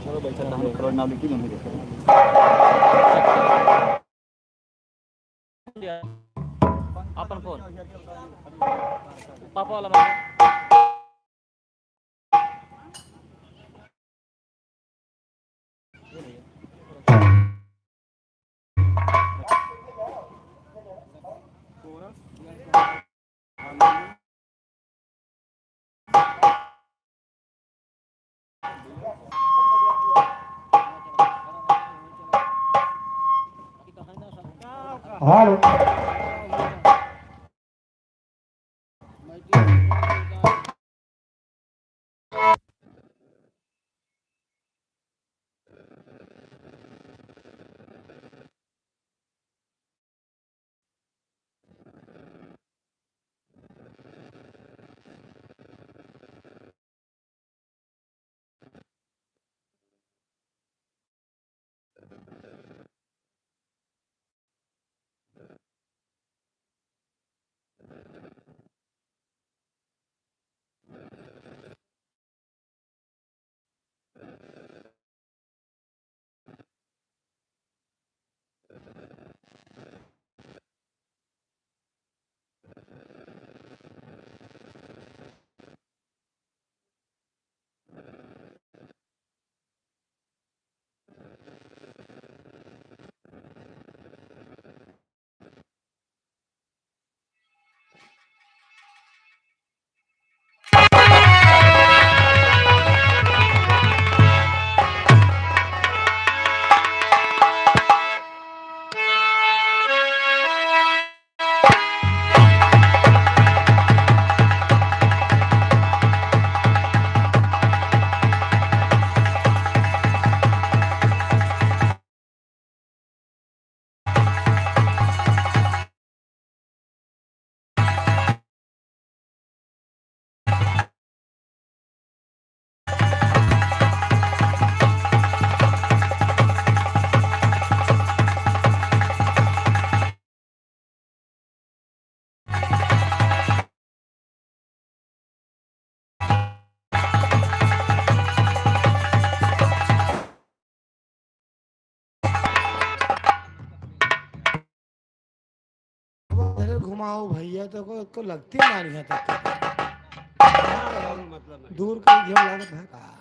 चलो भाई चल हम करोड़ नाम लिखी नहीं देखो अपन फोन पापा वाला मांगो हेलो घुमाओ भैया तो को लगती मारी है तक दूर कहीं घेर लागत है का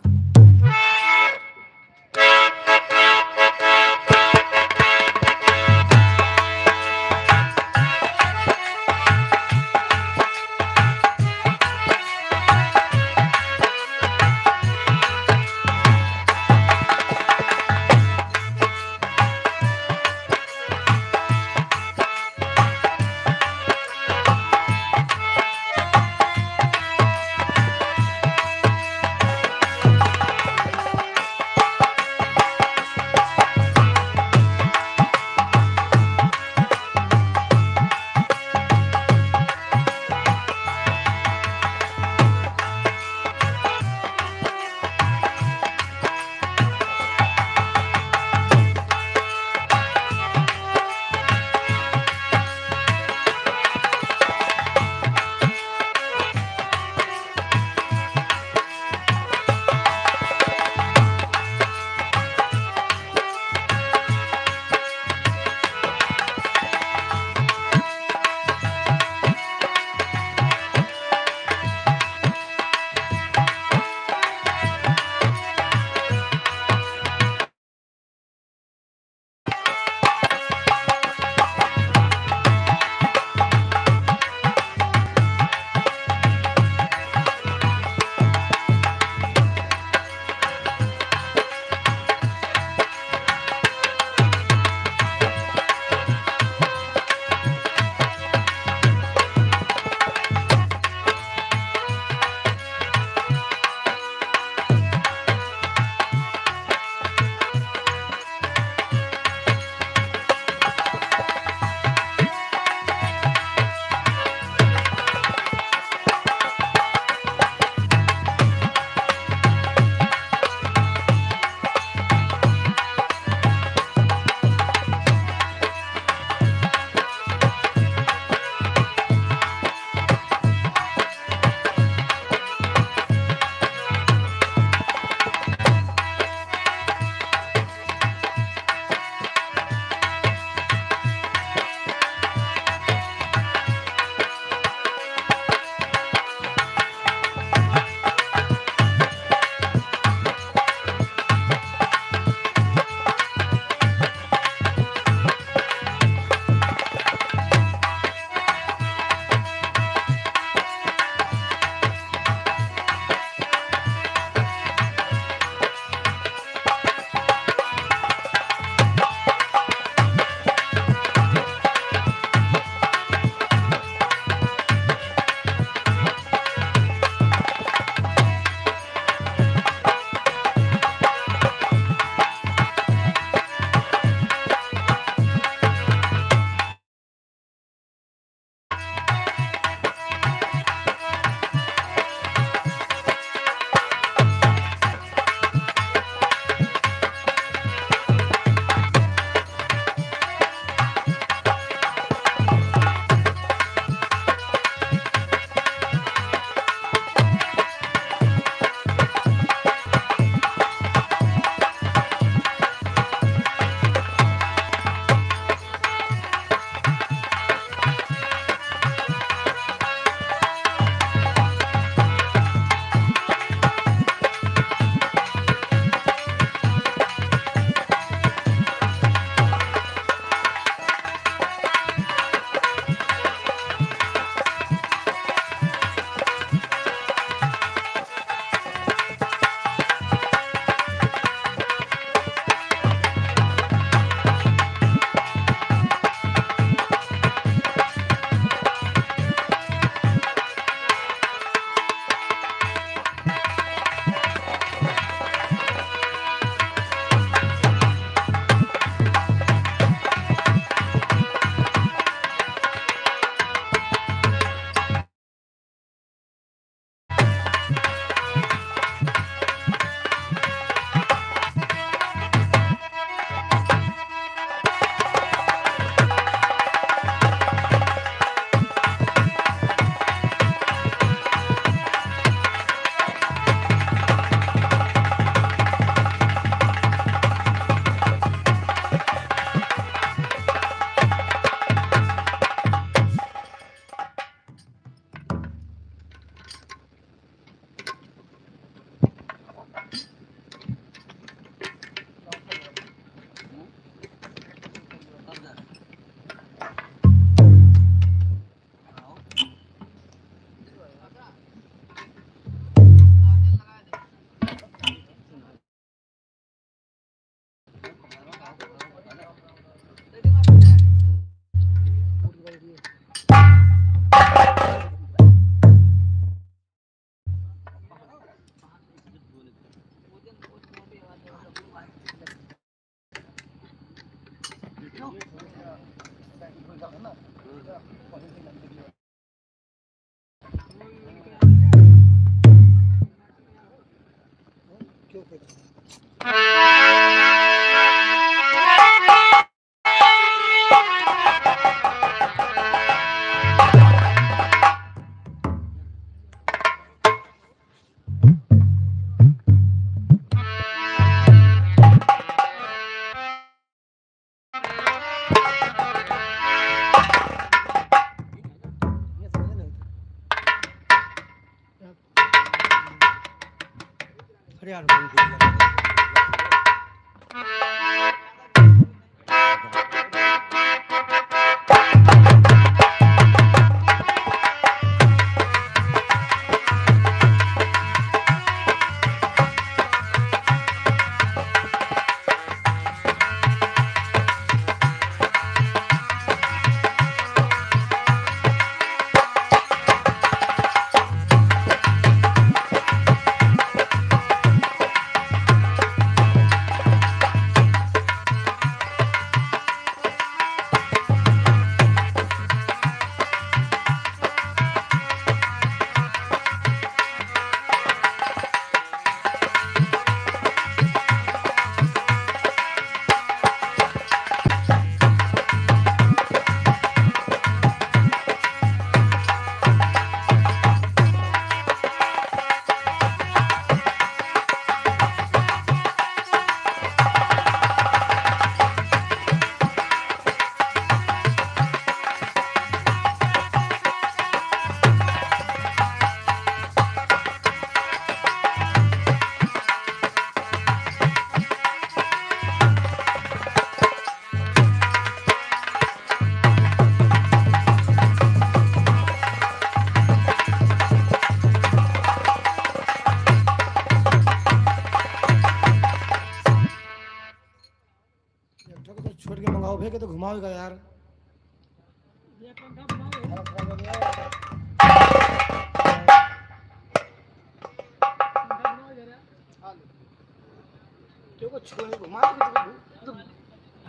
छोड़ के मंगाओ भैया तो घुमाओगा यार।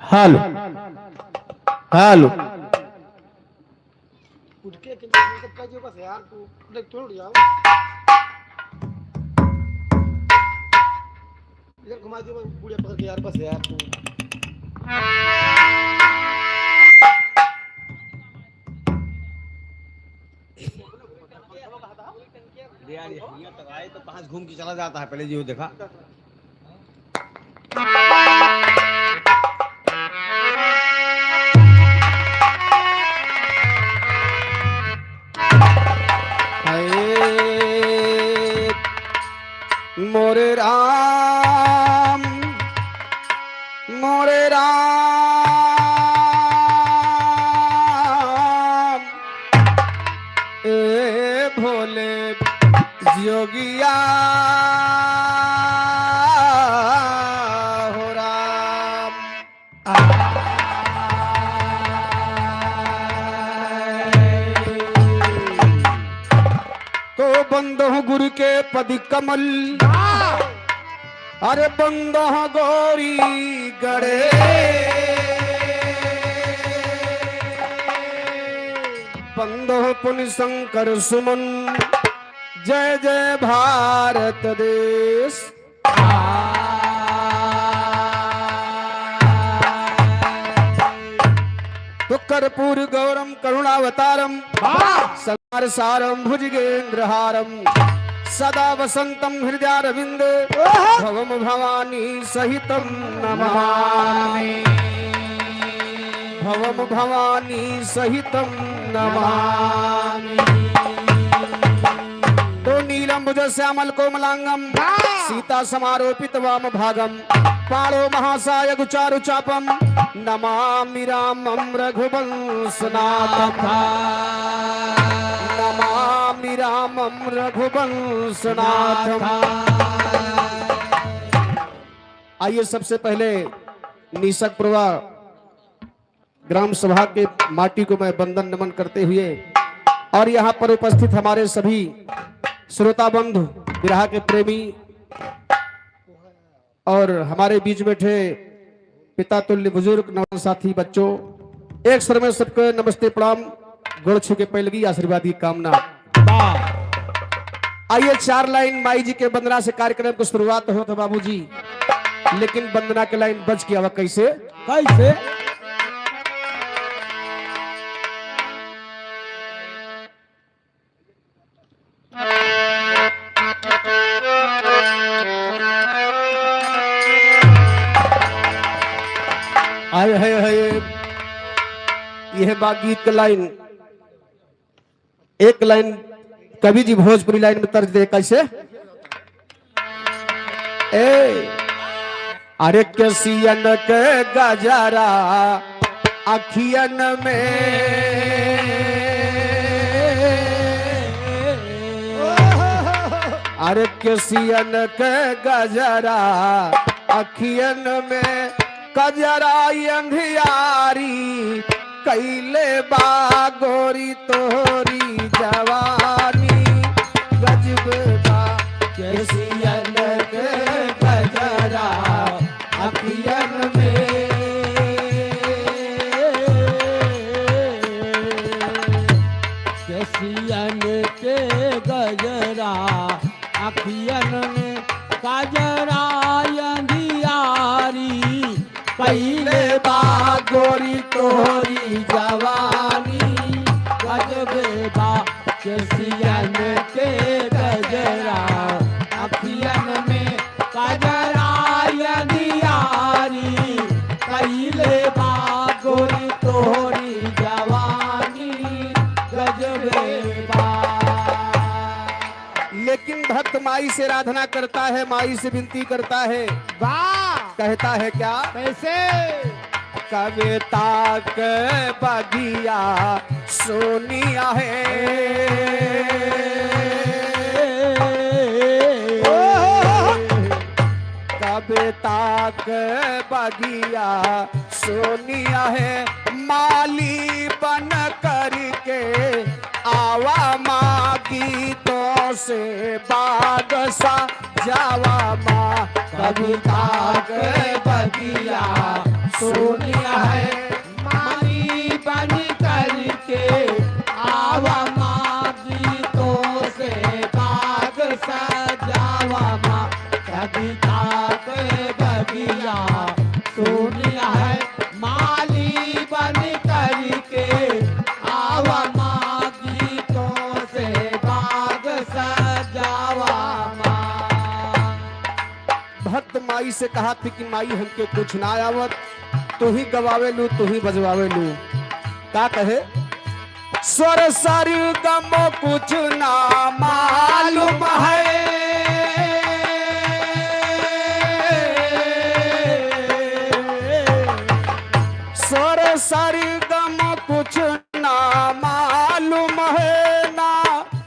हेलो हेलो उठ के सबका जो बस यार तू देख तोड़ जाओ इधर घुमा दो पूरे पकड़ के यार बस यार तू यहाँ तक आए तो कहाँ घूम के चला जाता है पहले जी वो देखा। मोरे राम ए भोले जोगिया हो राम तो बंदो गुरु के पद कमल अरे बंदो गौरी गड़े बंदो पुन शंकर सुमन जय जय भारत देश। तो कर्पूर गौरम करुणावतारम संसार सारम भुजगेंद्रहारम सदा वसंतम हृदयारविंदे भवम भवानी सहितम नमामि भवम भवानी सहितम नमामि। तो नीलंबुज श्यामल कोमलांगम सीता समारोपित वाम भागम पाणो महासाय गुचारु चापम नमामि रामं रघुवंशनाथम नमामि रामं रघुवंशनाथम। आइए सबसे पहले निशकपुरवा ग्राम सभा के माटी को मैं वंदन नमन करते हुए और यहाँ पर उपस्थित हमारे सभी श्रोता बंधु विरहा के प्रेमी और हमारे बीच बैठे पिता तुल्य बुजुर्ग नौजवान साथी बच्चों एक स्वर में सबको नमस्ते प्रणाम, गोड़ छू के पैलगी आशीर्वाद की कामना। आइए 4 लाइन माई जी के वंदना से कार्यक्रम की शुरुआत हो तो बाबूजी, लेकिन वंदना के लाइन बच के आवा कैसे कैसे? आए है यह बात गीत का लाइन, एक लाइन कवि जी भोजपुरी लाइन में तर्ज दे कैसे। ए अरे कैसियन के गजरा अखियन में, अरे कैसियन के गजरा अखियन में, कजरा अंधियारी कैले बा गोरी तोरी जवानी, गजब बा कैसियन के गजरा अखियन में, कैसियन के गजरा अखियन में, गजरा अंधियारी कैले बा गोरी तोरी जवानी, गजब बा कैसियन के गजरा अखियन में, गजरा अंधियारी कैले बा गोरी तोरी जवानी, गजब बा। लेकिन भक्त माई से आराधना करता है, माई से विनती करता है, वाह कहता है क्या कैसे? कविता के बगिया सोनिया है, कविता के बगिया सोनिया है, माली बन करके आवा माँ गीतों से बादशा जावा माँ, कविता के बगिया सोनिया है, माली बन करके आवा माँ गीतों से बाग सजावा माँ, कविता के बगिया सोनिया है, माली बन करके आवा माँ गीतों से बाग सजावा माँ। भक्त माई से कहा थी कि माई हमके कुछ ना आवत, तू ही गवावे लू तू ही बजवावे लू। का कहे स्वर सर गमो कुछ ना मालूम है, स्वर सर गम कुछ ना मालूम है, ना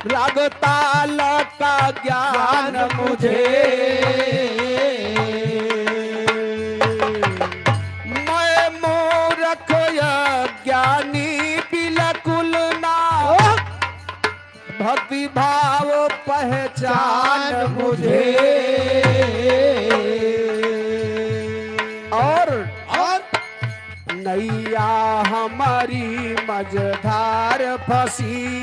राग ताल का ज्ञान मुझे, मैं मूर्ख ज्ञानी बिल्कुल ना, भक्ति भाव पहचान मुझे, और नैया हमारी मझधार फंसी,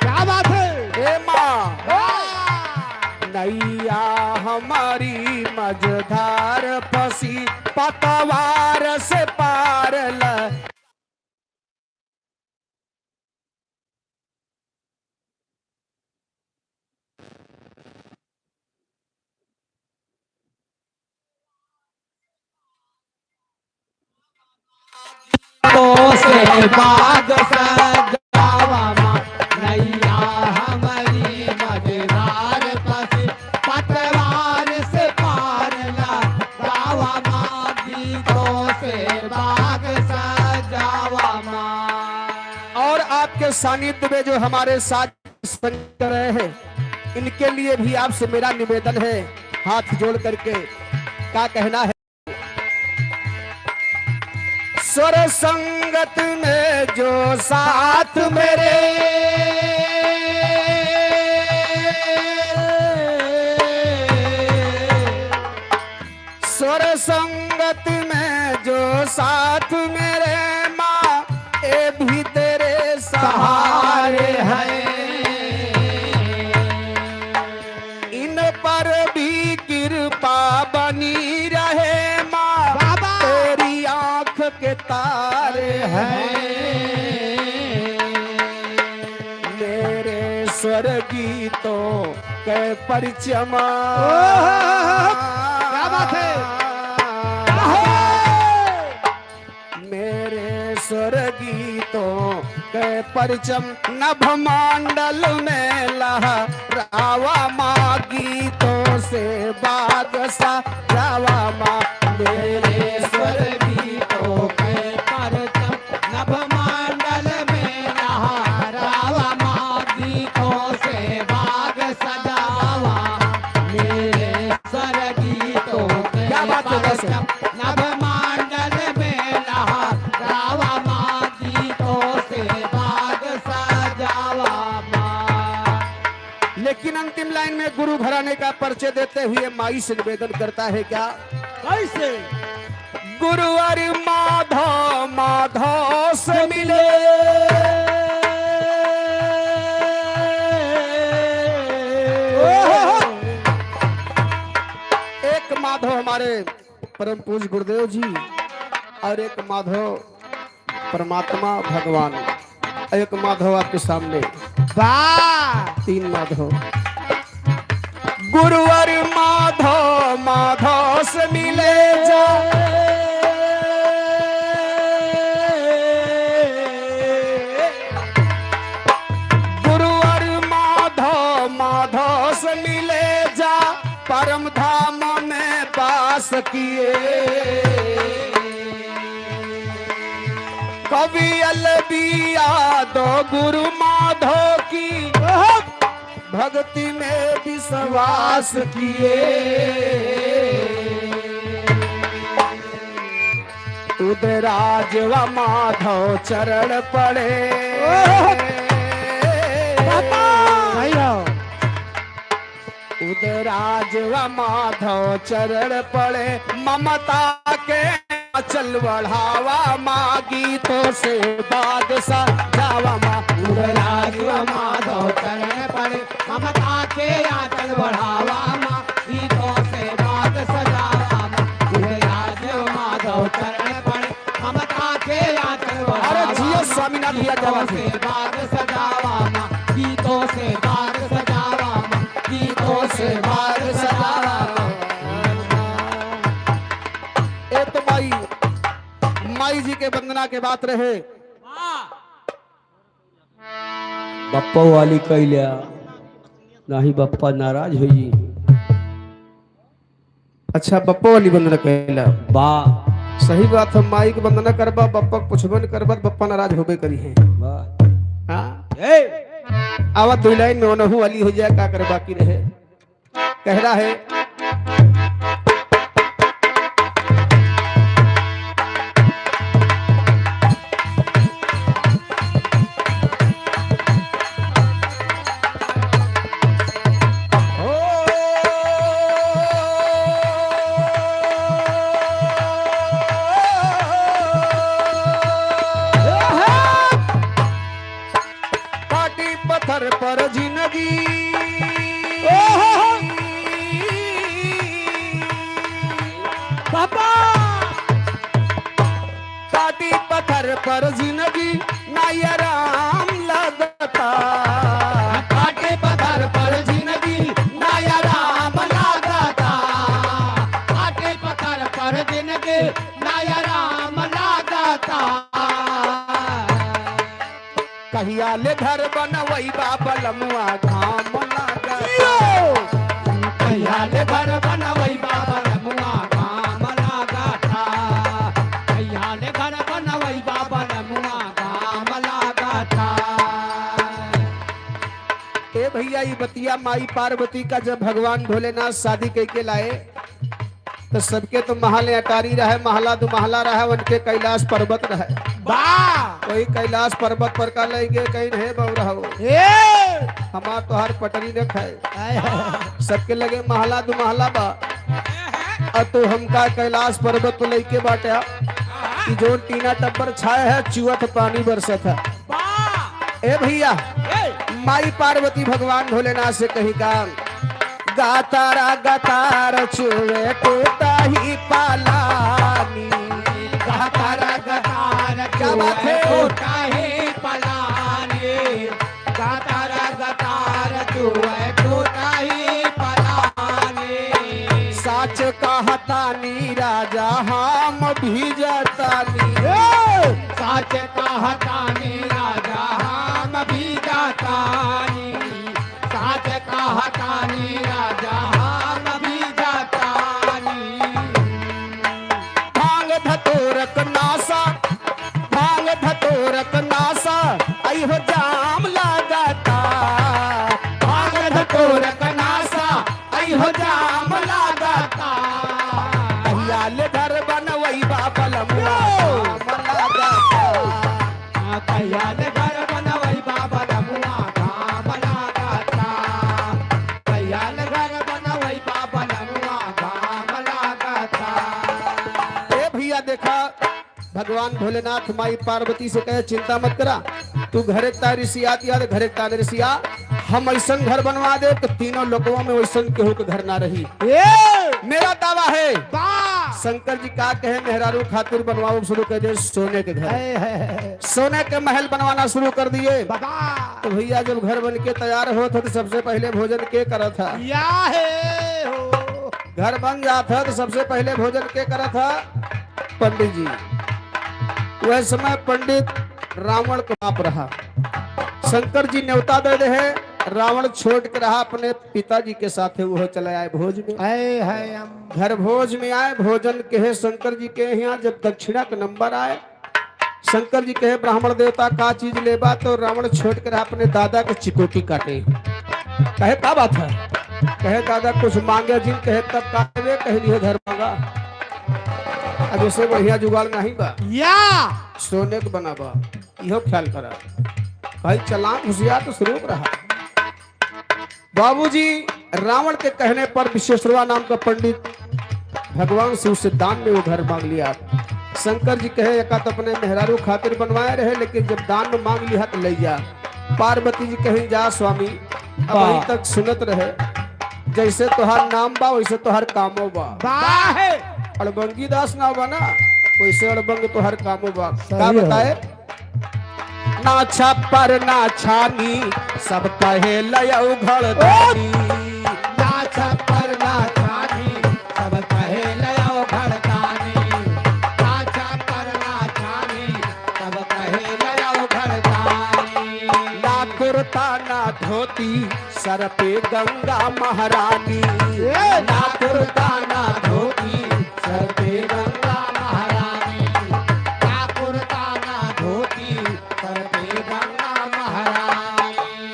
क्या बात है? हे माँ नैया हमारी मझधार फंसी, पतवार से पार ल तो से बाग सजावा माँ, नैया हमारी मझधार फंसी, पतवार से पार लगावा माँ गीतों से बाग सजावा माँ। और आपके सानिध्य में जो हमारे साथ संग कर रहे हैं, इनके लिए भी आपसे मेरा निवेदन है, हाथ जोड़ करके क्या कहना है। स्वर संगत में जो साथ मेरे, स्वर संगत में साथ मेरे माँ ये भी तेरे सहारे हैं, इन पर भी कृपा बनी रहे माँ, तेरी आंख के तारे हैं। मेरे स्वर गीतों के परिचमा, क्या बात है? मेरे स्वर गीतों के परचम नभ मंडल में लहरावा माँ, गीतों से बादशाह जावा माँ। मेरे स्वर गीतों के परचम नभ मंडल में लहरावा माँ, गीतों से बादशाह जावा। मेरे स्वर गीतों के परचम नभ मंडल में लहरावा माँ, गीतों से बादशाह जावा माँ। लेकिन अंतिम लाइन में गुरु घराने का परिचय देते हुए माई से निवेदन करता है क्या? कैसे? गुरुवर माधव माधव से मिले, एक माधव हमारे परम पूज्य गुरुदेव जी और एक माधव परमात्मा भगवान, एक माधव आपके सामने, वाह! 3 माधव। गुरुवर माधव माधव से मिले जा, गुरुवर माधव माधव से मिले जा, परम धाम में पास किए। कवि अलबी यादव गुरु माधव की भक्ति में विश्वास किए। उदयराज व माधव चरण पड़े, उदयराज व माधव चरण पड़े, ममता के चल बढ़ावा माँ, गीतों से बादशाह जावा माँ। उदयराज व माधव चरण पड़े, ममता के आंचल बढ़ावा माँ, गीतों से बात सजावा माँ। उदयराज व माधव चरण पड़े, ममता के आंचल बढ़ावा अरे जियो स्वामीनाथ भैया, क्या बात है? से बात सजावा माँ, गीतों से बात सजावा माँ, गीतों से बात सजावा माँ। ए तो माई जी के वंदना के बात रहे। बप्पा वाली कैल्या नाही, बप्पा नाराज हो जी। अच्छा बप्पा वाली वंदना कहला, बा सही बात है। माई के वंदना करबा, बप्पा पुछबन करबा, बप्पा नाराज होबे करी है। बा हाँ आवा 2 लाइन में ओनहु वाली हो जाए, का करे बाकी रहे। कह रहा है पत्थर पर जिंदगी, पापा काटी पत्थर पर जिंदगी नाया राम लगता, काटे पत्थर पर जिंदगी नया राम लागता, काटे पत्थर पर जिंदगी नया राम लागता। कहिया ले घर बनवई बाबा लमुआ घाम लगा, कहिया ले घर बनवई बाबा लमुआ घाम लागता, कहिया ले घर बनवई बाबा लमुआ घाम लागता। ए भैया ये बतिया माई पार्वती का जब भगवान भोलेनाथ शादी करके लाए तो सबके तो महले अटारी रहे, महला दो महला रहा, उनके कैलाश पर्वत रहे। कोई कैलाश पर्वत पर का लेंगे, कहीं नहीं बहु रहो हमार तो हर पटरी न खाए, सबके लगे महला दो महला बा, और तो हमका कैलाश पर्वत तो लेके बाटे कि जो टीना टब्बर छाए है चुअत पानी बरसत है। ए भैया माई पार्वती भगवान भोलेनाथ से कही का गातारा गातार चुए टूटा ही पालानी। गातारा गातार क्या बात है? टूटा ही पलानी। गातारा गातार चुए टूटा ही पलानी। साच कहतानी राजा हम भी जतानी। साच कहतानी राजा हम भी जातानी। साच कहतानी राजा हम भी जातानी। भांग धतोरक नासा भांग धतोरक नासा आई हो जाम लगाता। भांग धतोरक नासा आई हो जाम लगाता। अहियाल घर बनवई बाबा लमुआ जाम लगाता। कहियाल घर बनवई बाबा लमुआ घाम लगाता। कहियाल घर बनवई बाबा लमुआ घाम लगाता। ए भैया देखा भगवान भोलेनाथ माई पार्वती से कहे चिंता मत करा, तू घर एक तारी सिया दिया घर एक तारी सिया, हम ऐसा घर बनवा दे तो तीनों लोगों में वैसा केहू के घर ना रही। मेरा दावा है शंकर जी का कहे मेहरारू खातिर बनवाओ शुरू कर दे सोने के घर, सोने के महल बनवाना शुरू कर दिए। तो भैया जब घर बन के तैयार हो तो सबसे पहले भोजन के करा था? घर बन जाता तो सबसे पहले भोजन के करा था? पंडित जी। वह समय पंडित रावण को आप रहा, शंकर जी न्योता दे दे है, रावण छोड़ के रहा अपने पिताजी के साथ है, वो चले आए भोज में। घर भोज में आए, भोजन के है शंकर जी के यहाँ। जब दक्षिणा का नंबर आए, शंकर जी कहे ब्राह्मण देवता का चीज लेबा, तो रावण छोड़ कर अपने दादा के चिकोटी काटे। कहे का बात है? कहे दादा कुछ मांगे जिन, कहे तब काटे, कहे लिए घर मांगा। अब ऐसे बढ़िया जुगाड़ नहीं बा सोने के बना बा, इहो ख्याल करा भाई। चलान होशियार तो स्वरूप रहा। बाबूजी रावण के कहने पर विश्वेश्वरवा नाम का पंडित भगवान शिव से दान में वो घर मांग लिया। शंकर जी कहे एक अपने मेहरारू खातिर बनवाए रहे, लेकिन जब दान में मांग लिया तो ले जा। पार्वती जी कहीं जा स्वामी, अब अभी तक सुनत रहे, जैसे तुहार नाम बा वैसे तुहार कामो बा। अड़बंगी दास ना बना वैसे अड़बंग तुहार कामो बा। का बताए? ना छप्पर ना छानी सब कहे लयऊ घड़दानी। ना छप्पर ना छानी सब कहे लयो घड़दानी। ना छप्पर ना छानी सब कहे लयो घड़दानी। ना कुर्ता ना धोती सर पे गंगा महारानी। ना कुर्ता ना धोती सर पे गंगा महारानी। ना कुर्ता ना धोती सर पे गंगा महारानी।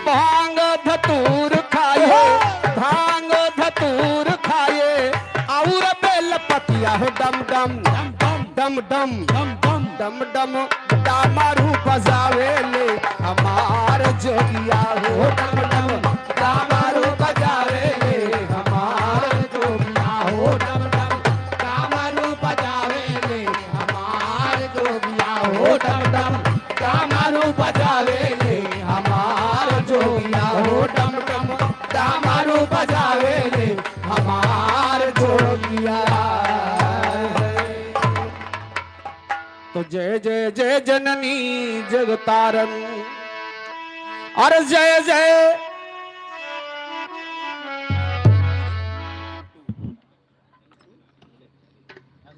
भांग धतूर खाए, भांग धतूर खाए और बेल पतिया हो डम डम डम डम डम डम दामारू बजावे ले हमार जोगिया हो। डम डम दामारू बजावे ले हमार जोगिया हो। डम डम कामरू बजावे ले हमार जोगिया हो। डम डम कामरू बजावे ले हमार जोगिया हो। डम डम कामरू बजावे ले हमार जोगिया। तो जय जय जय जननी जगतारन और जय जय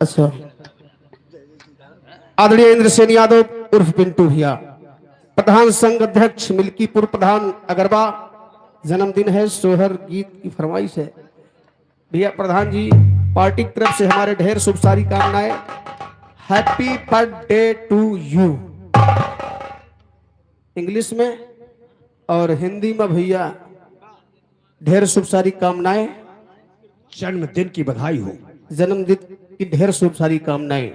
अच्छा आदरणीय इंद्रसेन यादव उर्फ पिंटू भैया, प्रधान संघ अध्यक्ष मिल्कीपुर प्रधान अगरबा, जन्मदिन है, सोहर गीत की फरमाइश है। भैया प्रधान जी पार्टी की तरफ से हमारे ढेर शुभ सारी कामनाएं। Happy birthday to you English में और हिंदी में भैया ढेर शुभ सारी कामनाएं। जन्मदिन की बधाई हो। जन्मदिन की ढेर शुभ सारी कामनाएं।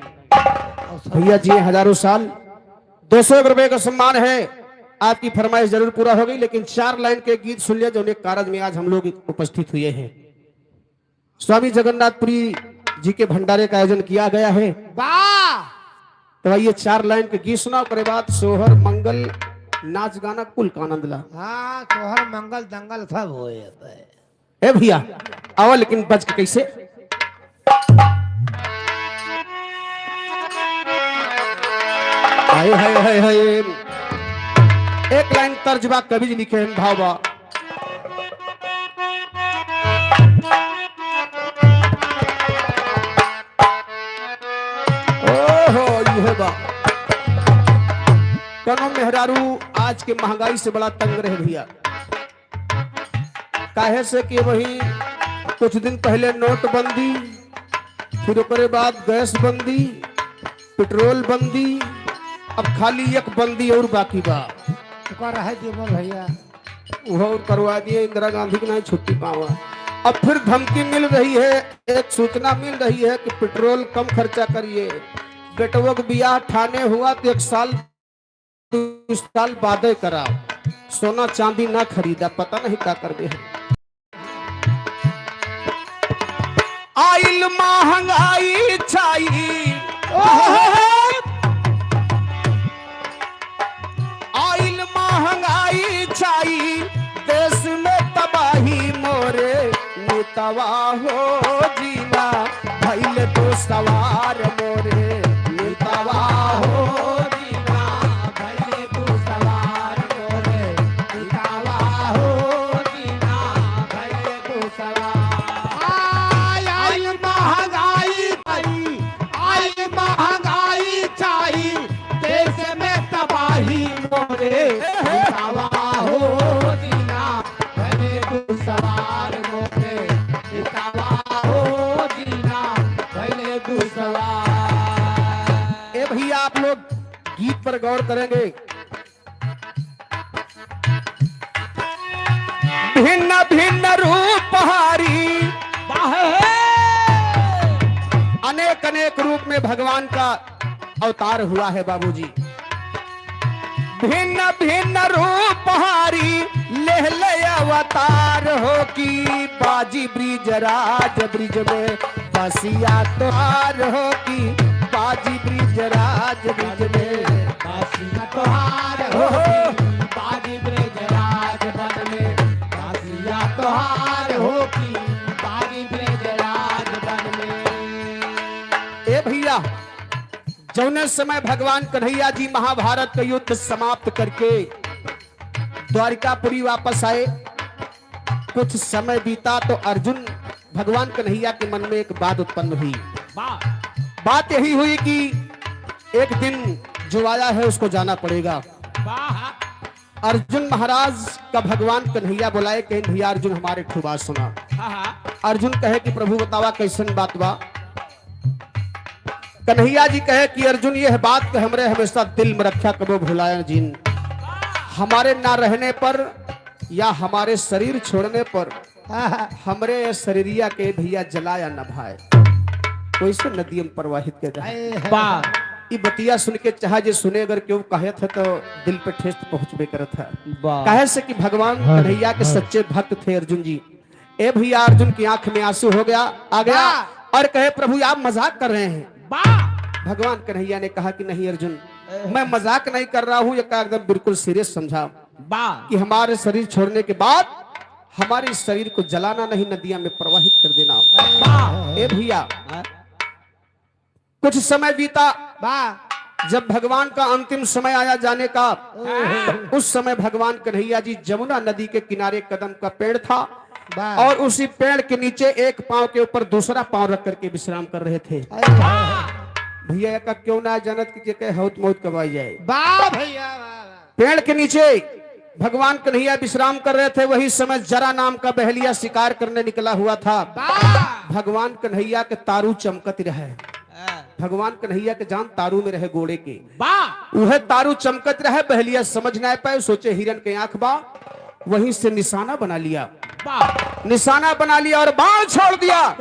भैया जी हजारों साल। 200 रुपए का सम्मान है। आपकी फरमाइश जरूर पूरा हो गई, लेकिन 4 लाइन के गीत सुन लिया जो एक कारज में आज हम लोग उपस्थित हुए हैं। स्वामी जगन्नाथपुरी जी के भंडारे का आयोजन किया गया है। तो ये 4 लाइन के गीत सुना, ओकरे बाद सोहर मंगल नाच गाना कुल का आनंद ला। हाँ तोहर मंगल दंगल सब हो ए भैया आओ, लेकिन बज के कैसे? हाय हाय हाय हाय, एक लाइन तर्जबा कवि जी लिखे हैं, भाव बा। ओहो ये बा, कनो मेहरारू आज के महंगाई से बड़ा तंग रहे भैया। काहे से कि वही कुछ दिन पहले नोटबंदी, फिर ओकरे बाद गैस बंदी, पेट्रोल बंदी, अब खाली एक बंदी और बाकी बा। रहे देवर भैया वो करवा दिए, इंदिरा गांधी की नहीं छुट्टी पावा। अब फिर धमकी मिल रही है, एक सूचना मिल रही है कि पेट्रोल कम खर्चा करिए। बेटवो का बियाह ठाने हुआ तो 1 साल 2 साल बाद करा, सोना चांदी ना खरीदा, पता नहीं क्या कर दे। आइल महंगाई छाई, आइल महंगाई छाई, देश में तबाही मोरे नितवा हो जीना, भइल तो सवार मोरे नितवा हो जीना, भइल तो सवार मोरे नितवा हो जीना, भइल तो सवार। आई महंगाई छाई, आई महंगाई छाई, देश में तबाही मोरे नितवा हो जीना, भइल तो सवार मोरे नितवा हो जीना, भइल तो सवार। ए भैया आप लोग गीत पर गौर करेंगे। भिन्न भिन्न रूप हारी, अनेक अनेक रूप में भगवान का अवतार हुआ है बाबूजी। भिन्न भिन्न रूप हारी, लेह ले अवतार हो की, बाजी ब्रिज राज ब्रिज में बसिया तोहार हो की, बाजी ब्रिज राज ब्रिज में बसिया तोहार हो की, बाजी ब्रिज राज बन में बसिया तोहार हो की, बाजी ब्रिज राज बन में। ए भैया जौने समय भगवान कन्हैया जी महाभारत का युद्ध समाप्त करके द्वारिकापुरी वापस आए, कुछ समय बीता तो अर्जुन भगवान कन्हैया के मन में एक बात उत्पन्न हुई। बात यही हुई कि एक दिन जो आया है उसको जाना पड़ेगा। अर्जुन महाराज का भगवान कन्हैया बुलाए, कहे भैया अर्जुन हमारे ठू बात सुना। अर्जुन कहे कि प्रभु बतावा कैसन बात बा। कन्हैया जी कहे कि अर्जुन यह बात के हमरे हमेशा दिल में रखा, कबो भुलाया जिन, हमारे ना रहने पर या हमारे शरीर छोड़ने पर हमरे शरीरिया के भैया जलाया न भाई, कोई से नदियम प्रवाहित के जाए। बतिया सुन के चाहे जे सुने, अगर क्यों कहे थे तो दिल पे ठेस पहुंचबे करत है। कहे से कि भगवान कन्हैया के सच्चे भक्त थे अर्जुन जी। ए भैया अर्जुन की आंख में आंसू हो गया, आ गया और कहे प्रभु आप मजाक कर रहे हैं। भगवान कन्हैया ने कहा कि नहीं अर्जुन, मैं मजाक नहीं कर रहा हूँ, ये एकदम बिल्कुल सीरियस समझा कि हमारे शरीर छोड़ने के बाद हमारे शरीर को जलाना नहीं, नदियां में प्रवाहित कर देना। ए भैया कुछ समय बीता, जब भगवान का अंतिम समय आया जाने का, उस समय भगवान कन्हैया जी जमुना नदी के किनारे कदम का पेड़ था और उसी पेड़ के नीचे एक पांव के ऊपर दूसरा पांव रख करके विश्राम कर रहे थे। भैया का क्यों ना जनत की हौत मौत कबाई जाए। भैया पेड़ के नीचे भगवान कन्हैया विश्राम कर रहे थे। वही समय जरा नाम का बहलिया शिकार करने निकला हुआ था। भगवान कन्हैया के तारू चमकत रहे। भगवान कन्हैया के जान तारू में रहे घोड़े के, वह तारू चमकत रहे। बहलिया समझ ना पाए, सोचे हिरन के आंख बा, वहीं से निशाना बना लिया। निशाना बना लिया और बाण छोड़ दिया।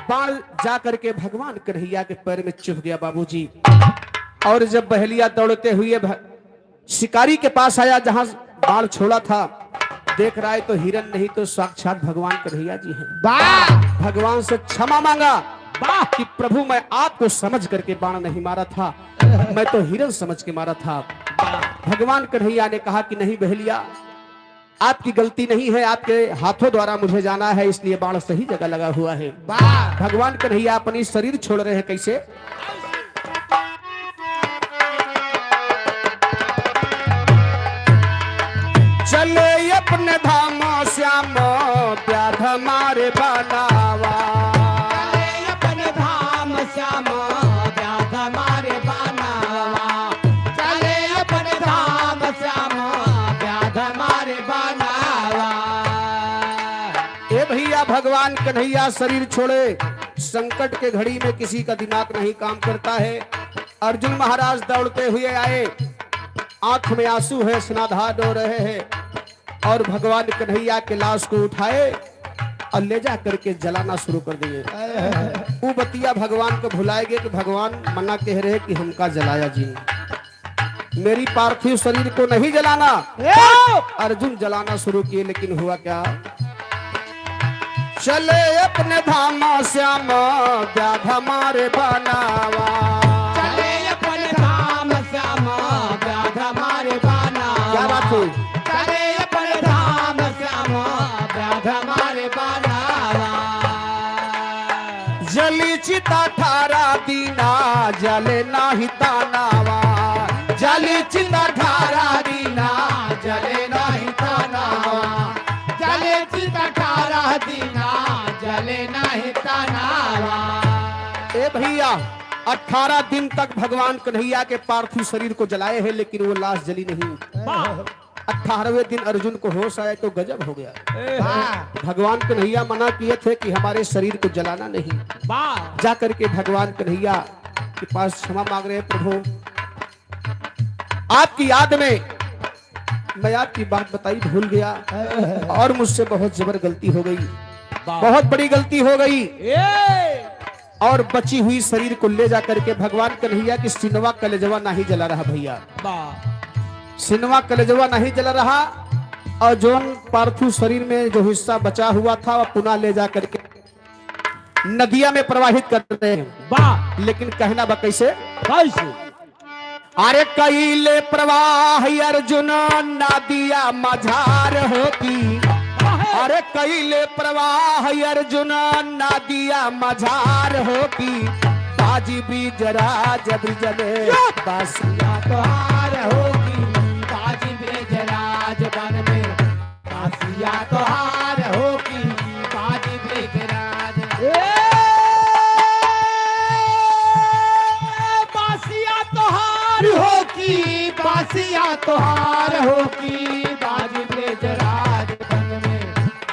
बाण जा करके भगवान कन्हैया के पैर में चुभ गया बाबूजी। और जब बहलिया दौड़ते हुए शिकारी के पास आया जहां बाण छोड़ा था, देख रहा है तो हिरन नहीं तो साक्षात भगवान कन्हैया जी हैं। भगवान से क्षमा मांगा कि प्रभु मैं आपको समझ करके बाण नहीं मारा था, मैं तो हिरन समझ के मारा था। भगवान कन्हैया ने कहा कि नहीं बहलिया, आपकी गलती नहीं है, आपके हाथों द्वारा मुझे जाना है, इसलिए बाण सही जगह लगा हुआ है। भगवान कन्हैया अपनी शरीर छोड़ रहे हैं, कैसे? चले अपने धाम श्याम व्याध मारे बनावा, चले अपने धाम श्याम व्याध मारे बनावा, चले अपने धाम श्याम व्याध मारे बनावा। ए भैया, भगवान कन्हैया शरीर छोड़े, संकट के घड़ी में किसी का दिमाग नहीं काम करता है। अर्जुन महाराज दौड़ते हुए आए, आंख में आंसू है, स्नाधार रो रहे हैं, और भगवान कन्हैया के लाश को उठाए और ले जा करके जलाना शुरू कर दिए। वो बतिया भगवान को भुलाएंगे कि भगवान मना कह रहे कि हमका जलाया जी, मेरी पार्थिव शरीर को नहीं जलाना। अर्जुन जलाना शुरू किए, लेकिन हुआ क्या? चले अपने धाम श्याम व्याध मारे बनावा, चले अपने धाम श्याम व्याध मारे बनावा। क्या बात है? चले अपने धाम श्याम व्याध मारे बनावा। जली चिता ठारा दीना जले नाही तानावा, जली चिता ठारा दीना जले नाही तानावा, जले चिता ठारा दीना जले नहीं तनावा। ए भैया, 18 दिन तक भगवान कन्हैया के पार्थिव शरीर को जलाए हैं, लेकिन वो लाश जली नहीं। 18वें दिन अर्जुन को होश आया तो गजब हो गया। भगवान कन्हैया मना किए थे कि हमारे शरीर को जलाना नहीं। जा करके भगवान कन्हैया के पास क्षमा मांग रहे हैं, प्रभु आपकी याद में मैं आपकी बात बताई भूल गया, और मुझसे बहुत जबर गलती हो गई, बहुत बड़ी गलती हो गई। और बची हुई शरीर को ले जाकर के भगवान कन्हैया की सिनवा कलेजवा नहीं जला रहा भैया, सिनवा कलेजवा नहीं जला रहा, और जो पार्थिव शरीर में जो हिस्सा बचा हुआ था वह पुनः ले जा करके नदिया में प्रवाहित करते हैं। लेकिन कहना बा कैसे? अरे कैले प्रवाह अर्जुन नदिया मझार होती, अरे कैले प्रवाह अर्जुन नदिया मझार होती, बाजी बीजराज ब्रिजले बासिया तोहार होगी, बाजी ब्रिजराज बन में बासिया तोहार होगी, बाजी ब्रिजराज। बासिया तोहार होगी, बासिया तोहार होगी, बाजी ब्रिजराज बन में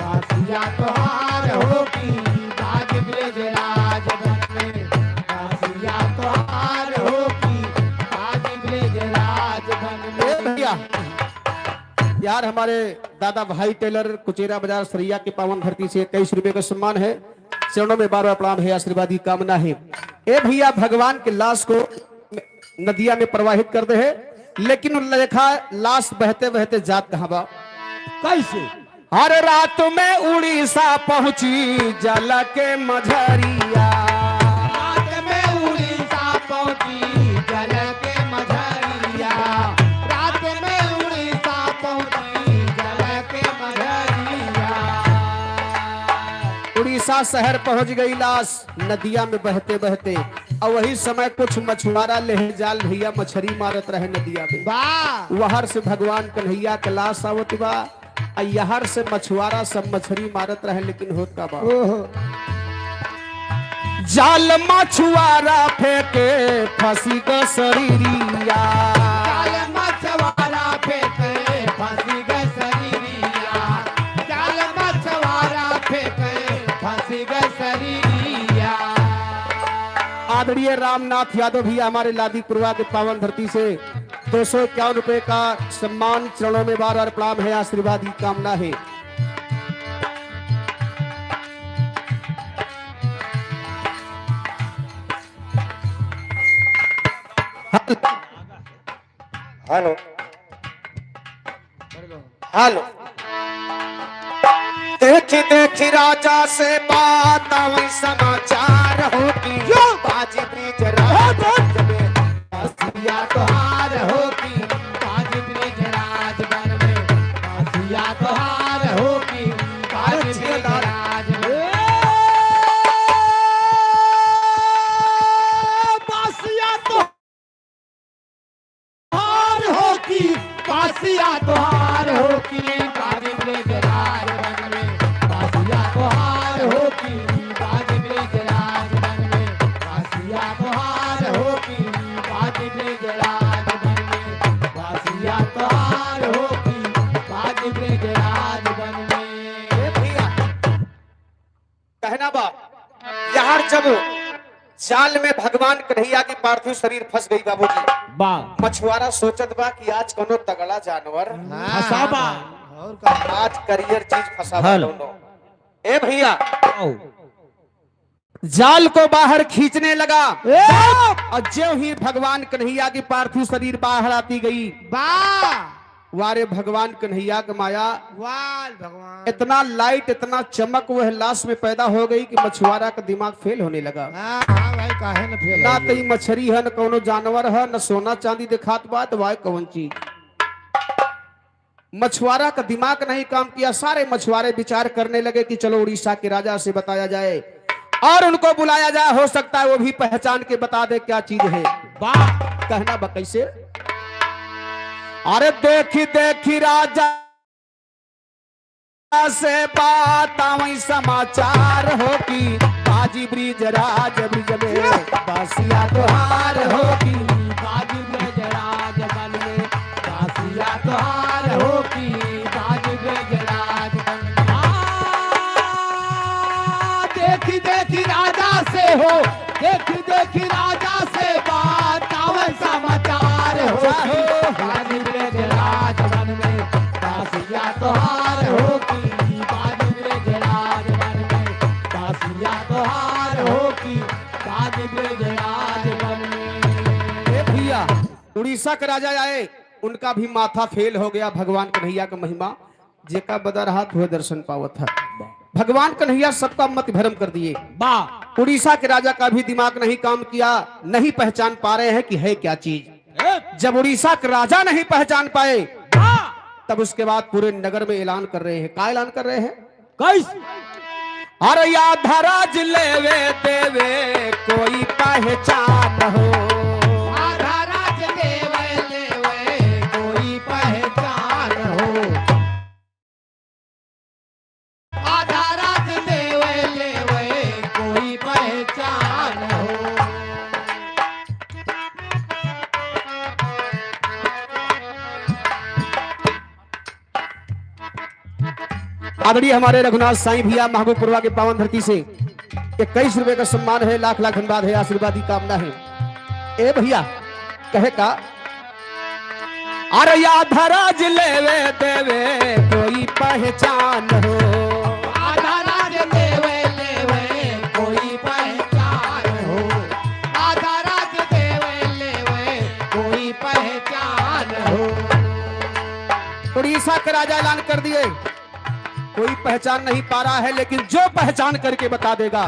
बासिया तोहार होगी, बाजी ब्रिजराज बन में बासिया तोहार होगी, बाजी ब्रिजराज बन में। भैया यार, हमारे दादा भाई टेलर कुचेरा बाजार सरिया के पावन धरती से 21 रुपए का सम्मान है, चरणों में बार बार प्रणाम है, आशीर्वाद की कामना है। ए भैया, भगवान के लाश को नदिया में प्रवाहित कर दे है, लेकिन उन्होंने देखा लाश बहते बहते जात कहां बा? कैसे? हर रात में उड़ीसा पहुंची जल के मझरिया, रात में उड़ीसा पहुंची जल के मझरिया, रात में उड़ीसा पहुंची जल के मझरिया। उड़ीसा शहर पहुंच गई लाश नदिया में बहते बहते, और वही समय कुछ मछुआरा लेह जाल भैया मछली मारत रहे नदिया में। वहर से भगवान कन्हैया के लाश आवत बा, यहर से मछुआरा सब मछली मारत रहे, लेकिन होत का बा? जाल मछुआरा फेंके फंसी ग शरीरिया, जाल मछुआरा फेंके फंसी ग शरीरिया, जाल मछुआरा फेंके फंसी ग शरीरिया। आदरणीय रामनाथ यादव भैया हमारे लादीपुरवा के पावन धरती से 251 रुपए का सम्मान, चरणों में बार बार प्रणाम है, आशीर्वाद की कामना है। हेलो हेलो, देख देख राजा से बात वही समाचार होगी बाजी ब्रिज राज में बासिया तोहार होगी बाजी ब्रिज राज बन में बासिया तोहार होगी बाजी ब्रिज राज में बासिया तोहार होगी बासिया तोहार होगी बाजी ब्रिज राज बन में बासिया तोहार होगी बाजी ब्रिज राज बन में बासिया तोहार होगी बाजी ब्रिज राज बन में बासिया तोहार होगी बाजी ब्रिज राज बन में। कहना बा यार जब जाल में भगवान कन्हैया की पार्थिव शरीर फंस गई बाबूजी बा मछुआरा सोचत बा कि आज कोनो तगड़ा जानवर फसाबा और का आज करियर चीज फंसा हल। दोनों। ए भैया आओ जाल को बाहर खींचने लगा और ज्यों ही भगवान कन्हैया की पार्थिव शरीर बाहर आती गई बा वारे भगवान कन्हैया का माया वाल भगवान इतना लाइट इतना चमक वह लाश में पैदा हो गई कि मछुआरा का दिमाग फेल होने लगा। हाँ भाई काहे न फेल ना हो तई मछली है न कोनो जानवर है न सोना चांदी दिखात बात वाय कौन चीज। मछुआरा का दिमाग नहीं काम किया। सारे मछुआरे विचार करने लगे कि चलो उड़ीसा के राजा से बताया जाए और उनको बुलाया जाए, हो सकता है वो भी पहचान के बता दे क्या चीज है। वाह कहना बा कैसे। अरे देखी देखी राजा से बात वही समाचार होगी बाजी ब्रिज राज ब्रिज में बासिया तोहार होगी बाजी ब्रिज राज बन में बासिया तोहार होगी बाजी ब्रिज राज बन में। देखी देखी राजा से हो देखी देखी राजा से बात आवे समाचार होगी बाजी ब्रिज राज बन में बासिया तोहार होगी बाजी ब्रिज राज बन में बासिया तोहार होगी बाजी ब्रिज राज बन में। ए भैया उड़ीसा के राजा आए, उनका भी माथा फेल हो गया। भगवान कन्हैया का महिमा जेका बदर हाथ हुए दर्शन पावत है। भगवान कन्हैया सबका मत भ्रम कर दिए। उड़ीसा के राजा का भी दिमाग नहीं काम किया, नहीं पहचान पा रहे हैं कि है क्या चीज। जब उड़ीसा के राजा नहीं पहचान पाए तब उसके बाद पूरे नगर में ऐलान कर रहे हैं। क्या ऐलान कर रहे हैं? कैसे अरे याद राज लेवे देवे कोई पहचान हो आधा राज लेवे लेवे कोई पहचान हो आधा राज लेवे लेवे कोई पहचान हो। आदरणीय हमारे रघुनाथ साईं भैया महबूबपुरवा के पावन धरती से 21 रुपए का सम्मान है, लाख लाख धन्यवाद है, आशीर्वाद की कामना है। ए भैया कहे का अरे याद राज लेवे देवे कोई पहचान हो आधा राज लेवे लेवे कोई पहचान हो आधा राज लेवे लेवे कोई पहचान हो। उड़ीसा के राजा ऐलान कर दिए कोई पहचान नहीं पा रहा है, लेकिन जो पहचान करके बता देगा।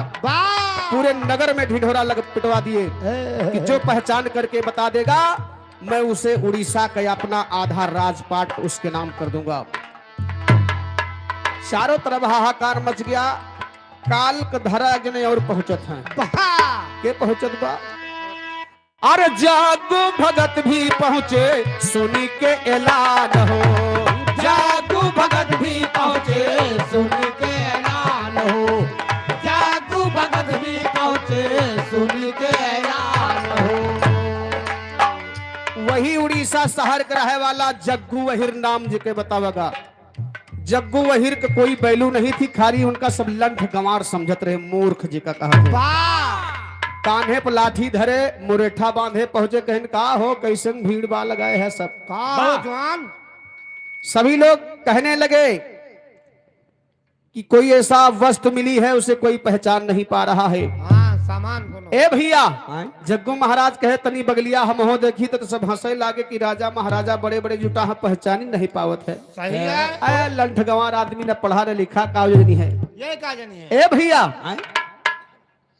पूरे नगर में ढिढोरा लग पिटवा दिए कि जो पहचान करके बता देगा मैं उसे उड़ीसा का अपना आधा राजपाट उसके नाम कर दूंगा। चारों तरफ हाहाकार मच गया। काल का धरा जने और पहुंचत हैं के पहुंचत बा। अरे जागो भगत भी पहुंचे सुनी के ऐलान हो जागू भगत भी पहुंचे सुन के ऐलान हो जागू भगत भी पहुंचे सुन के ऐलान हो। वही उड़ीसा शहर का रहे वाला जग्गू वहीर नाम जी के बतावेगा। जग्गू वहीर का कोई बैलू नहीं थी, खाली उनका सब लंठ गंवार समझत रहे, मूर्ख जी का कहा। कान्हे पर लाठी धरे मुरेठा बांधे पहुंचे, कहन का हो कैसन भीड़ बा लगाए है सब का जवान सभी लोग कहने लगे कि कोई ऐसा वस्तु मिली है उसे कोई पहचान नहीं पा रहा है। हाँ सामान कोनो ए भैया आय जग्गू महाराज कहे तनी बगलिया हम हो देखी तो सब हंसे लागे कि राजा महाराजा बड़े बड़े जुटा हम पहचानी नहीं पावत है। सही है। आया लंठ गंवार आदमी न पढ़ा न लिखा कागज नहीं है। ये का जनी है। ए भैया आय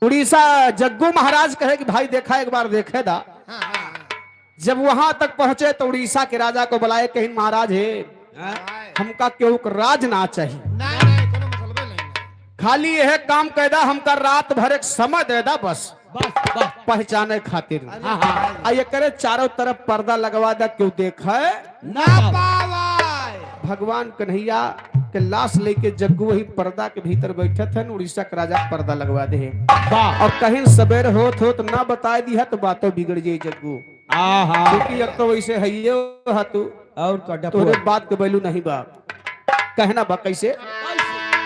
उड़ीसा जग्गू महाराज कहे कि भाई देखा एक बार देखे दा। हाँ, हाँ, हाँ। जब वहां तक पहुंचे तो उड़ीसा के राजा को बुलाए कहीं महाराज है आय। हमका क्यों राज ना चाहिए, नहीं कोनो मतलब नहीं। खाली यह काम कैदा हमका रात भर एक समय दे दा बस बस बस पहचाने खातिर। हाँ, हाँ। आ ये करे चारों तरफ पर्दा लगवा दा क्यों देखा है। ना पावाय। भगवान कन्हैया के लाश लेके जग्गू वही पर्दा के भीतर बैठे थे। उड़ीसा का राजा पर्दा लगवा दे और कहीं सवेर होत ना बता दिया तो बातों बिगड़ जाये जग्गू। आहा क्योंकि अब तो वैसे है ये तू और कटा तोरे बात के बैलू नहीं बा कहना बा कैसे।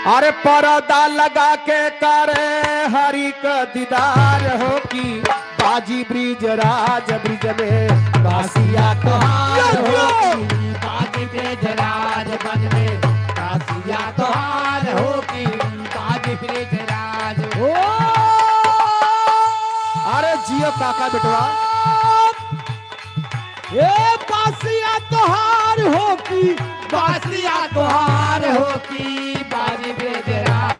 अरे पर्दा लगा के करे हरि का दीदार हो की बाजी ब्रिज राज ब्रिज में बासिया तोहार हो की बाजी ब्रिज राज बन में कासिया तोहार हो की बाजी ब्रिज राज हो। अरे जियो काका बेटवा ए बासिया तोहार हो की बासिया तोहार हो की बाजी ब्रिज राज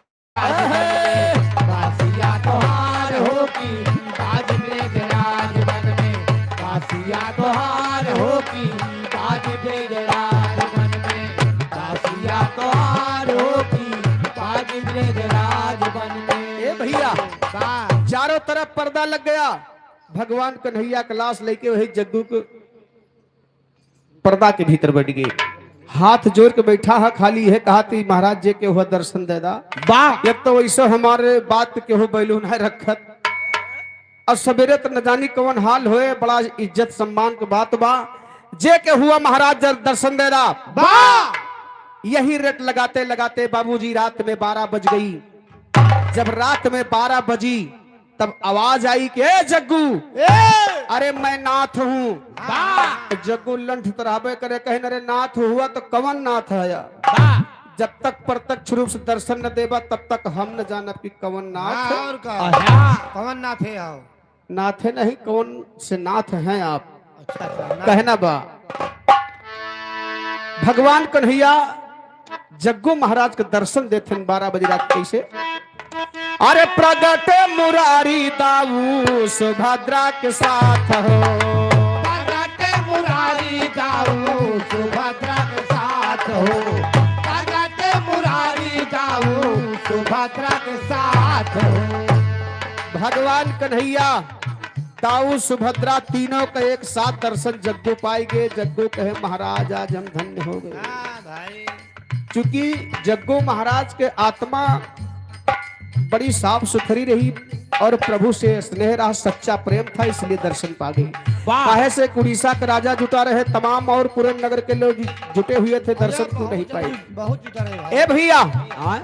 बासिया तोहार हो की बाजी ब्रिज राज बन में बासिया तोहार हो की बाजी ब्रिज राज बन में बासिया तोहार हो की बाजी ब्रिज राज बन में। ए भैया चारों तरफ पर्दा लग गया। भगवान कन्हैया का लाश लेके वही जग्गू को पर्दा के भीतर बैठ गए। हाथ जोड़ के बैठा है खाली है कहा थी महाराज जी के हुआ दर्शन दे दा वाह एक तो वैसे हमारे बात के हो बैलून है रखत और सवेरे तो न जानी कौन हाल होए बड़ा इज्जत सम्मान के बात बा जे के हुआ महाराज दर्शन दे दा यही रेट लगाते लगाते बाबूजी रात में 12 बज गई। जब रात में 12 बजी तब आवाज आई कि ए जग्गू अरे मैं नाथ हूँ। जग्गू लंठ तराबे करे कहे अरे नाथ हुआ तो कवन नाथ है। जब तक प्रत्यक्ष रूप से दर्शन न देबा तब तक हम न जानब कि कवन नाथ है। और का कौन ना थे आओ। नाथे नहीं कौन से नाथ हैं आप अच्छा अच्छा कहना बा। भगवान कन्हैया जग्गू महाराज के दर्शन देते 12 बजे रात कैसे। अरे प्रगट मुरारी दाऊ सुभद्रा के साथ हो प्रगट मुरारी दाऊ सुभद्रा के साथ हो प्रगट मुरारी दाऊ सुभद्रा के साथ हो। भगवान कन्हैया दाऊ सुभद्रा तीनों का एक साथ दर्शन जग्गू पाएंगे। जग्गू कहे महाराज आज हम धन्य हो गए। हाँ भाई क्योंकि जग्गू महाराज के आत्मा बड़ी साफ सुथरी रही और प्रभु से स्नेह रहा सच्चा प्रेम था इसलिए दर्शन पा गए। काहे से उड़ीसा का राजा जुटा रहे तमाम और पूरे नगर के लोग जुटे हुए थे दर्शन क्यों नहीं पाए। बहुत जुटा रहे भाई। ए भैया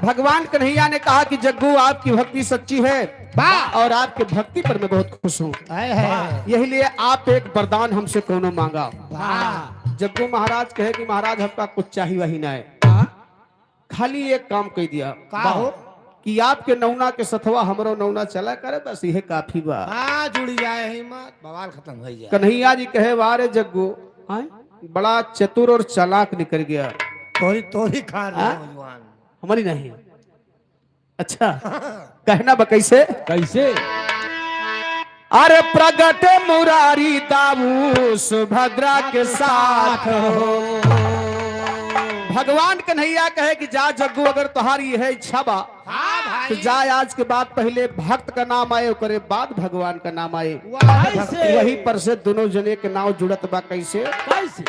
भगवान कन्हैया ने कहा कि जग्गू आपकी भक्ति सच्ची है और आपके भक्ति पर मैं बहुत खुश हूँ। यही लिए आप एक वरदान हमसे कोनो मांगा। जग्गू महाराज कहे कि महाराज हमका कुछ चाहिए वही ना है खाली एक काम कह दिया का हो कि आपके नौना के सथवा हमरो नौना चला करे बस यह काफी बा। हाँ जुड़ी जाए हिम्मत बवाल खत्म हो जाए। कन्हैया जी कहे वारे जग्गू बड़ा चतुर और चालाक निकल गया। तोरी खा रहे हो जवान। हमारी नहीं अच्छा कहना बा कैसे कैसे। अरे प्रगट मुरारी दाऊ सुभद्रा के साथ हो। भगवान कन्हैया कहे कि जा जग्गू अगर तुम्हारी है इच्छा बा तो जा आज के बाद पहले भक्त का नाम आए करे बाद भगवान का नाम आए। वही पर से दोनों जने के नाम जुड़त बा कैसे कैसे।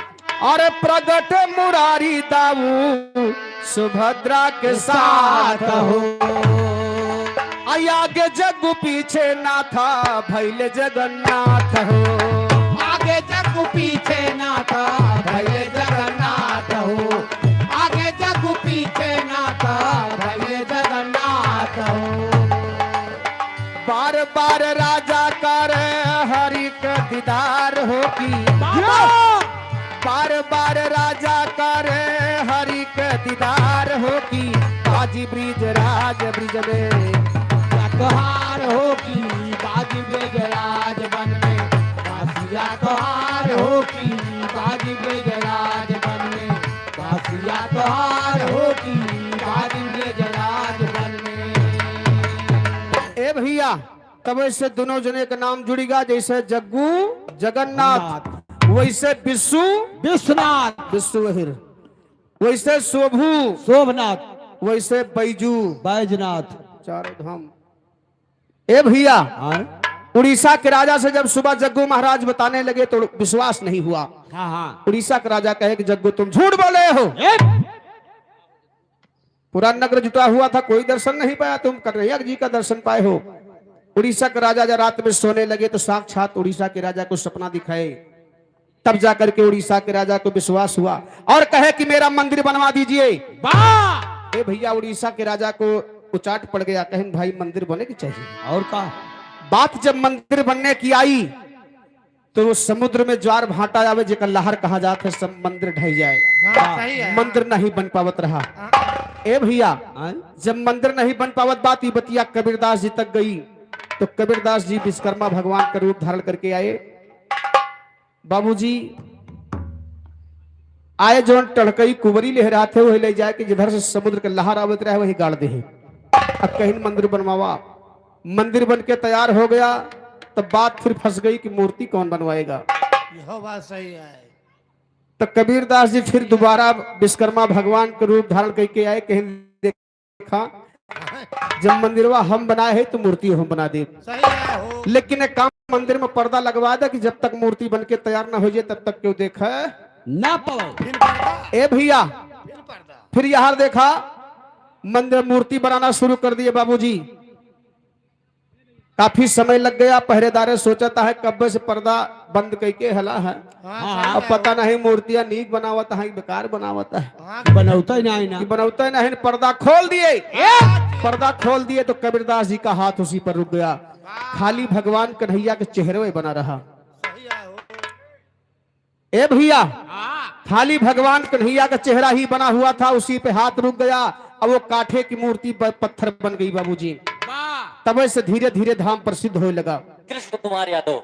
अरे प्रगट मुरारी दाऊ सुभद्रा के साथ हो आगे जग्गू पीछे ना था भैले जगन्नाथ हो। आगे जग्गू पीछे ना था भैले जगन्नाथ हो आगे जग्गू पीछे ना था भैले जगन्नाथ हो। बार बार राजा कर हरि का दीदार हो की बार बार राजा कर हरि का दीदार हो की बाजी ब्रिज राज ब्रिज में तोहार हो की बाजी ब्रजराज वन में बासिया तोहार हो की बाजी ब्रजराज वन में बासिया तोहार हो की बाजी ब्रजराज वन में। ए भैया तब ऐसे दोनों जने का नाम जुड़ेगा, जैसे जग्गू जगन्नाथ, वैसे विशु विश्वनाथ, विश्वहिर, वैसे शोभू शोभनाथ, वैसे बैजू, बैजनाथ। चारों धाम। ए भैया हाँ उड़ीसा के राजा से जब सुबह जग्गू महाराज बताने लगे तो विश्वास नहीं हुआ। हाँ। उड़ीसा का राजा कहे कि जग्गू तुम झूठ बोले हो, पूरा नगर जुटा हुआ था, कोई दर्शन नहीं पाया, तुम कन्हैया जी का दर्शन पाए हो। उड़ीसा का राजा जब रात में सोने लगे तो साक्षात उड़ीसा के राजा को सपना दिखाए, तब जाकर के उड़ीसा के राजा को विश्वास हुआ और कहे कि मेरा मंदिर बनवा दीजिए। ए भैया उड़ीसा के राजा को उचाट पड़ गया, कहें भाई मंदिर बने की चाहिए। और का बात जब मंदिर बनने की आई तो समुद्र में ज्वार भाटा आवे जेकर लहर कहा जाता है, सब मंदिर ढह जाए, हाँ, सही है। मंदिर नहीं बन पावत रहा। ए भैया जब मंदिर नहीं बन पावत बात, ये बतिया कबीरदास जी तक गई तो कबीरदास जी विश्वकर्मा भगवान का रूप धारण करके आए। बाबूजी आए जो टड़कई कुबरी लहराते हुए ले जाए कि जिधर से समुद्र के लहर आवत रहे वही गाड़ दे। अब कहीं मंदिर बनवावा, मंदिर बन के तैयार हो गया, तब बात फिर फंस गई कि मूर्ति कौन बनवाएगा। यह बात सही है। तो कबीरदास जी फिर दोबारा विश्वकर्मा भगवान का रूप धारण करके आए, कहीं देखा जब मंदिरवा हम बनाए है तो मूर्ति हम बना दे, सही है हो। लेकिन एक काम मंदिर में पर्दा लगवा दे कि जब तक मूर्ति बन के तैयार ना हो जाए तब तक क्यों देखा ना पाओ। फिर पर्दा, ए भैया फिर पर्दा। फिर यहाँ देखा मंदिर मूर्ति बनाना शुरू कर दिए बाबूजी। काफी समय लग गया, पहरेदार सोचता है कब से पर्दा बंद करके हला है, हाँ, अब पता नहीं मूर्तियां नीक बनावत है बेकार बनावत है, हाँ, बनौता ही नहीं ना। कि बनौता नहीं। पर्दा खोल दिए, पर्दा खोल दिए तो कबीरदास जी का हाथ उसी पर रुक गया, खाली भगवान कन्हैया के चेहरे बना रहा। सही है हो। ए भैया खाली भगवान कन्हैया का चेहरा ही बना हुआ था, उसी पे हाथ रुक गया, अब वो काठे की मूर्ति पत्थर बन गई बाबूजी। तब से धीरे धीरे धाम प्रसिद्ध होने लगा। कृष्ण कुमार यादव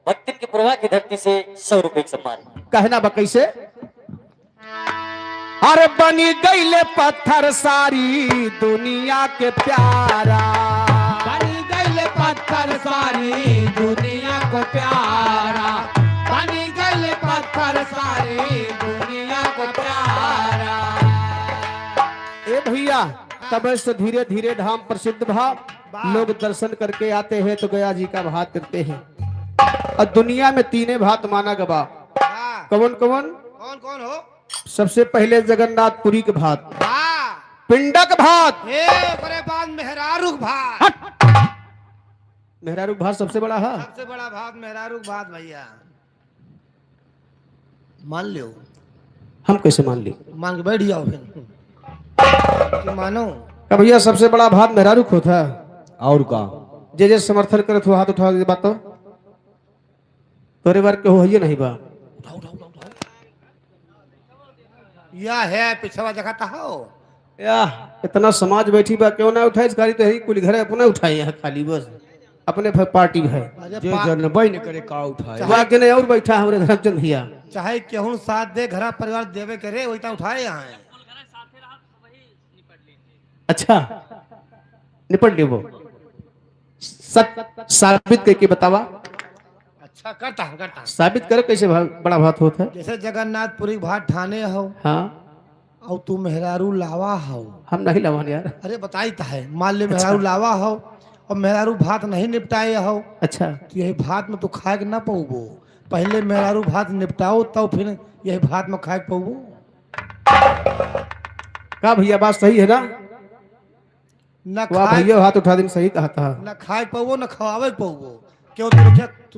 भक्ति की प्रवाह की धरती से 100 रुपए का सम्मान। कहना बा कैसे, अरे बनी गईले पत्थर सारी दुनिया के प्यारा, बनी गई पत्थर सारी दुनिया को प्यारा, बनी गई पत्थर सारी दुनिया को प्यारा। ए भैया तब से धीरे धीरे धाम प्रसिद्ध भाव, लोग दर्शन करके आते हैं तो गया जी का भात करते हैं। और दुनिया में तीने भात माना गवा, हाँ, कौन कौन? कौन कौन हो? सबसे पहले जगन्नाथपुरी के भात, हाँ, पिंडक भात, ओकरे बाद मेहरारू भात। मेहरारू भात सबसे बड़ा है। सबसे बड़ा भात मेहरारू भात भैया। मान लो, हम कैसे मान ली? मान के बैठ जाओ फिर कि मानो। का भैया सबसे बड़ा भात मेहरारू खोत है। और का जे समर्थन करे तो हाथ उठा दे, बात तो तोरे बार के हो नहीं बा। उठाओ उठाओ उठाओ उठाओ। या है पिछवा जगह हो। या इतना समाज बैठी बा, क्यों ना उठाए? गाड़ी तो है कुल घर अपने उठाए यहाँ, खाली बस अपने पार्टी है। अरे जे जनबई न करे का उठाए। वहाँ के नहीं और बैठा है हमारे धर्मचंद भैया। चाहे केहू साथ दे, घर परिवार देवे करे, वही उठाए यहाँ है। अच्छा निपट ले वो सच साबित करके बतावा। अच्छा करता है, करता है। साबित करो कैसे बड़ा भात होता है। जैसे जगन्नाथपुरी भात ठाने हो हाँ और तू मेहरारू लावा हो। हम नहीं लवान यार। अरे बताई तो है, मान ले मेहरारू लावा हो और मेहरारू भात नहीं निपटाए हो, अच्छा तो यही भात में तू खाए के ना पाऊबो। पहले मेहरारू भात निपटाओ तब फिर यही भात में खाए के पाऊबो। का भैया बात सही है ना? न वाह खाए, भैया हाथ उठा दिन सही कहा था। न खाए पाऊबो न खवावे पाऊबो। क्यों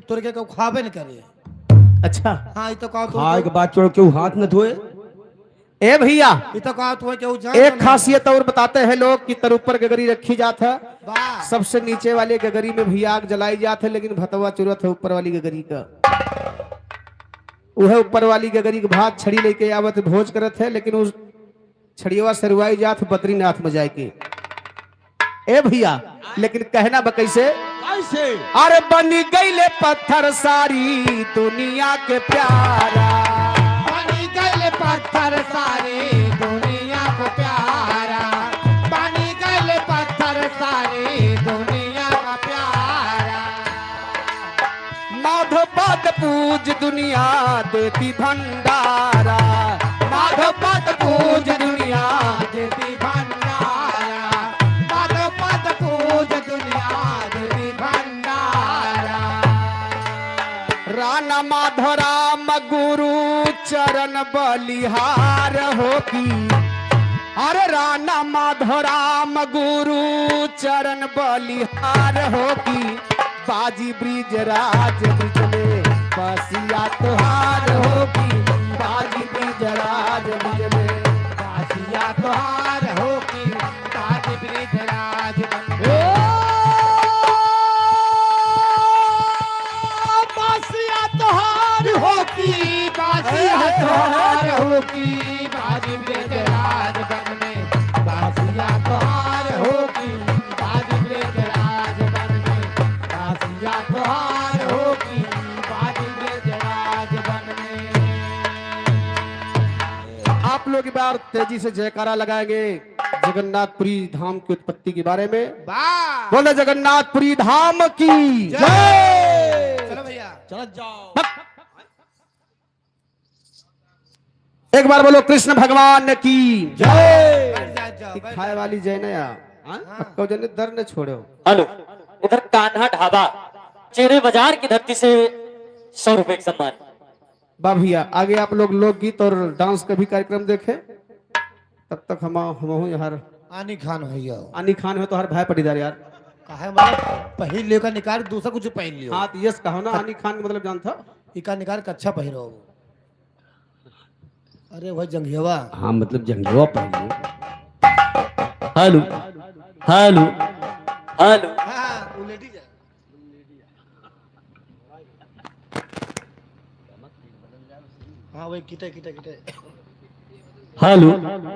तोरे के खावे न करे। अच्छा हाँ ये तो कहो खाए के तू, बाद चोर क्यों हाथ न धोए। ए भैया ये तो कहो तू क्यों जान। एक खासियत और बताते हैं लोग कि तर ऊपर गगरी रखी जात है, वाह, सबसे नीचे वाले गगरी में भी आग जलाई जात है, लेकिन भतवा चुरत है ऊपर वाली गगरी का। वह ऊपर वाली गगरी के भात छड़ी लेके आवत भोज करत है, लेकिन उस छड़िया सरवाई जात बद्रीनाथ में जाके। ए भैया लेकिन कहना बा कैसे कैसे अरे बनी गईले पत्थर सारी दुनिया के प्यारा बनी गए पत्थर सारे दुनिया को प्यारा बनी गए पत्थर सारे दुनिया का प्यारा माधव पद पूज दुनिया देती भंडारा माधव पद पूज दुनिया देती भंडारा माधव पद पूज दुनिया देती भंडारा राणा माधव राम गुरु चरण बलिहार होगी अरे राणा माधव राम गुरु चरण बलिहार होगी बाजी ब्रिज राज ब्रिज में बसिया तुहार होगी बाजी ब्रिज राज ब्रिज में काशिया तुहार होगी ताज ब्रिज राज बासिया तुहार होगी बासिया तुहार होगी ताज ब्रिज राज बन में बासिया तुहार होगी ताज ब्रिज राज बन में बासिया तुहार होगी ताज ब्रिज राज बन में आप लोग एक बार तेजी से जयकारा लगाएंगे जगन्नाथपुरी धाम की उत्पत्ति के बारे में वाह बोले जगन्नाथपुरी धाम की जय चलो भैया चल जाओ एक बार बोलो कृष्ण भगवान की जय बैठ जा, जाओ, बैठ खाए वाली जय नया कहो जने दर न छोड़ो हेलो, इधर कान्हा ढाबा चेरे बाजार की धरती से 100 रुपए का सम्मान। बा भैया आगे आप लोग लोकगीत और डांस का भी कार्यक्रम देखें तब तक हम यार आनी खान भैया आनी खान हो तो हर भाई पटीदार यार काहे मतलब पहन लियो का निकाल दूसरा कुछ पहन लियो हाँ तो यस कहो ना आनी खान का मतलब जानता इका निकाल कच्छा पहिरो अरे वह जंघियावा हाँ मतलब जंगवा पहले हेलो हेलो हेलो, हां उलेटी जा हां वही किटे किटे किटे हेलो हेलो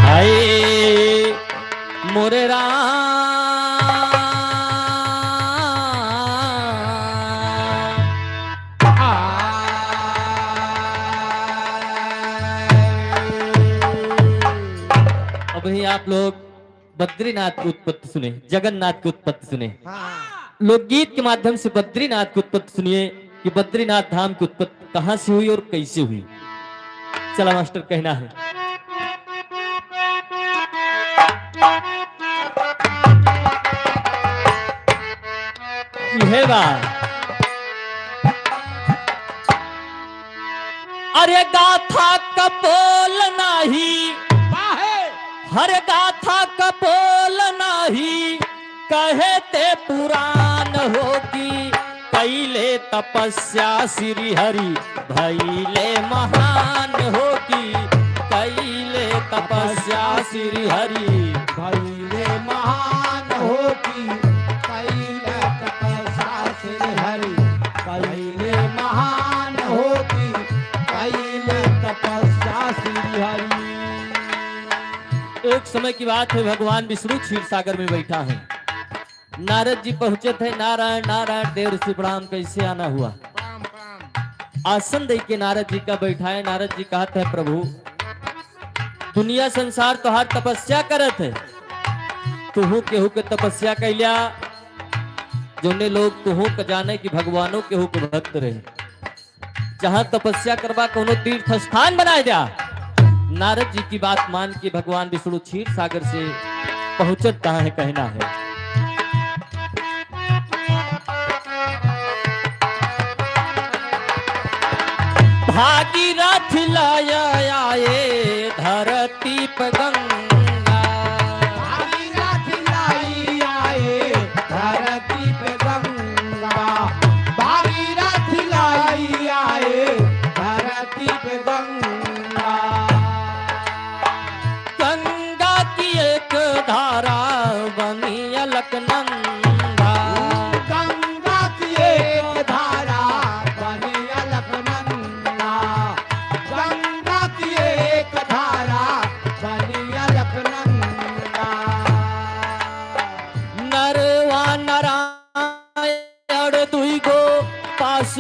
आए मोरे अभी आप लोग बद्रीनाथ की उत्पत्ति सुने, जगन्नाथ की उत्पत्ति सुने, हां लोकगीत के माध्यम से बद्रीनाथ की उत्पत्ति सुनिए कि बद्रीनाथ धाम की उत्पत्ति कहां से हुई और कैसे हुई। चला मास्टर कहना है यह बात अरे गाथा कपोल नाही हर गाथा कपोल नाही कहते पुराण होगी कैले तपस्या श्री हरि भैले महान होगी कैले तपस्या श्री हरि भैले महान होगी कैले तपस्या श्री हरि कैले महान होगी कैले तपस्या श्री हरि। एक समय की बात है, भगवान विष्णु क्षीर सागर में बैठा है। नारद जी पहुंचे थे। नारायण नारायण देव ऋषि प्रणाम, कैसे आना हुआ। आसन दे के नारद जी का बैठाए। नारद जी कहते हैं प्रभु दुनिया संसार तो हर तपस्या करत है, तुहू केहू के तपस्या कैलिया जोने लोग तुहू के जाने की भगवानों केहू के भक्त रहे। जहां तपस्या करवा कोनो तीर्थ स्थान बनाए जा। नारद जी की बात मान के भगवान विष्णु क्षीर सागर से पहुंचत कहां है कहना है। भागीरथ लाया आए धरती पर गंगा,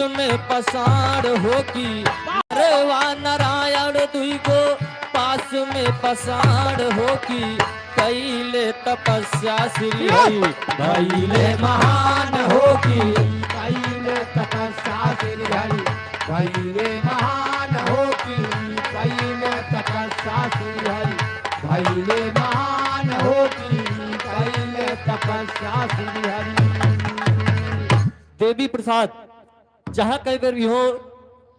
में पसार होकी नरवा नारायण दुई को पास में पसार होकी कैले तपस्या श्री हरि भैले महान होकी कैले तपस्या श्री हरि भैले महान होकी कैले तपस्या श्री हरि भैले महान होकी कैले तपस्या श्री हरि। देवी प्रसाद जहाँ कई बार भी हो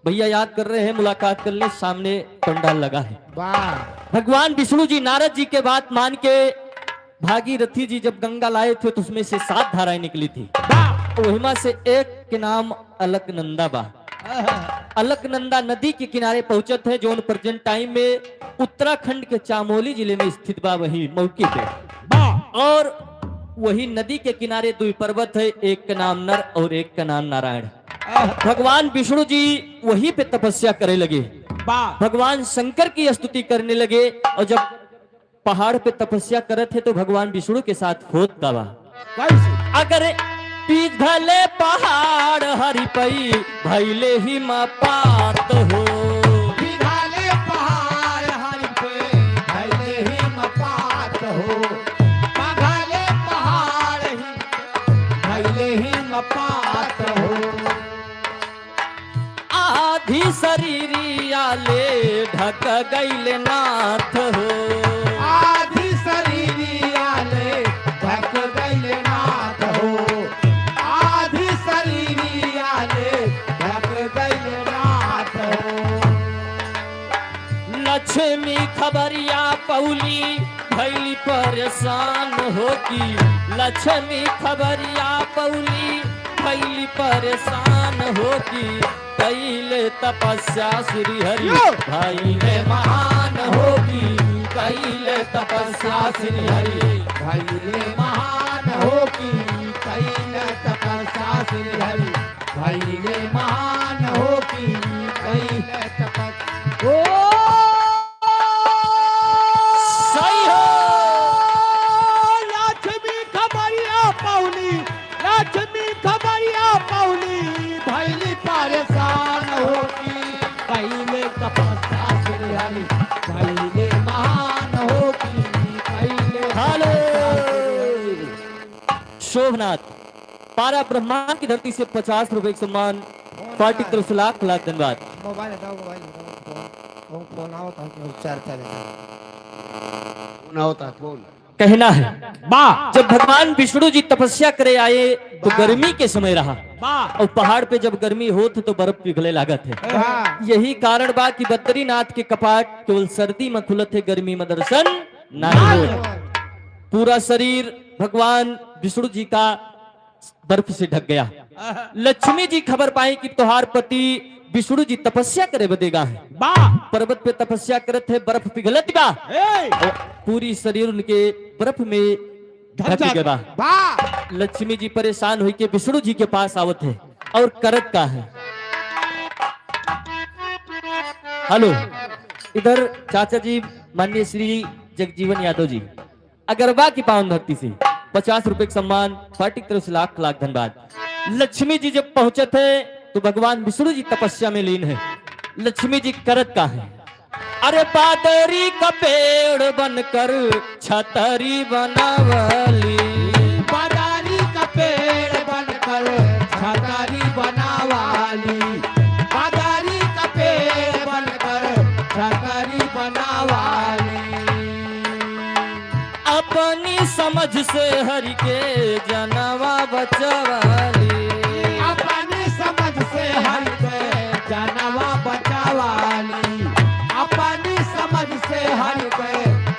भैया याद कर रहे हैं, मुलाकात कर ले, सामने पंडाल लगा है। वाह भगवान विष्णु जी नारद जी के बात मान के भागीरथी जी जब गंगा लाए थे तो उसमें से 7 धाराएं निकली थी। वही से एक के नाम अलकनंदा बा। अलकनंदा नदी के किनारे पहुंचे थे जो प्रेजेंट टाइम में उत्तराखंड के चामोली जिले में स्थित बा, वही मौके पे। और वही नदी के किनारे 2 पर्वत है, एक का नाम नर और एक का नाम नारायण। भगवान विष्णु जी वहीं पे तपस्या करे लगे, भगवान शंकर की स्तुति करने लगे। और जब पहाड़ पे तपस्या करे थे तो भगवान विष्णु के साथ होत दवा अगर पिघले पहाड़ हरि पई भैले ही पात हो पिघले पहाड़ हरि पे भैले हिमपात हो पिघले पहाड़ ही भैले हिमपात हो आधी शरीरिया ले ढक गईले नाथ हो आधी शरीरिया ले ढक गईले नाथ हो आधी शरीरिया ले ढक गईले नाथ हो। लक्ष्मी खबरिया पौली भैली परेशान होगी लक्ष्मी खबरिया पौली भैली परेशान होगी कैले तपस्या श्री हरि भैले महान होगी कैले तपस्या श्री हरि भैले महान होगी कैले तपस्या श्री हरि भैले महान होगी कैले तपस्या। सही हो लक्ष्मी खबरिया पौली लक्ष्मी खबरिया पौली भैली परेशान होगी कैले तपस्या श्री हरि भैले महान होगी कैले। हेलो शोभनाथ पारा ब्रह्मांड की धरती से 50 रुपए का सम्मान पार्टी की तरफ से लाख लाख धन्यवाद। मोबाइल हटाओ मोबाइल हटाओ फोन आओ तो चर्चा होता है फोन। कहना है जब भगवान विष्णु जी तपस्या करे आए तो गर्मी के समय रहा और पहाड़ पे जब गर्मी होत तो बर्फ पिघले लागत है। यही कारण बा कि बद्रीनाथ के कपाट केवल सर्दी में खुलत है, गर्मी में दर्शन नहीं हो। पूरा शरीर भगवान विष्णु जी का बर्फ से ढक गया। लक्ष्मी जी खबर पाई कि तुहार पति विष्णु जी तपस्या करे बदेगा है, पर्वत पे तपस्या करत है, बर्फ पिघलत बा और पूरी शरीर उनके बर्फ में ढक गया बा। लक्ष्मी जी परेशान हुई के विष्णु जी के पास आवत है और करत का है। हेलो इधर चाचा जी माननीय श्री जगजीवन यादव जी अगरबा की पावन धरती से 50 रुपए का सम्मान पार्टी की तरफ से लाख लाख धन्यवाद। लक्ष्मी जी जब पहुंचे थे तो भगवान विष्णु जी तपस्या में लीन है। लक्ष्मी जी करत का है अरे पादरी का पेड़ बनकर छतरी बनावली बादारी का पेड़ बनकर छतरी बनावाली बादारी का पेड़ बनकर छतरी बनावाली अपनी समझ से हरि के जनवा बचवाली अपनी समझ से हरि के जनवा बचावाली अपनी समझ से हरि के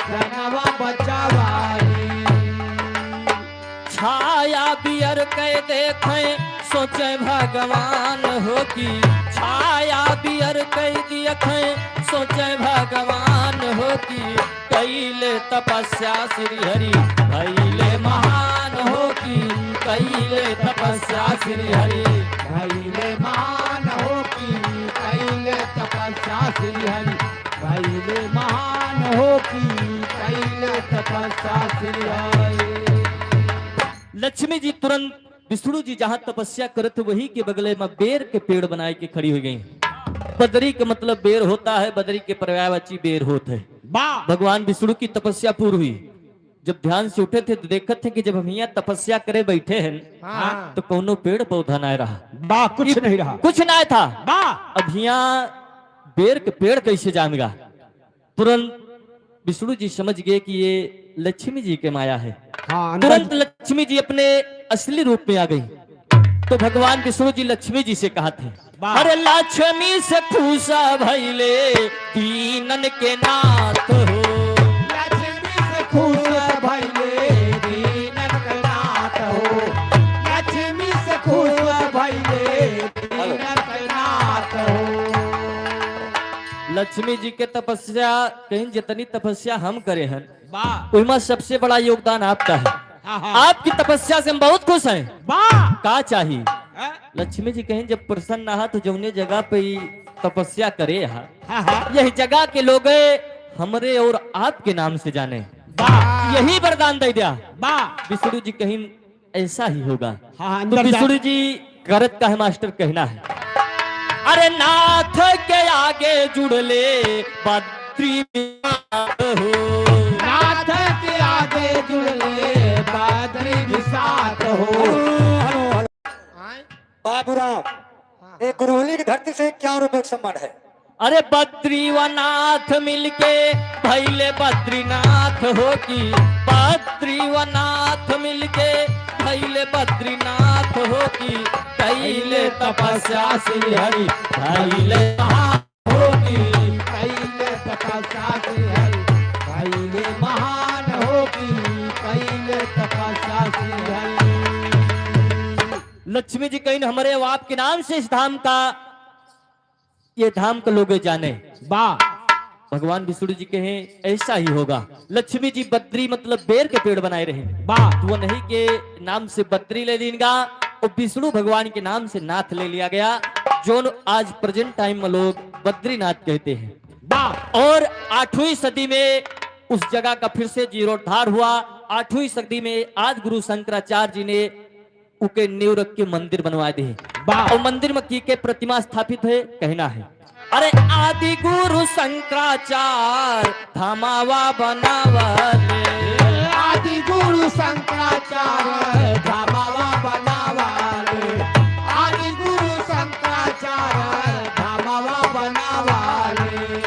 जनवा बचावाली। छाया बियर के देखे सोचे भगवान होगी छाया बियर के देखे सोचे भगवान होगी कैले तपस्या श्री हरि भैले महान होगी कैले तपस्या श्री हरि भैले महान होगी कैले तपस्या श्री हरि भैले महान होगी कैले तपस्या श्री हरि। लक्ष्मी जी तुरंत विष्णु जी जहां तपस्या करत वही के बगले में बेर के पेड़ बनाए के खड़ी हो गई। बदरी का मतलब बेर होता है, बदरी के पर्यायवाची बेर होते है। वाह भगवान विष्णु की तपस्या पूरी हुई। जब ध्यान से उठे थे तो देखते थे कि जब हम यहाँ तपस्या करे बैठे हैं हाँ तो कोनो पेड़ पौधा ना रहा, वाह कुछ नहीं रहा। कुछ ना था। वाह अब यहाँ बेर के पेड़ कैसे जामेगा। तुरंत विष्णु जी समझ गए कि ये लक्ष्मी जी के माया है। हाँ तुरंत लक्ष्मी जी अपने असली रूप में आ गई। तो भगवान विष्णु जी लक्ष्मी जी से कहा थे, वाह। अरे लक्ष्मी से खुशा भइले दीनन के नाथ हो। लक्ष्मी से खुश भइले दीनन के नाथ हो। लक्ष्मी से खुश भइले दीनन के नाथ हो। लक्ष्मी जी के तपस्या कहीं जितनी तपस्या हम करे हैं वाह उसमें सबसे बड़ा योगदान आपका है। हाँ, हाँ। आपकी तपस्या से हम बहुत खुश हैं। वाह का चाहिए हाँ, लक्ष्मी जी कहीं जब प्रसन्न रहा तो जौने जगह पे ही तपस्या करे यहाँ हाँ, हाँ। यही जगह के लोग हमरे और आपके नाम से जाने, वाह यही वरदान दे दिया। वाह विष्णु जी कहीं ऐसा ही होगा। हाँ तो अंदर जा। विष्णु जी करत का है मास्टर कहना है, अरे नाथ के आगे जुड़ले बद्री हो। नाथ के आगे जुड़ले बद्री भी साथ हो। बाबूराम एक गुरुवली की धरती से क्या रुपए सम्मान है। अरे बद्री व नाथ मिलके भैले बद्रीनाथ हो की। बद्री व नाथ मिलके भैले बद्रीनाथ हो की। कैले तपस्या श्री हरि भैले महान हो की। कैले तपस्या श्री हरि कैले महान होगी। कैले तपस्या श्री हरि। लक्ष्मी जी कहीं हमारे बाप के नाम से इस धाम का, ये धाम के लोग जाने। वाह भगवान विष्णु जी कहें ऐसा ही होगा। लक्ष्मी जी बद्री मतलब बेर के पेड़ बनाए रहे। वाह वो नहीं के नाम से बद्री ले लेगा और विष्णु भगवान के नाम से नाथ ले लिया गया, जो आज प्रेजेंट टाइम में लोग बद्रीनाथ कहते हैं। वाह और 8वीं सदी में उस जगह का फिर से जीर्णोद्धार हुआ। 8वीं सदी में आज गुरु शंकराचार्य जी ने उके नींव रख के मंदिर बनवा दिए। वाह और मंदिर में की के प्रतिमा स्थापित है कहना है, अरे आदि गुरु शंकराचार्य धामावा बनावले। आदि गुरु शंकराचार्य धामावा बनावाले। आदि गुरु शंकराचार्य धामावा बनावाले।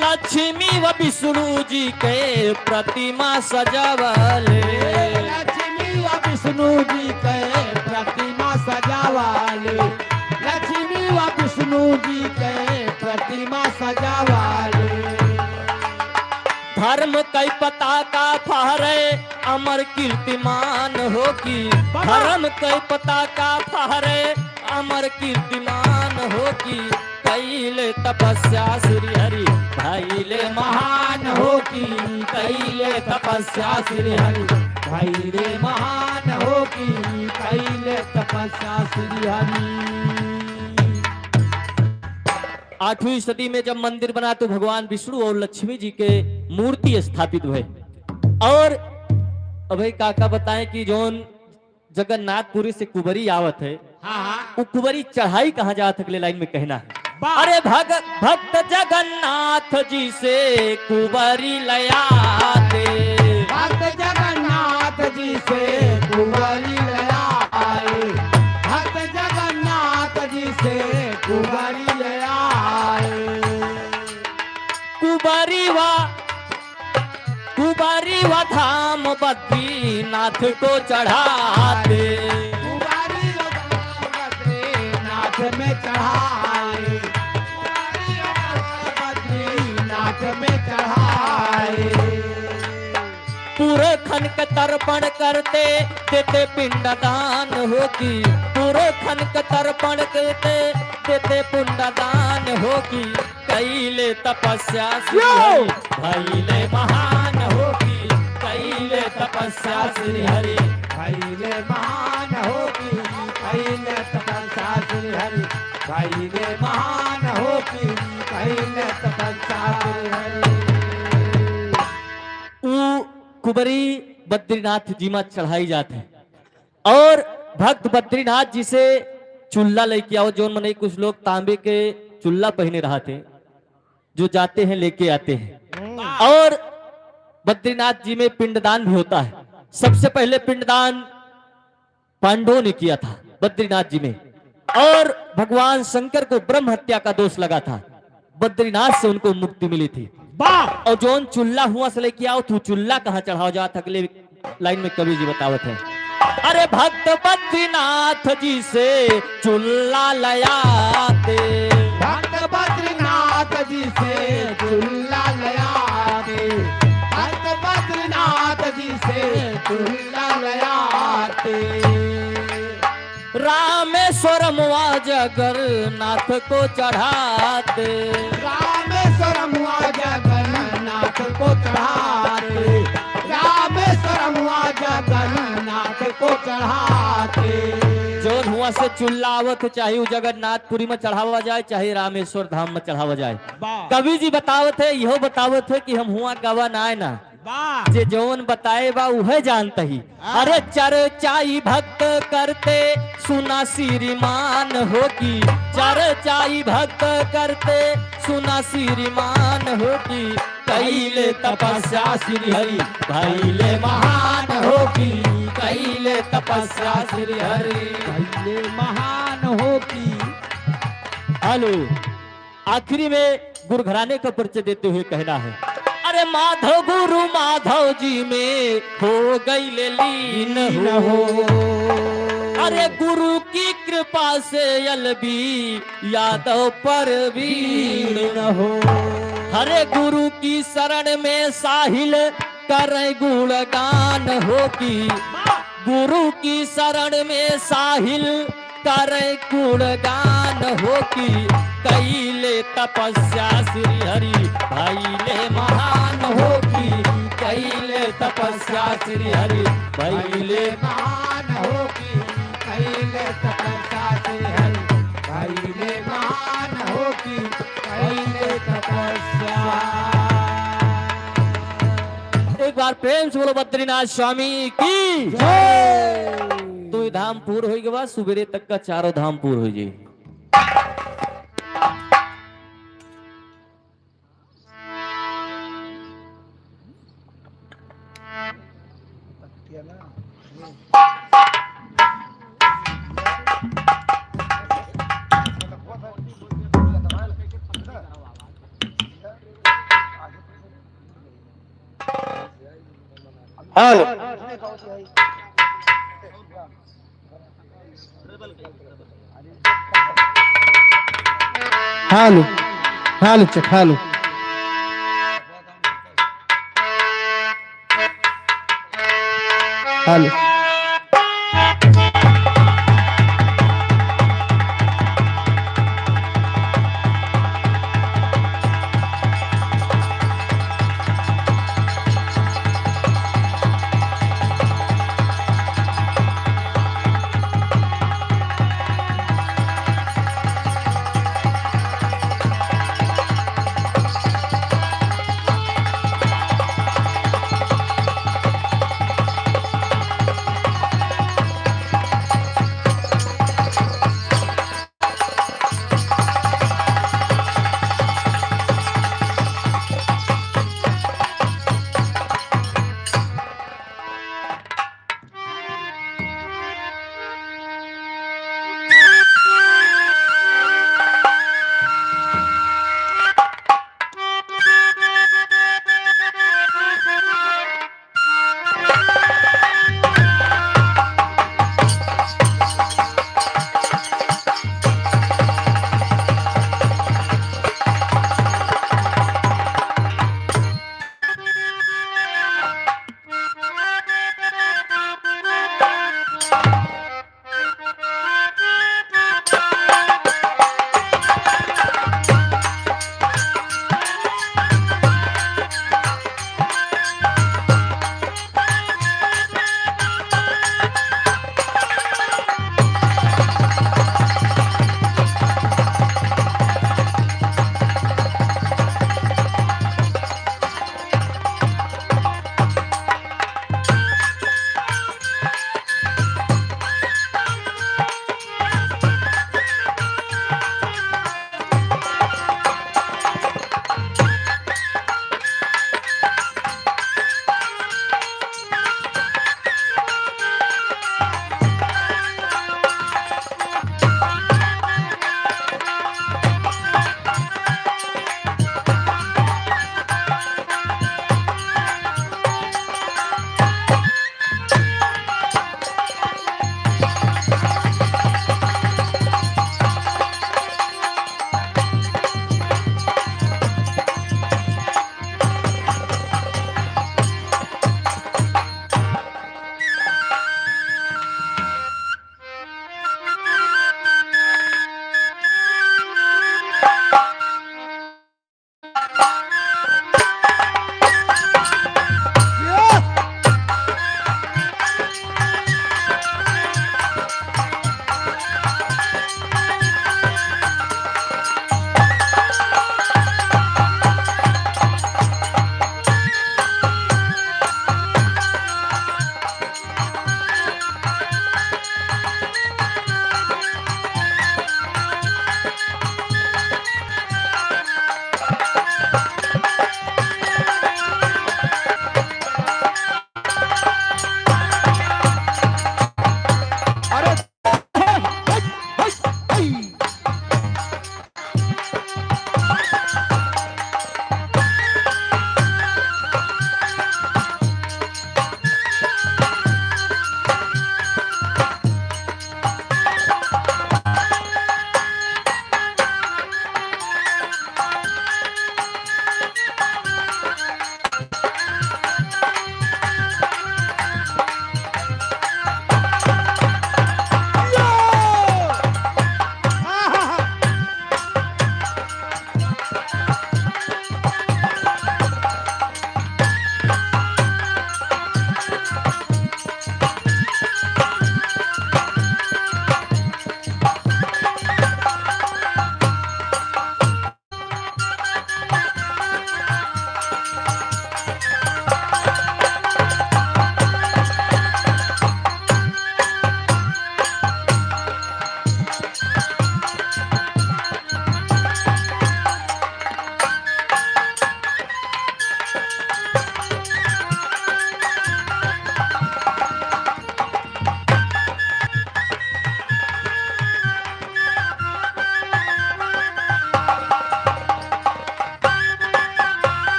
लक्ष्मी व विष्णु जी के प्रतिमा सजावले। लक्ष्मी व विष्णु जी के प्रतिमा सजावाले। लक्ष्मी व विष्णु जी के प्रतिमा सजावाले। धर्म कई पताका फहरे अमर कीर्तिमान होगी। धर्म कई पताका फहरे अमर कीर्तिमान होगी। कैले तपस्या श्री हरि भैले महान होगी। कैले तपस्या श्री हरि भैले महान होगी। कैले तपस्या श्री हरि। 8वीं सदी में जब मंदिर बना तो भगवान विष्णु और लक्ष्मी जी के मूर्ति स्थापित हुए। और अभय काका बताएं कि जोन जगन्नाथपुरी से कुबरी आवत है, हाँ हाँ वो कुबरी चढ़ाई कहाँ जात अगले लाइन में कहना है, वाह। अरे भक्त जगन्नाथ जी से कुबरी लयाते। भक्त जगन्नाथ जी से कुंवरी ले आए। भक्त जगन्नाथ जी से कुंवरी ले आए। कुबरी व धाम बद्रीनाथ को चढ़ाते। कुंवरी बद्रीनाथ में चढ़ाए। बद्रीनाथ में चढ़ाए। पूरे खन के तर्पण करते देते पिंडदान होगी। पूरे खन के तर्पण करते देते पिंडदान होगी। कैले तपस्या श्री हरि भैले महान होगी। कैले तपस्या श्री हरि भैले महान होगी। कैले तपस्या श्री हरि भैले महान होगी। कैले तपस्या श्री हरि। ऊ कुबरी बद्रीनाथ जी में चढ़ाई जाते हैं। और भक्त बद्रीनाथ जी से चुल्ला लेके आओ। जो मने कुछ लोग तांबे के चुल्ला पहने रहा थे, जो जाते हैं लेके आते हैं। और बद्रीनाथ जी में पिंडदान भी होता है। सबसे पहले पिंडदान पांडवों ने किया था बद्रीनाथ जी में, और भगवान शंकर को ब्रह्म हत्या का दोष लगा था। बद्रीनाथ से उनको मुक्ति मिली थी। और जो चुल्ला हुआ से लेके आओ तू चुल्ला कहाँ चढ़ाओ जा। अगले लाइन में कवि जी बतावत है, अरे भक्त बद्रीनाथ जी से चुल्ला लयाते, भक्त बद्रीनाथ जी से चुल्ला लयाते, भक्त बद्रीनाथ जी से चुल्ला लयाते। रामेश्वरम वा जगन्नाथ को चढ़ाते, रामेश्वरम वा जगन्नाथ को चढ़ाते, रामेश्वरम वा जगन्नाथ को चढ़ाते। जो हुआ से चुल्ला आवत चाहे जगन्नाथपुरी में चढ़ावा जाए चाहे रामेश्वर धाम में चढ़ावा जाए। कवि जी बतावत है, यहो बतावत है कि हम हुआ गवा ना है ना, जे जौन बताए बा उहे जानता ही। अरे चर्चाई भक्त करते सुना श्रीमान हो की, चर्चाई भक्त करते सुना श्रीमान हो की, कैले तपस्या श्री हरि भैले महान हो की, कैले तपस्या श्री हरि भैले महान हो की। हेलो, आखिरी में गुरु घराने का परिचय देते हुए कहना है, अरे माधव गुरु माधव जी में हो गई लीन हो, अरे गुरु की कृपा से अलबी यादव पर वीण हो, अरे गुरु की शरण में साहिल करे गुणगान हो की, गुरु की शरण में साहिल करे गुणगान हो की, कैले तपस्या श्री हरि भैले महान हो की, कैले तपस्या श्री हरि भैले महान हो की, कैले तपस्या श्री हरि भैले महान हो की, कैले तपस्या। एक बार प्रेम से बोलो बद्रीनाथ स्वामी की। तो धाम पूर्ण हो गया, सुबेरे तक का चारों धाम पूर्ण हो जाए। हेलो, हालो हालो चख हालो। हालो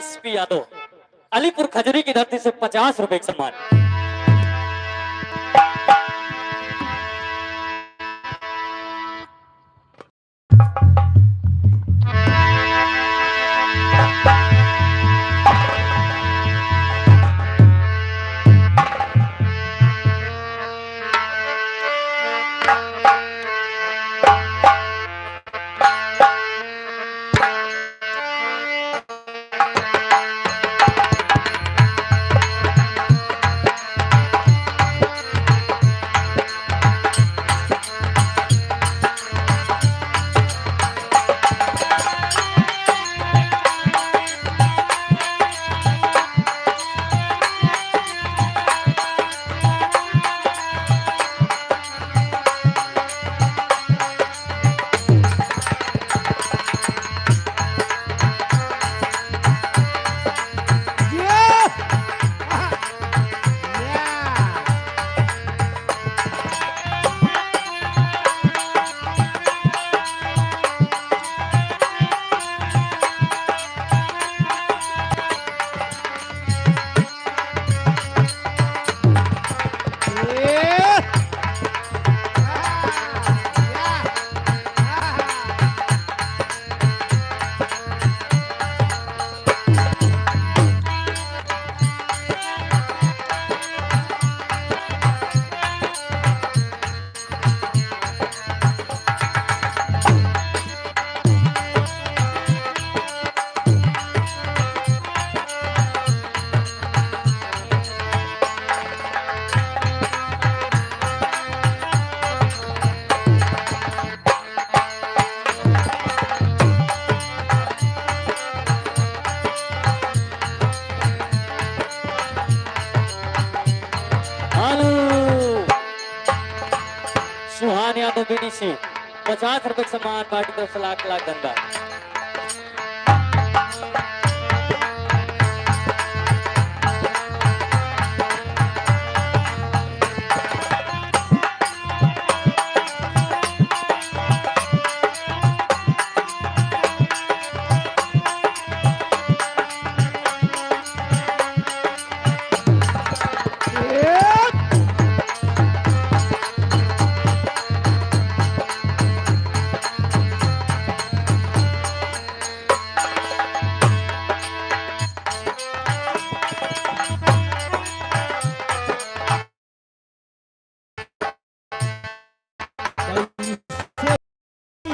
एसपी यादव अलीपुर खजरी की धरती से 50 रुपए का सम्मान। सुहान यादव बीडीसी 50 रुपए का सम्मान पार्टी तरफ से लाख लाख धन्यवाद।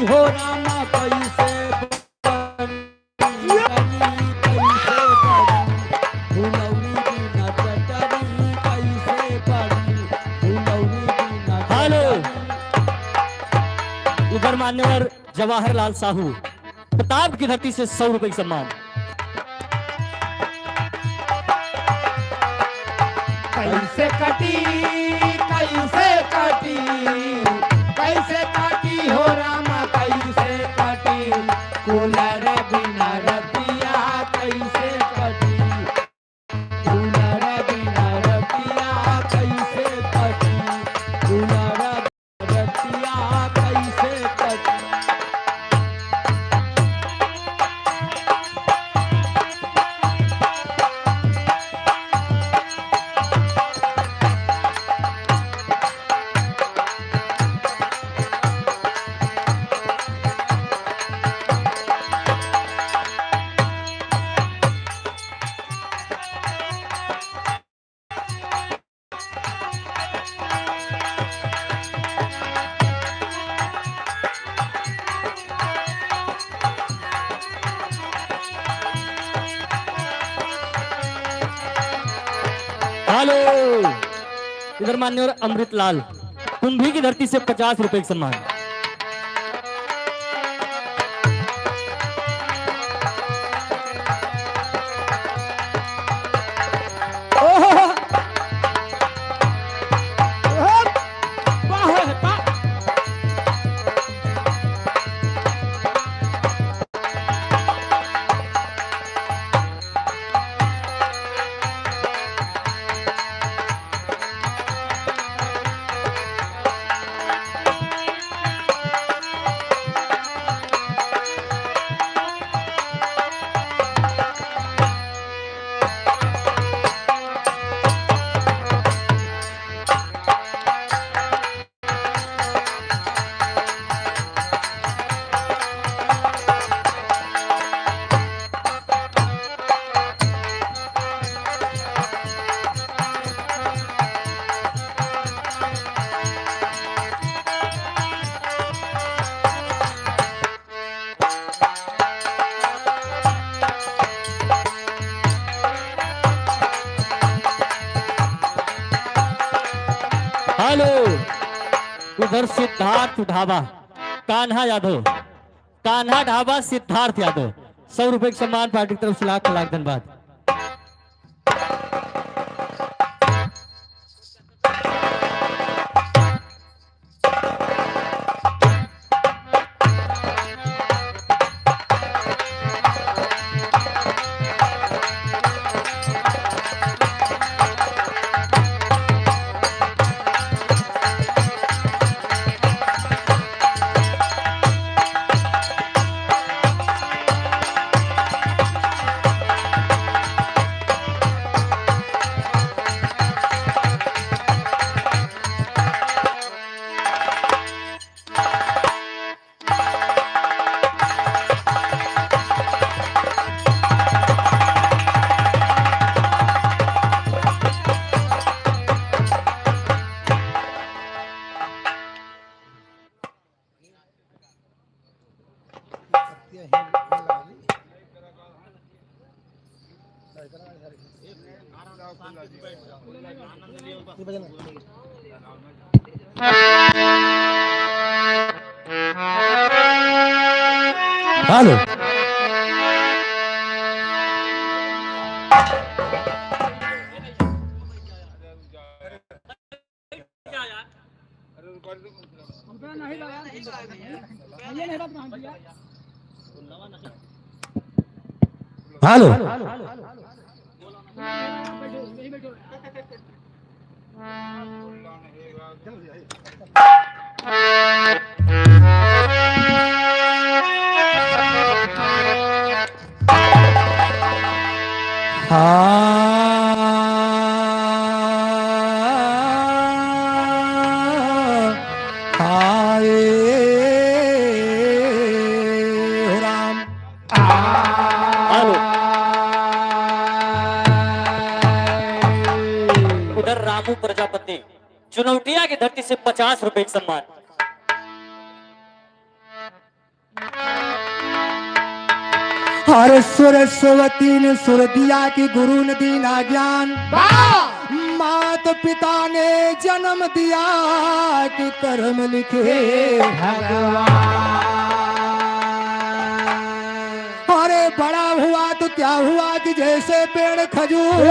हो रामा कैसे हेलो, उधर मान्यवर जवाहरलाल साहू प्रताप की धरती से 100 रुपए का सम्मान। कैसे कटी कैसे काटी हो रामा कैसे काटी कूलर बिना रतिया कैसे काटी कूलर बिना रतिया कैसे काटी कूलर रतिया कैसे काटी। हेलो, इधर मान्यवर अमृतलाल कुंभी की धरती से 50 रुपए का सम्मान। उधर सिद्धार्थ ढाबा कान्हा यादव, कान्हा ढाबा सिद्धार्थ यादव 100 रुपए के सम्मान पार्टी की तरफ से लाख लाख धन्यवाद। हेलो हेलो उधर रामू प्रजापति चुनौतिया की धरती से 50 रुपए का सम्मान। हर सरस्वती ने सुर दिया कि गुरु ने दीना ज्ञान, मात पिता ने जन्म दिया कि कर्म लिखे अरे बड़ा हुआ तो क्या हुआ कि जैसे पेड़ खजूर,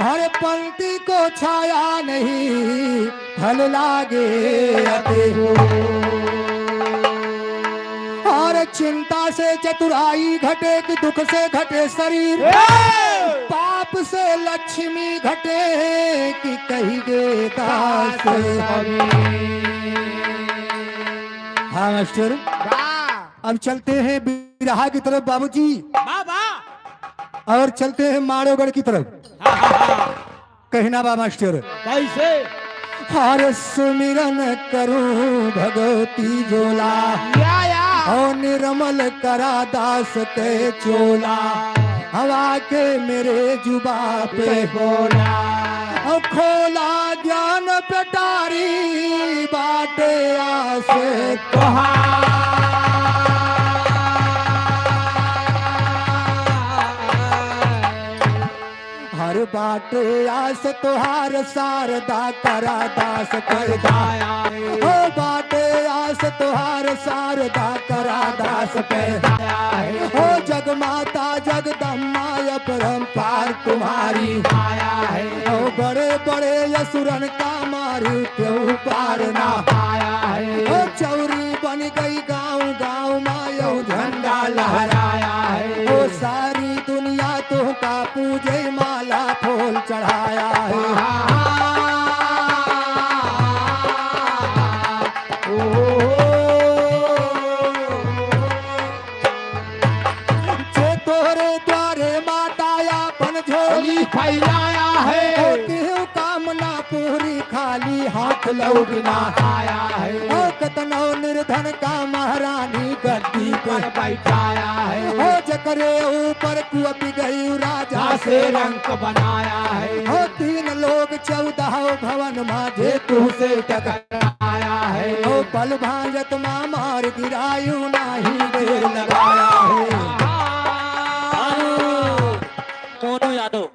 अरे पंक्ति को छाया नहीं फल लागे और चिंता से चतुराई घटे कि दुख से घटे शरीर, पाप से लक्ष्मी घटे कि कही गे दास। हाँ मास्टर, अब चलते हैं बिरहा की तरफ बाबूजी, और चलते हैं माड़ोगढ़ की तरफ। कहना बा मास्टर कैसे? हर सुमिरन करूं भगवती जोला, और निर्मल करा दास के चोला, हवा के मेरे जुबा पे बोला, और खोला ज्ञान पेटारी बाटे आस हर बाटे आस तुहार शारदा करा दास कर दाया, ओ बाटे आस तुहार शारदा करा दास कर दाया, ओ जगमाता जगदम्मा अपरंपार तुम्हारी आया है, ओ बड़े बड़े असुरन का मारू क्यों पार ना पाया है, ओ चौरी बन गई गाँव गाँव मायो झंडा लहराया है, ओ सारी दुनिया तुमका पूजे माला फूल चढ़ाया है। जे तोरे द्वारे माताया पन झोली फैलाया है, केहू कामना पूरी खाली हाथ लौटना आया है, ओ कतनो निर्धन का महारानी गद्दी पर बैठाया है, ओ जकरे ऊपर कुअप गई राजा से रंग बनाया है, ओ 3 लोग 14 भवन माझे तू से टकराया है, ओ पल भांजत मां मार गिरायु नाही देर लगाया है। मोनू यादव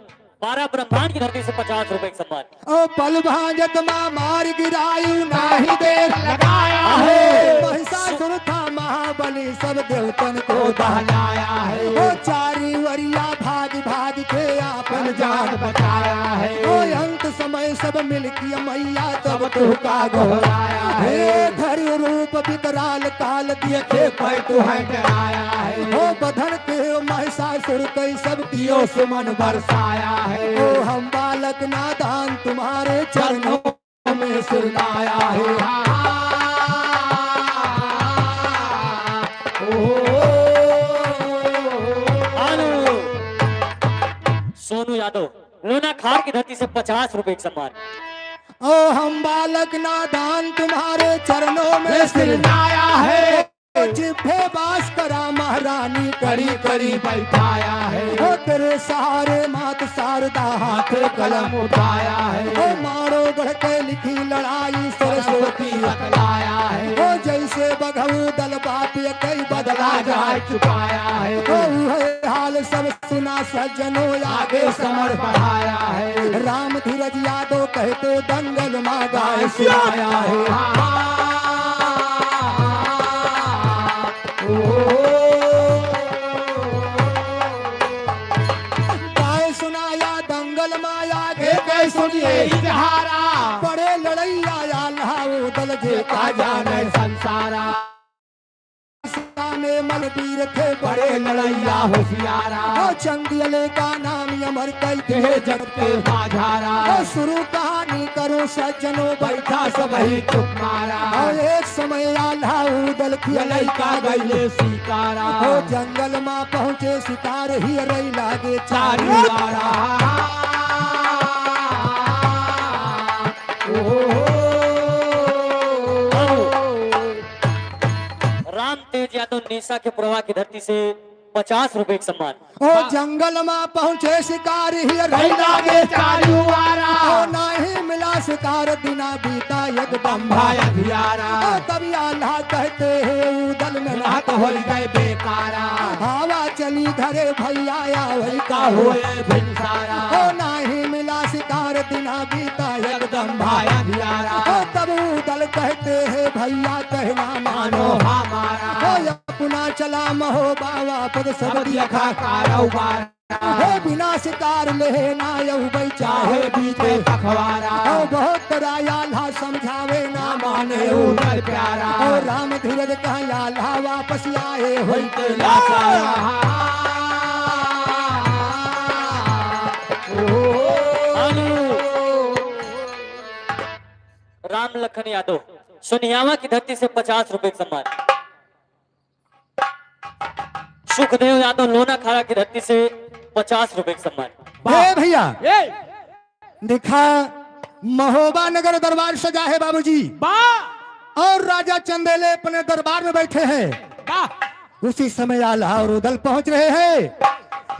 12 ब्रह्मा मैदान की धरती से 50 रुपए का सम्मान। ओ पल भाजत माँ मार गिरायु नाही देर लगाया आहे। महिषासुर था महाबली सब देवतन को बहलाया है ओ चारी वरिया भाग भाग के आपन जान बचाया है ओ अंत समय सब मिल की मैया तब तू का घोराया हे है धरि रूप विकराल काल दिए के पर तू है डराया है ओ बधन के महिषासुर कई सब दियो सुमन बरसाया है ओ हम बालक नादान तुम्हारे चरणों में सिरनाया है। आलू सोनू यादव लोना खार की धरती से 50 रुपए का सम्मान। ओ हम बालक नादान तुम्हारे चरणों में सिरनाया है जिभे बास करा महारानी करी करी बैठाया है ओ तेरे सहारे मात शारदा हाथ कलम उठाया है ओ मारो गढ़ के लिखी लड़ाई सरस्वती बतलाया है ओ जैसे बघऊ दल बाप कई बदला जाए चुकाया है ओ है हाल सब सुना सज्जनों आगे समर बढ़ाया है राम धीरज यादव कहते दंगल माँ गाय सिलाया है गाय सुनाया दंगल माया के सुनिए इजहारा बड़े लड़ैया या लहाओ दल जे का जाने संसारा में मलबीर थे बड़े लड़ैया होशियारा ओ चंदियले का नाम अमर कई के थे जग के माझारा ओ शुरू कहानी करो सज्जनों बैठा सब ही चुप मारा और एक समय आल्हा उदल की लड़का गईले शिकारा ओ जंगल में पहुँचे शिकार ही रही लागे चारी चारी वारा राम तेज यादव निशा के प्रवाह की धरती से 50 रुपए का सम्मान। ओ जंगल में पहुँचे शिकार ही रही रही लागे लागे चारी वारा ओ नहीं मिला शिकार बिना बीता एकदम भाई अधियारा ओ तभी आल्हा कहते हैं उदल में रात हो गए बेकारा हवा चली घरे भैया या वही का का हुए भिनसारा ओ नहीं मिला शिकार बिना बीता एकदम भाई अधियारा ओ तब उदल कहते हैं भैया कहना मानो मानो हमारा ओ अपना चला महो बाबा पद सब सब देखा कारो बारा हे बिना शिकार लेना यहु चाहे चाहे बीते पखवारा ओ बहुत रायाल्हा समझावे ना माने माने उधर प्यारा ओ राम धीरज कहा आल्हा वापस आए होई होइते लाचारा राम लखन यादव सुनियावा की धरती से 50 रुपए का सम्मान। सुखदेव यादव लोना खाड़ा की धरती से 50 रुपए का सम्मान। हे भैया दिखा महोबा नगर दरबार सजा है बाबूजी और राजा चंदेले अपने दरबार में बैठे हैं। उसी समय आल्हा और उदल पहुंच रहे हैं।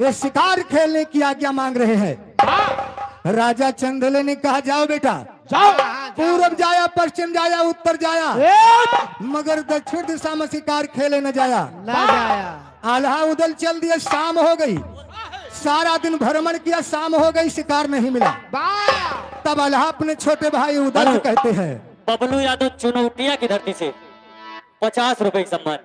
ये शिकार खेलने की आज्ञा मांग रहे हैं। राजा चंदेले ने कहा जाओ बेटा पूरब जाया पश्चिम जाया उत्तर जाया मगर दक्षिण दिशा में शिकार खेले न जाया। आल्हा उदल चल दिए। शाम हो गई। सारा दिन भ्रमण किया। शाम हो गई शिकार नहीं मिला। तब आल्हा अपने छोटे भाई उदल से कहते हैं बबलू यादव चुनौटिया की धरती से 50 रुपए का सम्मान।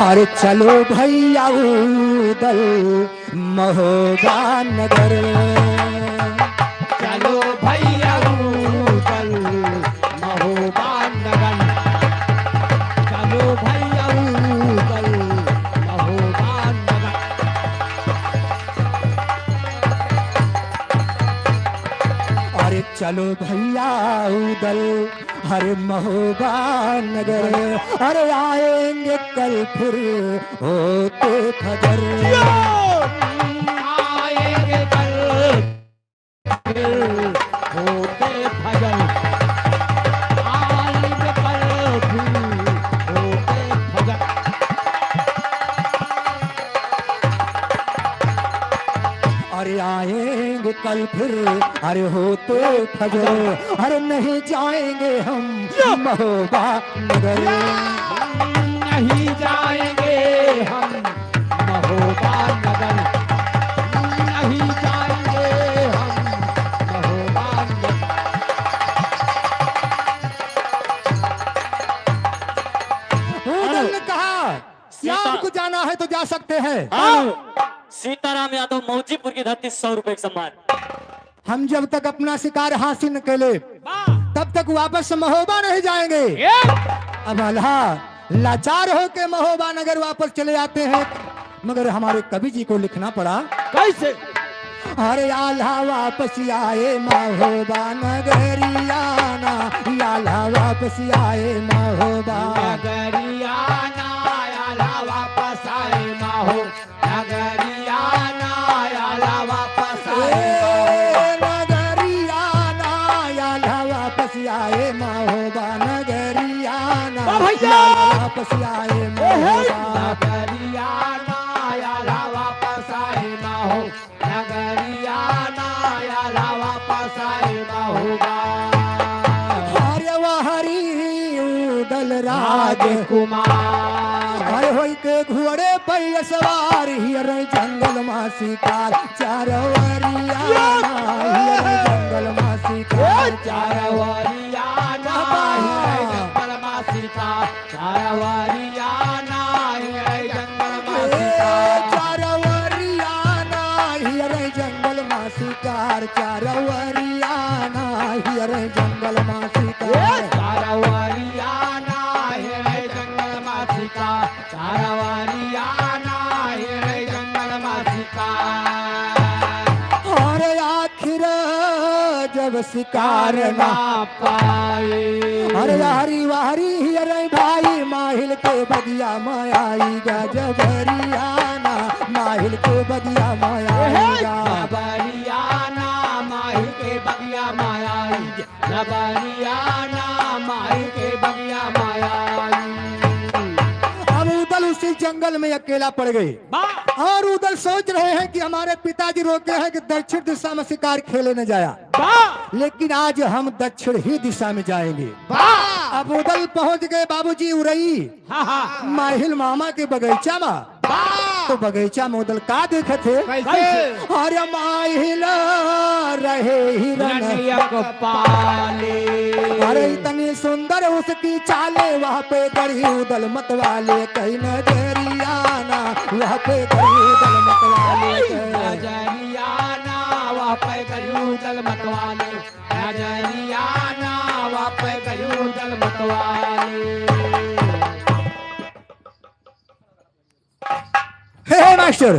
अरे चलो भैया उदल महोबा नगर चलो भैया उदल महोबा नगर चलो भैया उदल महोबा नगर अरे चलो भैया उदल हरे महोबा नगर अरे आएंगे कल फिर होते फजर आएंगे कल फिर होते फजर आएंगे कल फिर होते फजर अरे आएंगे कल फिर अरे होते फजर, अरे नहीं जाएंगे हम महोबा नगर। नहीं जाएंगे हम महोबा नगर, नहीं जाएंगे हम महोबा नगर। उदल ने कहा कि आपको जाना है तो जा सकते हैं, सीताराम यादव मौजीपुर की धरती 100 रुपए का सम्मान। हम जब तक अपना शिकार हासिल न कर ले तब तक वापस महोबा नहीं जाएंगे। अब अल्लाह लाचार होके महोबा नगर वापस चले जाते हैं, मगर हमारे कवि जी को लिखना पड़ा कैसे? अरे आल्हा वापस आए महोबा नगरियाना, आल्हा वापस आए महोबा। नगरियाना आला वापस आए माहो, नगरियाना आला वापस आए नगरियाना, आल्हा वापस आए महोबा नगरियाना, भैया! वापस आए महोबा। नगरियाना आला वापस आए माहो, नगरियाना आला वापस आए माहोबा। अरे वहरी उदल राज राजकुमार अरे होई के घोड़े पे सवार, हियर जंगल मा शिकार चारवरिया, हियर जंगल मा शिकार चारवरियाना जंगल मासिका, चारवरियाना जंगल मासिका। चारवरियाना हियर जंगल मा शिकार, चारवरियाना हियर जंगल मा शिकार। चारवरियाना जंगल मासिका, चारवरियाना जंगल मासिका। अरे आखिर जब शिकार ना पाए अरे हरी वाहरी हियर भाई, माहिल के बगिया मायाई गजबरियाना, माहिल के बगिया मायाई गा। नबरियाना माही के बगिया मायाई, नबरियाना माही के बगिया मायाई। अब उदल उसी जंगल में अकेला पड़ गए और उदल सोच रहे हैं कि हमारे पिताजी रोके हैं कि दक्षिण दिशा में शिकार खेले न जाया, लेकिन आज हम दक्षिण ही दिशा में जाएंगे। अब उदल पहुंच गए बाबूजी उरई माहिल मामा के बगीचा में। तो बगीचा में उदल का देखे थे? अरे माहिल रहे हिरन पाले, अरे इतनी सुंदर उसकी चाले, वहाँ पे गढ़ी उदल मतवाले कहीं नजरियाना, वहाँ पे गढ़ी उदल मतवाले नजरियाना वहाँ पे गयू दल मतवाले, नजरियाना वहाँ पे गयू दल मतवाले। हे मास्टर,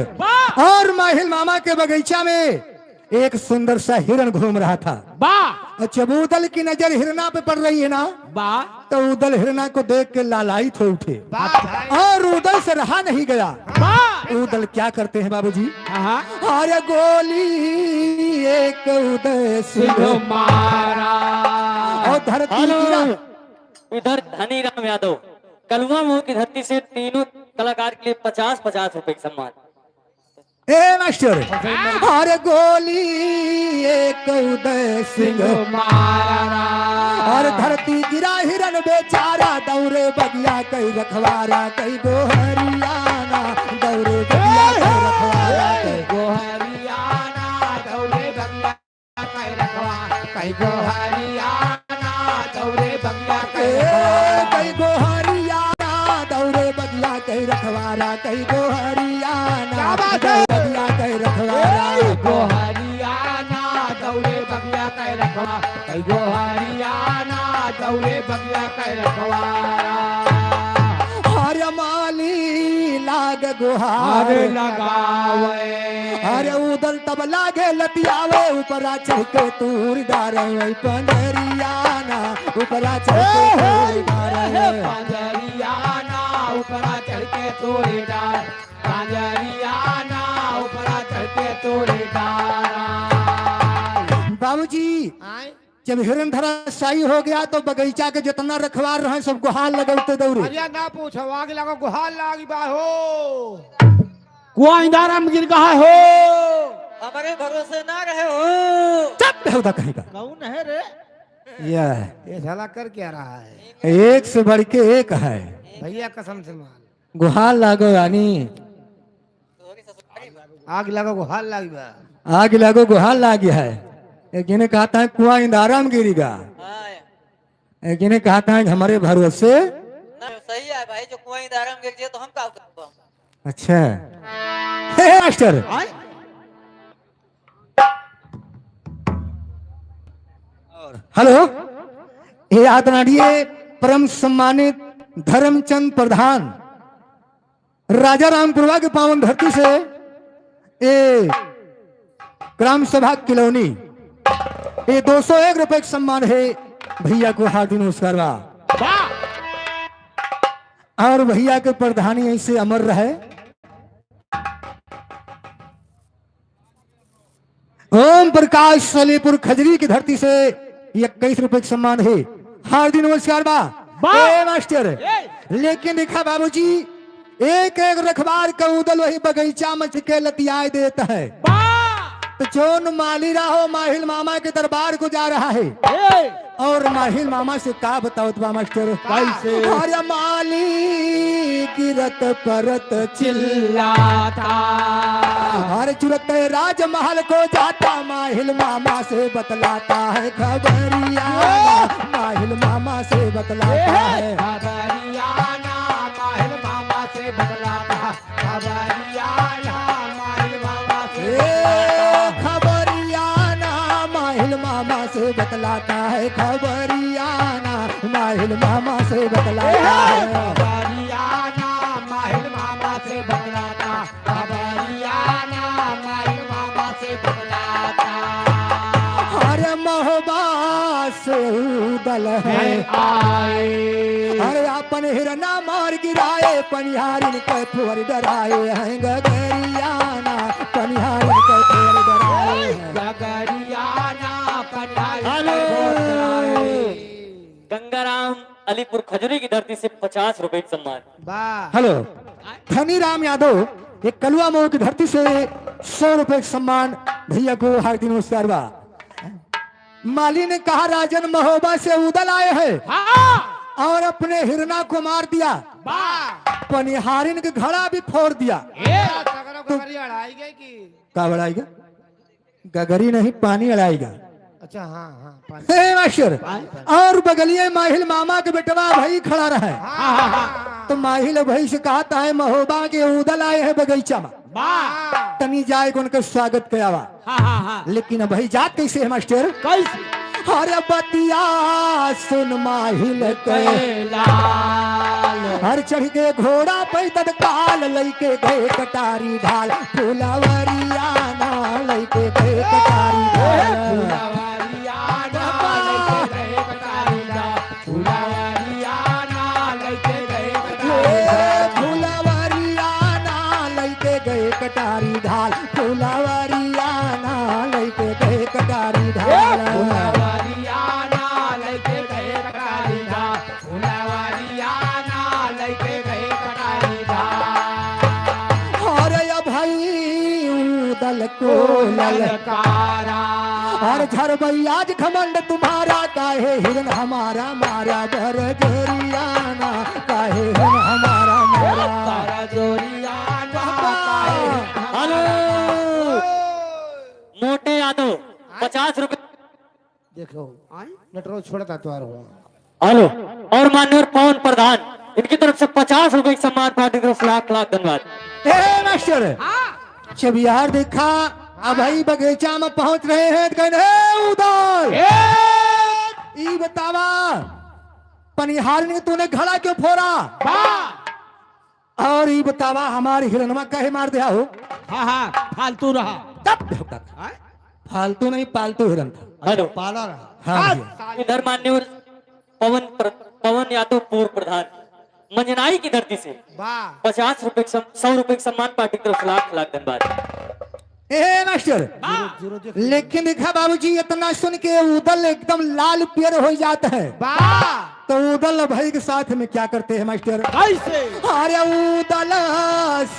और माहिल मामा के बगीचा में एक सुंदर सा हिरन घूम रहा था। अच्छा, उदल की नजर हिरना पे पड़ रही है ना, तो उदल हिरना को देख के लालायित हो उठे और उदल से रहा नहीं गया। उदल क्या करते हैं बाबूजी? अरे गोली एक उदय सिंह मारा और धरती गिरा। इधर धनीराम यादव कलवा मुंह की धरती से तीनों कलाकार के लिए 50-50 रुपए का सम्मान। ए मास्टर, अरे गोली एक उदय सिंह मारा और धरती गिरा हिरन बेचारा, दौरे बगिया कई रखवारा कई गोहरियाना, दौरे बगिया कई रखवारा कई गोहरियाना, दौरे बगिया कई रखवा कई गोहरियाना, दौरे बगिया कई गोहरियाना, दौरे बगिया कई रखवारा कई गोहरियाना, बगिया कई रखवारा गोहरियाना, दौरे बगिया कई रखवा कई गोहरियाना, दौरे बगिया कई रखवारा। हर माली लाग गुहार अरे लगावे, अरे उदल तब लागे लतियावे, ऊपरा चढ़ के तूर डारे पंजरियाना, ऊपरा चढ़ के तूर डारे पंजरियाना, ऊपरा चढ़ के तोरे डार, पंजरियाना, ऊपरा चढ़ के तोरे डार। बाबूजी जब हिरन धराशायी हो गया तो बगीचा के जितना रखवार रहे सब गुहार लगौते दौड़े। अरे ना पूछो, आगे लगा गुहार लागी बा हो। कुआं इंदारा में गिर गया हो। हमारे भरोसे ना रहे हो। चुप बेहुदा कहीं का। कौन है रे? यह है। ये साला कर क्या रहा है? एक से बढ़ के एक है। भैया कसम से मान, गुहार लागो रानी, आग लगा को हाल लग गया। आग लागो गुहार लाग है। एक ने कहता है कुआं इंदारा में गिरेगा, एक ने कहता है हमारे भरोसे। सही है भाई, जो कुआं दारम गिर जाए तो हम क्या करते हैं? अच्छा हे मास्टर, हेलो, ये आदरणीय परम सम्मानित धर्मचंद प्रधान राजा रामपुरवा के पावन धरती से ये ग्राम सभा किलोनी ये 201 रुपए का सम्मान है। भैया को हार्दिक नमस्कार बा। और भैया के प्रधानी ऐसे अमर रहे। ओम प्रकाश सलीपुर खजरी की धरती से 21 रुपए का सम्मान है। हार्दिक नमस्कार बा। ए मास्टर, लेकिन देखा बाबूजी, एक एक रखबार का उदल वही बगीचा मच के लतियाए देता है। तो जोन माली रहो माहिल मामा के दरबार को जा रहा है। और माहिल मामा से का बताओ तो मास्टर, कैसे? अरे माली गिरत परत चिल्लाता, हर चुरत राजमहल को जाता, माहिल मामा से बतलाता है खबरिया, माहिल मामा से बतलाता है। खबरियाना माहिल मामा से बतलाता, खबरियाना माहिल मामा से खबरियाना माहिल मामा से बतलाता है, खबरियाना माहिल मामा से बतलाता है। खबरियाना माहिल मामा से बतलाता, खबरियाना माहिल मामा से बतलाता। अरे महोबा से उदल है आए, अरे अपन हिरना मार गिराए, पनिहारिन के फुवर डराए हैं गगरियाना, पनिहारिन के फुवर डराए हैं। गगरियाना हेलो। गंगाराम अलीपुर खजूरी की धरती से 50 रुपए का सम्मान। वाह, हेलो, धनी राम यादव एक कलुआ मोड़ की धरती से 100 रुपए का सम्मान। भैया को हार्दिक नमस्कार बा। माली ने कहा राजन महोबा से उदल आए हैं और अपने हिरना को मार दिया, पनिहारिन के घड़ा भी फोड़ दिया। गगरी अड़ाई गई की? का बढ़ाएगा? गगरी नहीं, पानी अड़ाएगा। अच्छा, हाँ हाँ, पानी। हे मास्टर, और बगलिए माहिल मामा के बेटवा भाई खड़ा रहे। तो माहिल भाई से कहता है महोबा के उदल आए हैं बगीचा में, तनी जाए उनका स्वागत करावा। लेकिन भाई जात कैसे है मास्टर? कैसे? अरे बतिया सुन माहिल के हर चढ़ के घोड़ा पे तत्काल लैके गए कटारी ढाल, फुलवरियाना लैके गए कटारी ढाल। फुलवरियाना लैके गए कटारी ढाल, फुलवरियाना लैके गए कटारी ढाल, फुलवरियाना लैके गए कटारी ढाल, फुलवरियाना लैके गए कटारी ढाल। फुलवरियाना लैके गए कटारी ढाल, फुलवरियाना लैके गए कटारी ढाल। अरे भाई उदल को ललकारा, और झरबैयाज घमंड तुम्हारा, काहे हिरन हमारा मारा, बरगरियाना काहे हिरन हमारा मारा। बरगरियाना हेलो, मोटे यादव 50 रुपए। देखो नटरो छोड़ता त्योहार हो। हेलो, और मान्यवर पवन प्रधान, इनकी तरफ से 50 रुपए का सम्मान। पार्टी की तरफ से लाख लाख धन्यवाद। ए मास्टर, जब यार देखा अब भाई बगीचा में पहुंच रहे हैं तो कहने उधर ई बतावा पनिहार ने तूने घड़ा क्यों फोड़ा? और ई बतावा हमारे हिरणमा कहे मार दिया हो? हाँ, फालतू रहा। तब होता था। फालतू नहीं, पालतू हिरन था। हेलो, पाला रहा। हाँ भैया। इधर मान्यवर पवन यादव पूर्व प्रधान मंजनाई की धरती से वाह, 50 रुपए 100 रुपए का सम्मान। पार्टी की तरफ से लाख लाख धन्यवाद। ए मास्टर, लेकिन देखा बाबूजी इतना सुन के उदल एकदम लाल पियर हो जाता है। तो उदल भाई के साथ में क्या करते हैं मास्टर? कैसे अरे उदल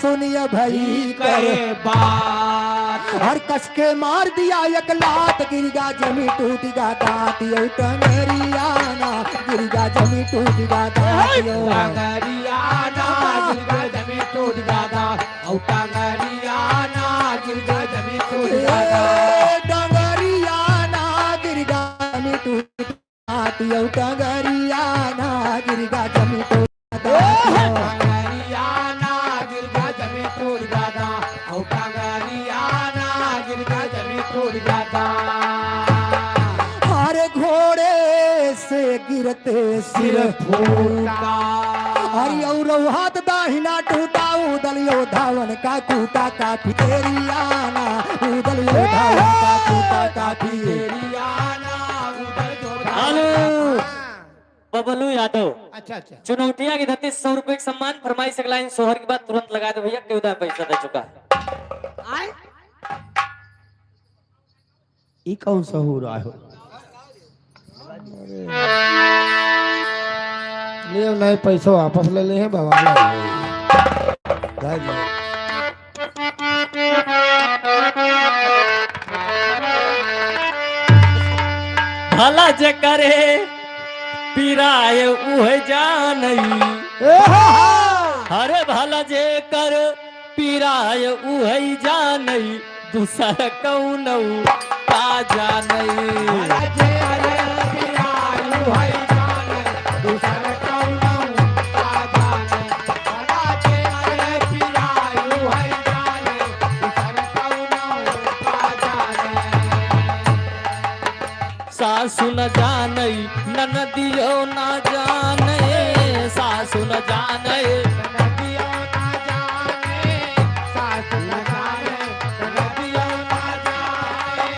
सुनिए भाई करे बात हर कस के मार दिया एक लात गिरगा जमी टूटेगा दांत यो टंगरियाना गिरगा जमी टूटेगा दांत यो टांगरियाना गिरगा जमी टूट जाता औ टांगरियाना गिरगा जमी टूट जाता टंगरियाना गिरगा जमी टूटेगा दांत यो टंगरियाना गिरगा जमी टूटेगा टांगरियाना गिरगा जमी टूट जाता औ टांगरियाना गिरगा जमी टूट जाता अरे घोड़े से गिरते सिर फूटा अरे और हाथ दाहिना टूटा उदल यो धावन का कूटा काफी तेरियाना उदल यो धावन का कूटा काफी तेरियाना उधर जो हेलो बबलू यादव अच्छा अच्छा चुनौतियां की धरती 100 रुपए का सम्मान फरमाइश एक लाइन सोहर के बाद तुरंत लगा दे भैया क्यों पैसा दे चुका ये कौन सा हो रहा है ले नहीं पैसा वापस ले ले हैं बाबा भला जे करे पीराए उहे जानई अरे भला जे कर पीराए उहे जानई दूसर कौनो का जानई जे अरे पिरायु है जाने दूसर कौनो का जाने बड़ा जे अरे पिरायु है जाने दूसर कौनो का जाने सासु न जानई ननदियो न जाने सासु न जानई नदियों ना जाने सास न जाने नदियों ना जाने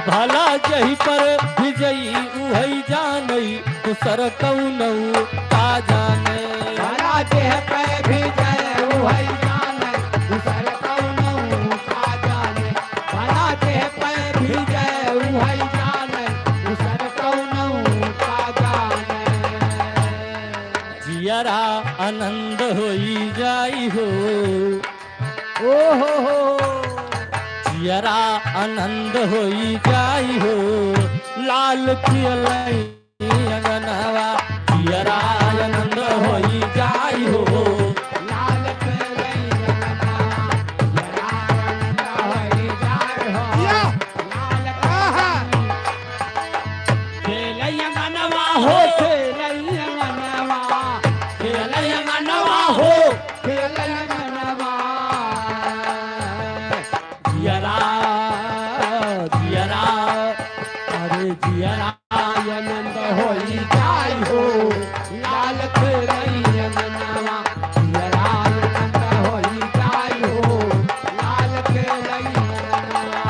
भला जही पर विजयी उहई जानई दूसर कौनो का जाने भला देह पे भी जय वही जाने दूसर कौनो का जाने भला देह पे भी जय वही जाने दूसर कौनो का जाने जियरा आनंद होई जाई हो ओ हो जियरा आनंद होई जाई हो लाल खिलई अंगनवा जियरा आनंद होई जाई हो लाल खेलई रंगना जरा रंगना होई जाए हो लाल खेलई अंगनवा हो हो खेलई रंगना खेलई अंगनवा हो खेलई रंगना जियरा जियरा अरे जियरा आनंद होई जाय हो लाल खेलई रंगना जरा आनंद होई जाय हो लाल खेलई रंगना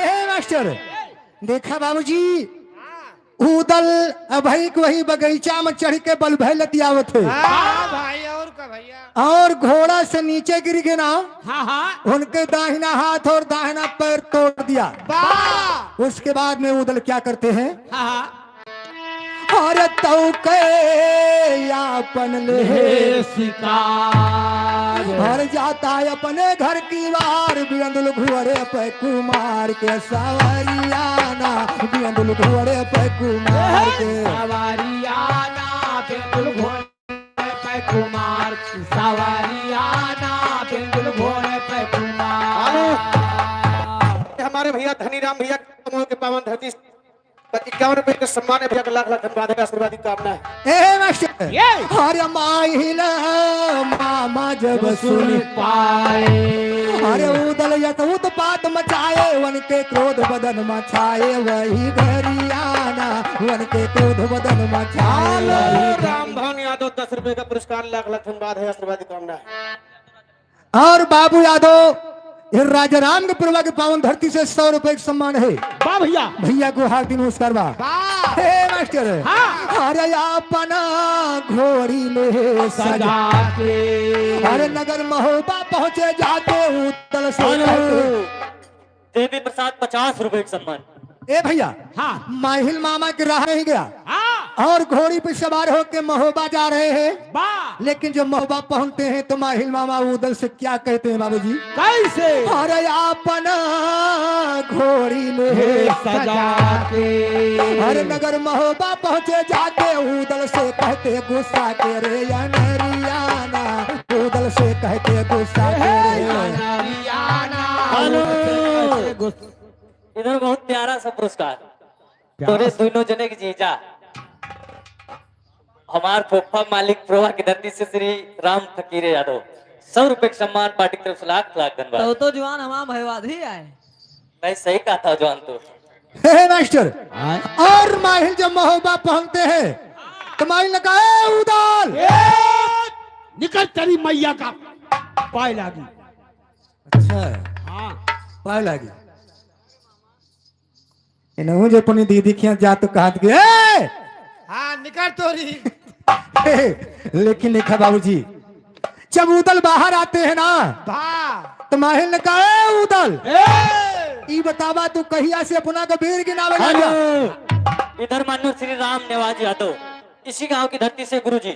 ए मास्टर देखा बाबूजी उदल अभई को वही बगीचा में चढ़ के बल भैलत आवत है भाई और का भैया और घोड़ा से नीचे गिर गए ना हाँ हाँ उनके दाहिना हाथ और दाहिना पैर तोड़ दिया वाह उसके बाद में उदल क्या करते हैं हाँ हाँ और तौ के यापन ले शिकार और जाता है अपने घर की बार बिंदुल घुरे पे कुमार के सवरियाना बिंदुल घुरे पे कुमार के सवारियाना बिंदुल घोड़े पे कुमार सवारियाना बिंदुल घोड़े पे कुमार हमारे भैया धनीराम भैया के पावन धरती 51 रुपए का सम्मान है भैया का लाख लाख धन्यवाद है आशीर्वाद की कामना है ए मास्टर अरे माहिला मामा जब सुन पाए अरे उदल यकूत बात मचाए वन के क्रोध बदन मचाए वही घरियाना वन के क्रोध बदन मचाए वही रामधन यादव 10 रुपए का पुरस्कार लाख लाख धन्यवाद है आशीर्वाद की कामना है और बाबू यादव ये राजा राम के प्रभा के पावन धरती से 100 रुपए का सम्मान है। वाह भैया भैया को हार्दिक नमस्कार बा। वाह हे मास्टर, अरे अपना घोड़ी ले सजा सजा के अरे नगर महोबा पहुंचे जाते उतल से हेलो देवी प्रसाद 50 रुपए का सम्मान। ए भैया, हाँ माहिल मामा के राह नहीं गया हाँ और घोड़ी पे सवार होके महोबा जा रहे हैं, वाह लेकिन जब महोबा पहुंचते हैं तो माहिल मामा उदल से क्या कहते हैं बाबूजी? कैसे अरे अपना घोड़ी ले सजा के अरे नगर महोबा पहुंचे जाके उदल से कहते गुस्सा के रे अनरियाना, उदल से कहते गुस्सा के रे। हेलो इधर बहुत प्यारा सा पुरस्कार तोरे दोनों जने की जीजा हमार फोफा मालिक प्रभा की धरती से श्री राम फकीर यादव 100 रुपए का सम्मान पार्टी की तरफ से लाख लाख धन्यवाद। तो जवान हमारा भयवाद ही आए। मैं सही कहा था जवान तो। हे मास्टर, और माहिल जब महोबा पहुंचते हैं तो माहिल ने कहा "ए उदल, निकल तेरी मैया का पाए लागी। अच्छा हाँ पाए लागी इन्हों जो अपनी दीदी के यहाँ जा तो कहा कि "ए!" हाँ निकल तोरी लेकिन लिखा बाबूजी, जब उदल बाहर आते हैं ना वाह तो माहिल ने कहा "ए उदल, ई बतावा तू कहिया से अपना का वीर के नाम हेलो लगा?" इधर मानो श्री राम निवाज यादव इसी गांव की धरती से गुरुजी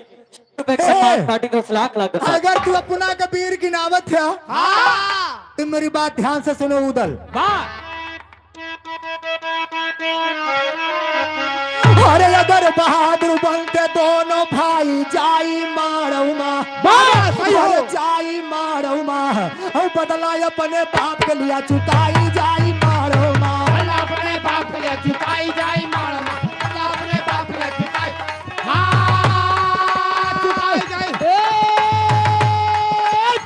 रुपए का सम्मान पार्टी की तरफ से लाख लाख धन्यवाद। अगर तू अपना का वीर की नावत है हाँ तो मेरी बात ध्यान से सुनो उदल। वाह अरे अगर बहादुर बनते दोनों भाई जाई मारूमा, वाह सही हो अरे जाई मारूमा, और बदला अपने बाप के लिया चुकाई जाई मारूमा। अल्लाह अपने बाप के लिए चुकाई जाई मारमा, अल्लाह अपने बाप के लिए चुकाई हाँ चुकाई जाई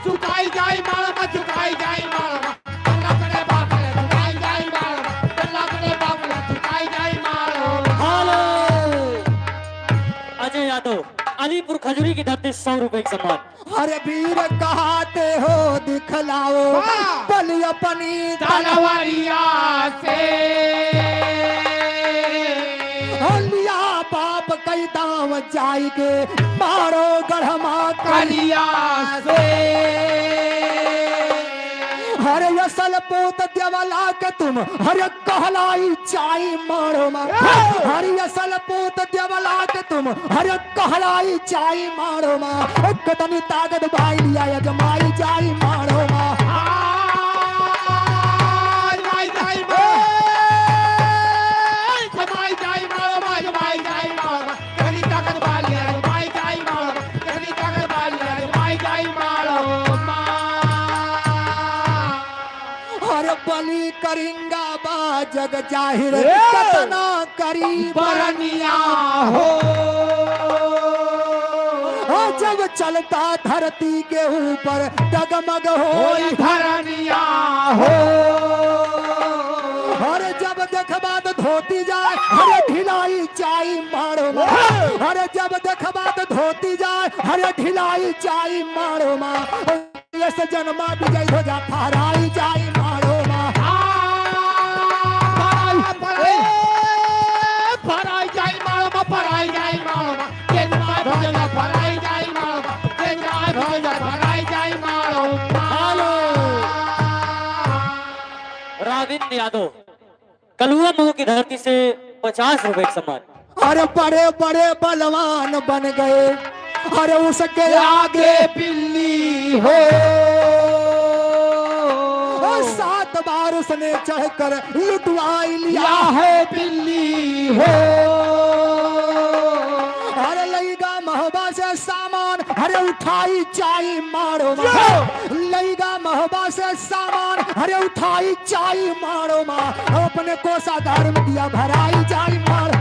चुकाई जाई मारमा, चुकाई जाई मारमा, अल्लाह अपने बाप के लिए चुकाई जाई मारमा, अल्लाह अपने बाप के लिए चुकाई जाई मारमा। हेलो अजय यादव अलीपुर खजूरी की धरती 100 रुपए का सम्मान। अरे वीर कहाते हो दिखलाओ वाह! बल अपनी तलवारिया से लिया बाप कई दाम जाई के मारो गढ़मा कलिया से हरे असल पोत देवला के तुम हरे कहलाई चाई मारो मा, हरे असल पोत देवला के तुम हरे कहलाई चाई मारो मा, कतनी ताकत भाई लिया जमाई जाई मारो मा। हरे बलि करिंगा बा जग जाहिर कतना करी बरनिया हो जब चलता धरती के ऊपर डगमग हो धरनिया हो अरे जब देखबा तो धोती जाए अरे ढिलाई चाई मारो मा, अरे जब देखबा तो धोती जाए अरे ढिलाई चाई मारो मा, ऐसे जन्मा विजय हो जा फहराई जाई मारो मा। फराई जाई मारो फराई जाई मारो केंद्राय भजन फराई जाई मारो केंद्राय भजन फराई जाई मारो। हेलो राविंद्र यादव कलुआ मऊ की धरती से 50 रुपए का सम्मान। अरे बड़े बड़े बलवान बन गए अरे उसके आगे बिल्ली हो और 7 बार उसने चढ़कर लुटवाई लिया या है बिल्ली हो अरे लईगा महबा से सामान अरे उठाई चाई मारो मा, लईगा महबा से सामान अरे उठाई चाई मारो मा, अपने कोषागार में दिया भराई जाई मारो।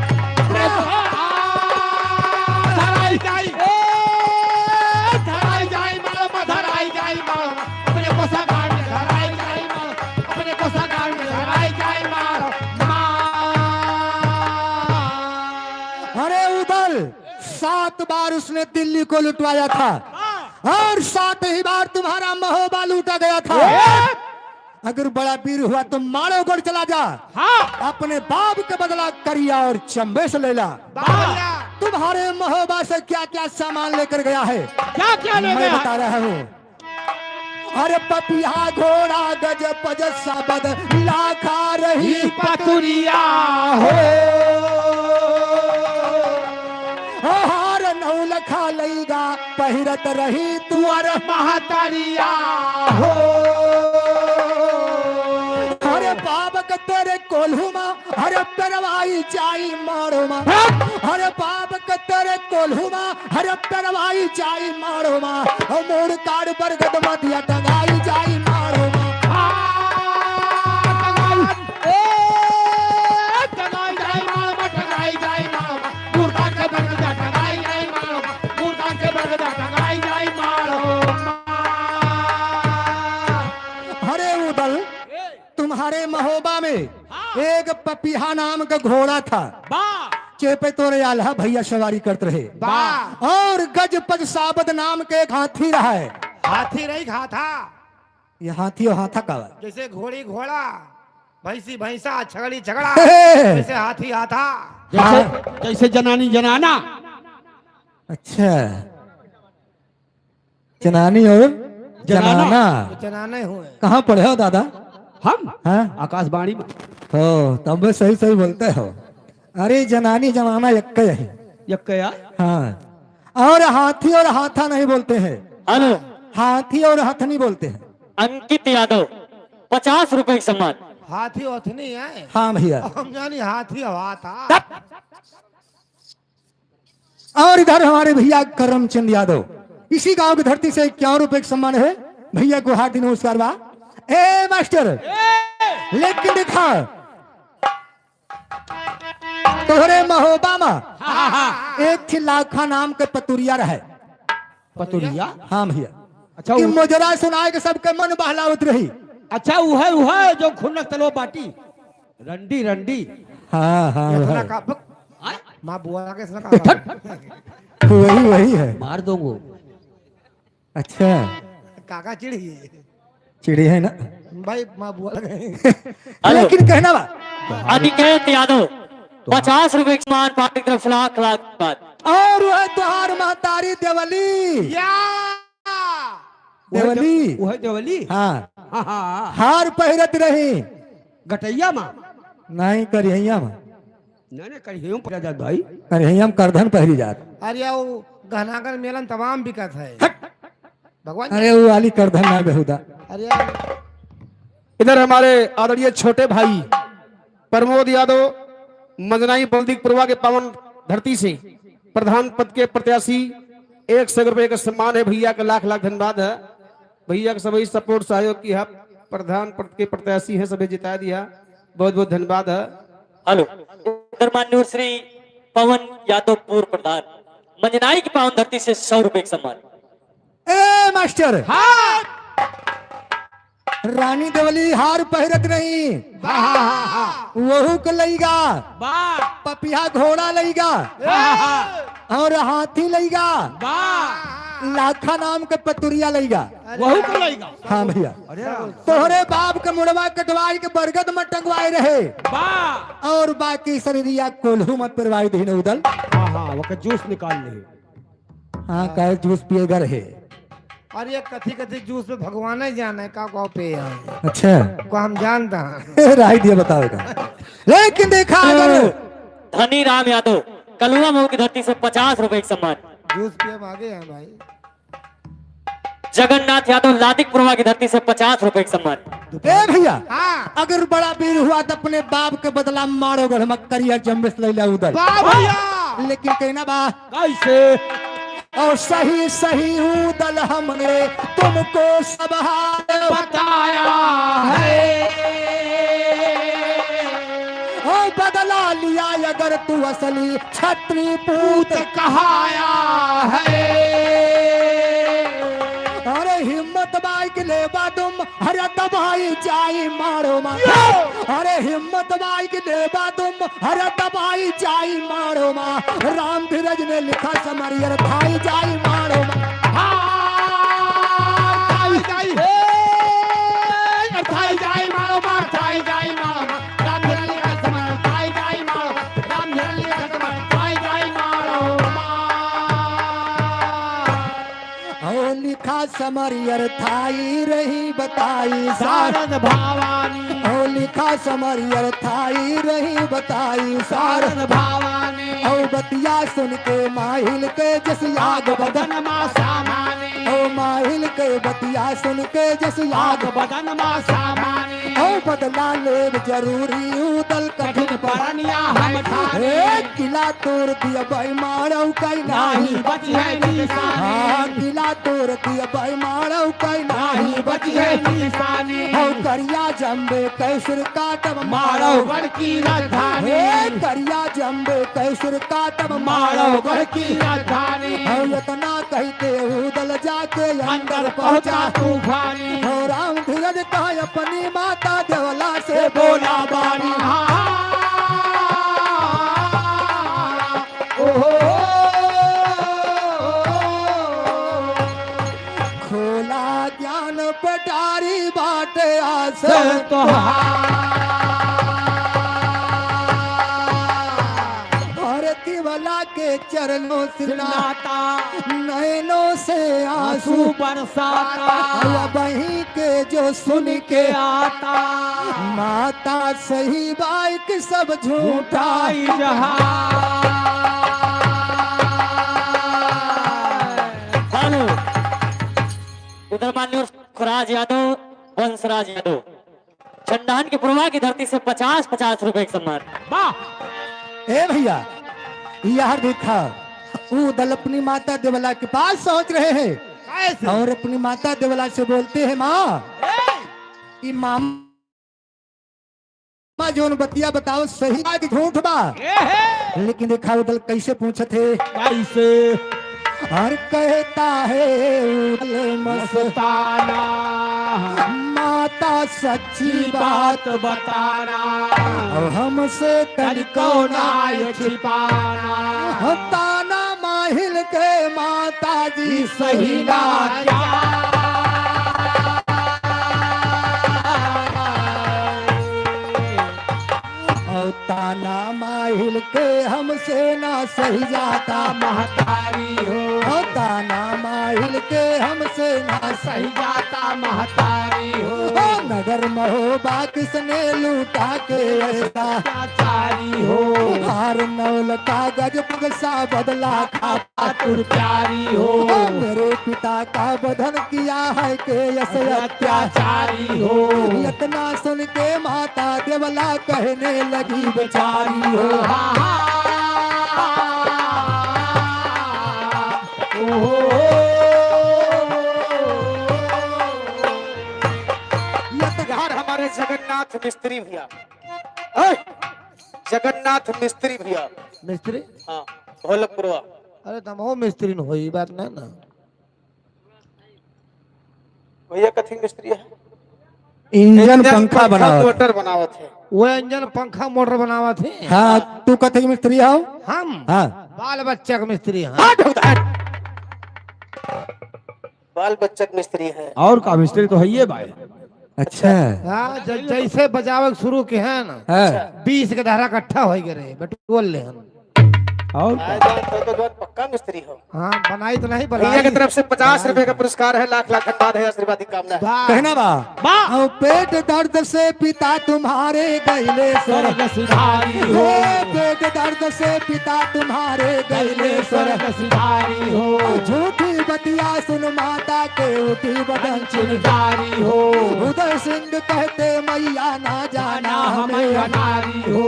धराई जाई धराई जाई मारो धराई जाई मारो अपने कोषागार में धराई जाई मारो अपने कोषागार में धराई जाई मारो। अरे उधर 7 बार उसने दिल्ली को लुटवाया था और 7 ही बार तुम्हारा महोबा लूटा गया था। अगर बड़ा वीर हुआ तो माड़ोगढ़ चला जा, हाँ अपने बाप के बदला करिया और चंबे से ले ला। भैया तुम्हारे महोबा से क्या क्या सामान लेकर गया है क्या क्या ले मैं गया बता रहा हूँ। अरे पपिया घोड़ा गज पज सबद लाखा रही पतुरिया हो हार नौ लखा लईगा पहिरत रही तुअर महतरिया हो अरे बाप के तेरे कोल्हुमा अरे परवाई चाई मारो मा अरे बाप के तेरे कोल्हुमा अरे परवाई चाई मारो मा मोड़ काड़ बरगद मदिया टंगाई जाई मारो मा अरे उदल तुम्हारे महोबा में एक पपिहा नाम का घोड़ा था, चेपे तोरे आल्हा भैया सवारी करते रहे। और गज पज साबद नाम के एक हाथी रहा है। हाथी नहीं खाता ये हाथी और हाथा का है। जैसे घोड़ी घोड़ा भैंसी भैंसा छगड़ी छगड़ा हे। जैसे हाथी हाथा जैसे- जैसे जनानी जनाना अच्छा जनानी और जनाना जनाने हुए कहाँ पढ़े हो दादा? हम हाँ आकाशवाणी में हो तब भी सही सही बोलते हो। अरे जनानी जनाना एक ही क्या हाँ। और हाथी और हाथा नहीं बोलते हैं, हेलो, हाथी और हथनी बोलते हैं। अंकित यादव 50 रुपए की सम्मान। हाथी ओथनी है हाँ भैया। हम जानी हाथी हवा था और इधर हमारे भैया करमचंद यादव, इसी गांव की धरती से 51 रुपए का सम्मान है। भैया को हार्दिक नमस्कार बा। ए मास्टर लेकिन दिखा तोहरे महोबा में एक थी लाखा नाम के पतुरिया रहे। पतुरिया हाँ भैया। अच्छा कि मुजरा सुनाए के सबके मन बहलावत रही। अच्छा वह जो खुन्नक तलो बाटी रंडी रंडी हाँ हाँ इतना वही का माँ बुआ के सुना का वही है। मार दूंगो अच्छा काका चिड़ी चिड़ी है ना भाई माँ बुआ लगे हेलो, लेकिन कहना बा अनिकेत यादव 50 रुपए की सम्मान पार्टी की तरफ से लाख लाख धन्यवाद। और वह तुहार महतारी देवली या देवली वह देवली हाँ हाँ हाँ हार पहिरत रही गटैया माँ नहीं करिया में नहीं कहीं पड़ा जात भाई करिया में करधन पहरी जात। अरे वो गहनागर मेलन तमाम बिकत है भगवान अरे वो वाली करधन ना बेहुदा। अरे इधर हमारे आदरणीय छोटे भाई प्रमोद यादव मदनाई बल्दिकपुरवा के पावन धरती से प्रधान पद के प्रत्याशी 100 रुपए का सम्मान है। भैया का लाख लाख धन्यवाद है। भैया का सभी सपोर्ट सहयोग की है। प्रधान पद के प्रत्याशी है, सभी जिता दिया, बहुत बहुत धन्यवाद है। हेलो, इधर माननीय श्री पवन यादव पूर्व प्रधान मंजनाई की पावन धरती से 100 रुपए का सम्मान। ए मास्टर रानी देवली हार पहिरत नहीं वहू को लईगा, पपिया घोड़ा लईगा और हाथी लईगा, लाखा नाम के पतुरिया लईगा। वहू को लाएगा हाँ भैया। तोहरे बाप के मुड़वा कटवाई के बरगद में टंगवाए रहे और बाकी शरीरिया कोल्हू मत परवाई दही उदल। हाँ वो जूस निकाल ले हाँ कहे जूस पिएगा रहे। और ये कथी कथी जूस में भगवान ही जाना है का पे है अच्छा को हम जानता हैं राय दिया बताओगा। लेकिन देखा अगर धनी राम यादव कलुआ मऊ की धरती से 50 रुपए का सम्मान। जूस पिए हम आगे हैं भाई जगन्नाथ यादव लादिकपुरवा की धरती से 50 रुपए का सम्मान। ए भैया हाँ अगर बड़ा वीर हुआ तो अपने बाप के बदला मारो गढ़ मक्करिया जम्बिस ले ला उधर। वाह भैया लेकिन कहना बा कैसे और सही सही उदल हमने तुमको सब हाल बताया है और बदला लिया अगर तू असली छत्री पूत कहाया है अरे हिम्मत बाइक ले तुम हरे दबाई जाई मारो मा। अरे हिम्मत बाइक ले तुम हरे दबाई जाई मारो मा। राम धीरज ने लिखा समरियर भाई जाई मारो मा। जाई समरियर थाई रही बताई शारद भवानी ओ लिखा समरियर थाई रही बताई शारद भवानी ओ बतिया सुन के माहिल के जस याग बदन बदन मा सामानी ओ माहिल के बतिया सुन के जस याग आग बदन मा सामानी ओ बदला लेब जरूरी उदल कठिन पर परनिया हम ठाने ए किला तोड़ दिया भाई मारो कई नाही नाही बची है निशानी हाँ किला तोड़ दिया भाई मारो कई नाही नाही बची है निशानी ओ करिया जम्बे कैसर काटब मारो गढ़ की राजधानी हे करिया जम्बे कैसर काटब मारो गढ़ की राजधानी ओ इतना कहते उदल जाके अंदर अंदर पहुंचा पहुंचा तूफानी ओ राम धीरज कहा अपनी माता देवला से बोला बानी खोला ज्ञान पटारी बाटे आस भारती वाला के चरणों से नाता नैनों से आंसू आंसू बरसाता वहीं के जो सुन के के आता माता सही बाइक सब झूठा उठाई जहां हेलो उधर मान्य खुराज यादव वंशराज यादव चंडान की पुरवा की धरती से 50-50 रुपए का सम्मान। वाह ए भैया यह देखा वो दल अपनी माता देवला के पास सोच रहे हैं कैसे और अपनी माता देवला से बोलते हैं माँ ई मामा जोन बतिया बताओ सही बा कि झूठ बा। लेकिन देखा उदल कैसे पूछे थे कैसे और कहता है उदल मस्ताना माता सच्ची बात बात बताना और हमसे तनिको तनिको नाय छिपाना ताना माहिल के माता जी सही ना क्या और ताना माहिल के हमसे ना सही जाता महतारी हो और ताना माहिल के हमसे ना सही सही जाता महतारी हो ओ नगर महोबा किसने लूटा के ऐसा चाचारी हो हार नौल कागज बगसा बदला खाता तुर प्यारी हो ओ मेरे पिता का बधन किया है के यस अत्याचारी हो इतना सुन के माता देवला कहने लगी बेचारी हो यार हमारे जगन्नाथ मिस्त्री भैया ऐ, जगन्नाथ मिस्त्री भैया मिस्त्री हाँ ढोलकपुरवा अरे तुम हो मिस्त्री न हो ये बात नहीं ना भैया कथी मिस्त्री है इंजन पंखा बनाओ मोटर बनावत है वो इंजन पंखा मोटर बनावा थे हाँ तू कथे मिस्त्री हो हम हाँ बाल बच्चा का मिस्त्री हैं हट उधर। बाल बच्चा के मिस्त्री है और का मिस्त्री तो है ये भाई अच्छा हाँ जैसे बजावक शुरू के हैं ना हाँ 20 के धारा इकट्ठा हो गए बटुअल ले हम और आए जान तो पक्का मिस्त्री हो हाँ बनाई तो नहीं भैया बनाई की तरफ से 50 रुपए का पुरस्कार है, लाख लाख धन्यवाद है, आशीर्वाद की कामना है। वाह, कहना बा वाह। और पेट दर्द से पिता तुम्हारे गैले स्वर्ग स्वर्ग सिधारी हो पेट दर्द से पिता तुम्हारे गैले स्वर्ग स्वर्ग सिधारी हो झूठी बतिया सुन माता के उठी बदन चिन चिनगारी हो उदय सिंह कहते मैया ना जाना हमें हमें अनारी हो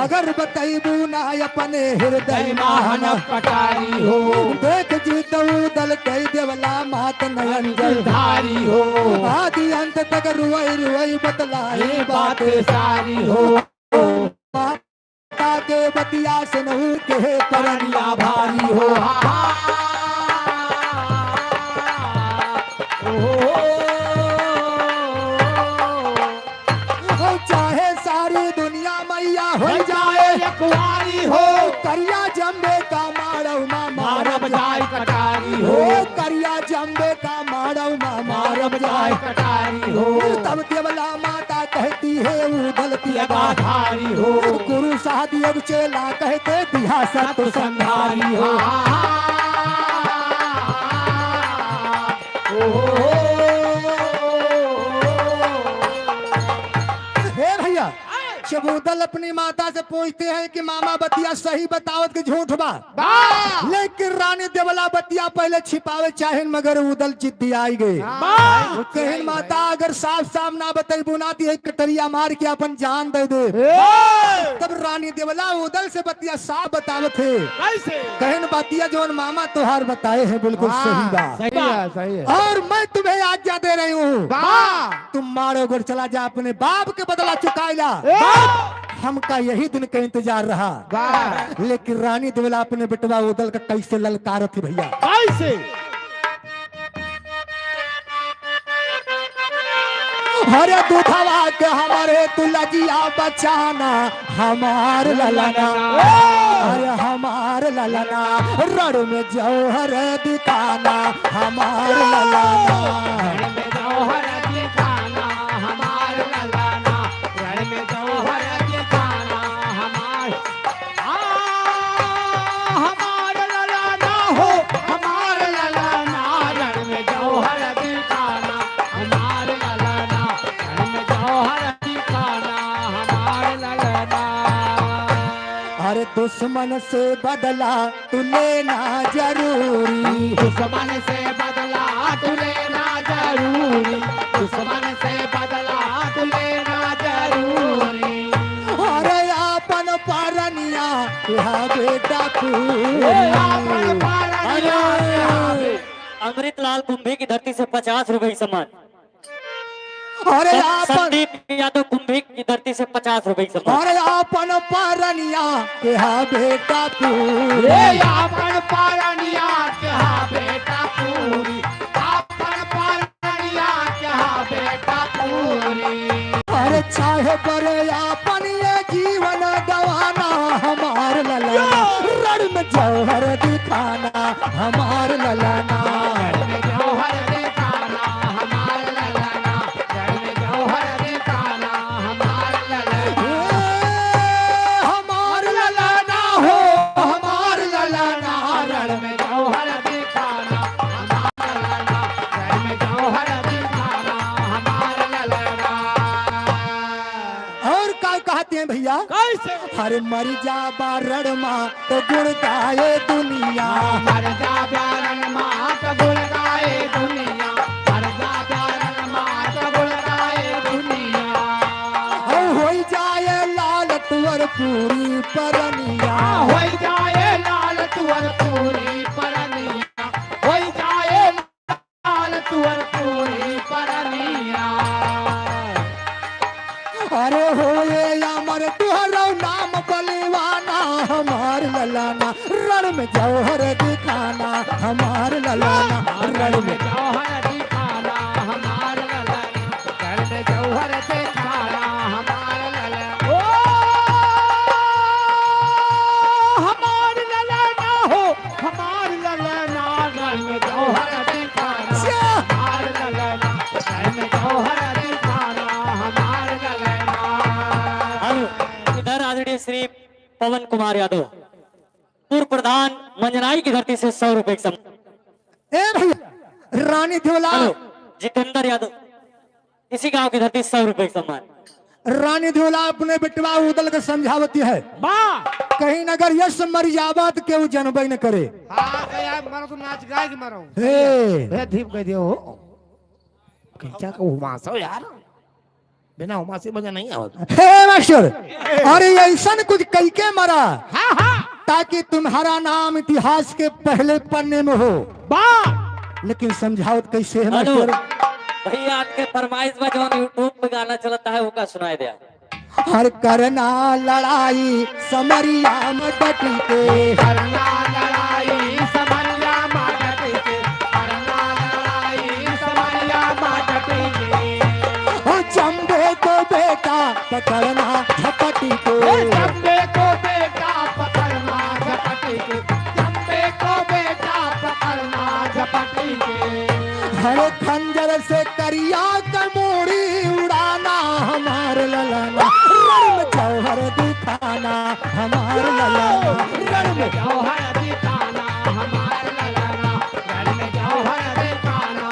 अगर बतैबू ना अपने हृदय महान महान कटारी हो देख जीतू दल कई देवला मात नयन जल धारी हो आदि अंत तक रुई रुई बतलाए बात बातें सारी हो माता के बतिया सुनहु के परनिया भारी हो हो चाहे सारी दुनिया मैया हो जाए कुआरी हो करिया जम्बे का मारव माँ मारब जाय कटारी हो हो करिया जम्बे का मारव माँ मारब जाय कटारी हो तब देवला माता कहती है उदल की गाधारी हो गुरु साहब चेला कहते दिहा सत संधारी हो हे भैया जब उदल अपनी माता से पूछते हैं कि मामा बतिया सही बतावत कि झूठ बा, लेकिन रानी देवला बतिया पहले छिपावे चाहे मगर उदल जिद्दी आई गई। कहीं माता अगर साफ साफ ना बतेबू ना दी कटरिया मार के अपन जान दे दे। तब रानी देवला उदल से बतिया साफ बतावत है। कहीं बतिया जो मामा तुहार बताए हैं बिल्कुल सही बा। सही है। और मैं तुम्हें आज्ञा दे रही हूँ, तुम मारो घर चला जा, अपने बाप के बदला चुकाएगा। हमका यही दिन का इंतजार रहा, लेकिन रानी देवला अपने बेटवा उदल का कैसे ललकार थी भैया। हरे दूधवा के हमारे तुलजिया बचाना हमार ललना, अरे हमार ललना रण में जौहर दिखाना हमार ललना। अरे दुश्मन से बदला तू लेना जरूरी, दुश्मन से बदला तू लेना जरूरी, दुश्मन से बदला तू लेना जरूरी। अरे आपन परनिया यहाँ बेटा पूरी। अमृतलाल कुंभी की धरती से 50 रुपए की सम्मान। अरे आपन संदीप यादव कुंभी की धरती से 50 रुपए की सम्मान। अरे आपन परनिया यहाँ बेटा पूरी। आपन पारनिया क्या बेटा पूरी, आपन पारनिया क्या बेटा पूरी। अरे चाहे बड़े आपन ये जीवन गवाना हमार ललना, रण में जौहर दिखाना हमार ललना। जौहर दिखाना हमार ललना, जौहर दिखाना हमार ललना। हमार ललना हो हमार ललना, रण में जौहर दिखाना हमार ललना, रण में जौहर दिखाना हमार ललना। और क्या कहते हैं भैया, कैसे हरे मर जा बारण माँ तो गुण गाए दुनिया। मर जा प्यारन मात गुण गाए दुनिया, मर जा प्यारन मात गुण गाए दुनिया। और हो जाए लाल तुअर पूरी परनिया। हो जाए लाल तुअर पूरी परनिया, हो जाए लाल तुअर पूरी परनिया। अरे होए अमर तुहरो नाम बलिवाना हमार ललाना, रण में जौहर दिखाना हमार ललाना, रण में। जौहर दिखाना हमार ललना, रण में जौहर दिखाना हमार ललना। ओ हमार ललना हो हमार ललना, रण में जौहर दिखाना हमार ललना, रण में जौहर दिखाना हमार ललना। अब इधर आदरणीय श्री पवन कुमार यादव पूर्व प्रधान मंजनाई की धरती से 100 रुपए की सम्मान। ए भैया रानी देवला, हेलो जितेंद्र यादव इसी गांव की धरती 100 रुपए की सम्मान। रानी देवला अपने बेटवा उदल के समझावती है, कहीं नगर यश मर जावत के उ जनबई न करे। हाँ यार मारो तो नाच गाए कि मारो हे धीप कह दियो क्या को हुमासो यार, बिना हुमासे बजा नहीं आवत। हे मास्टर, अरे ऐसा कुछ कई के मरा हाँ हाँ ताकि तुम्हारा नाम इतिहास के पहले पन्ने में हो। लेकिन समझावत कैसे है हेलो मास्टर। भैया आपके फरमाइश में जो यूट्यूब पे गाना चलता है वो का सुनाई दिया। हर करना लड़ाई समरिया में डट के, करना लड़ाई समरिया माटट के, करना लड़ाई समरिया माटट के। ओ चंबे को बेटा पकड़ना झपटी को, चंबे को बेटा पकड़ना झपटी के, चंबे को बेटा पकड़ना झपटी के। हर खंजर से करिया कमोड़ी उड़ाना हमार ललना, रण में जौहर दिखाना हमार ललना, रण में। जौहर दिखाना हमार ललना, रण में जौहर दिखाना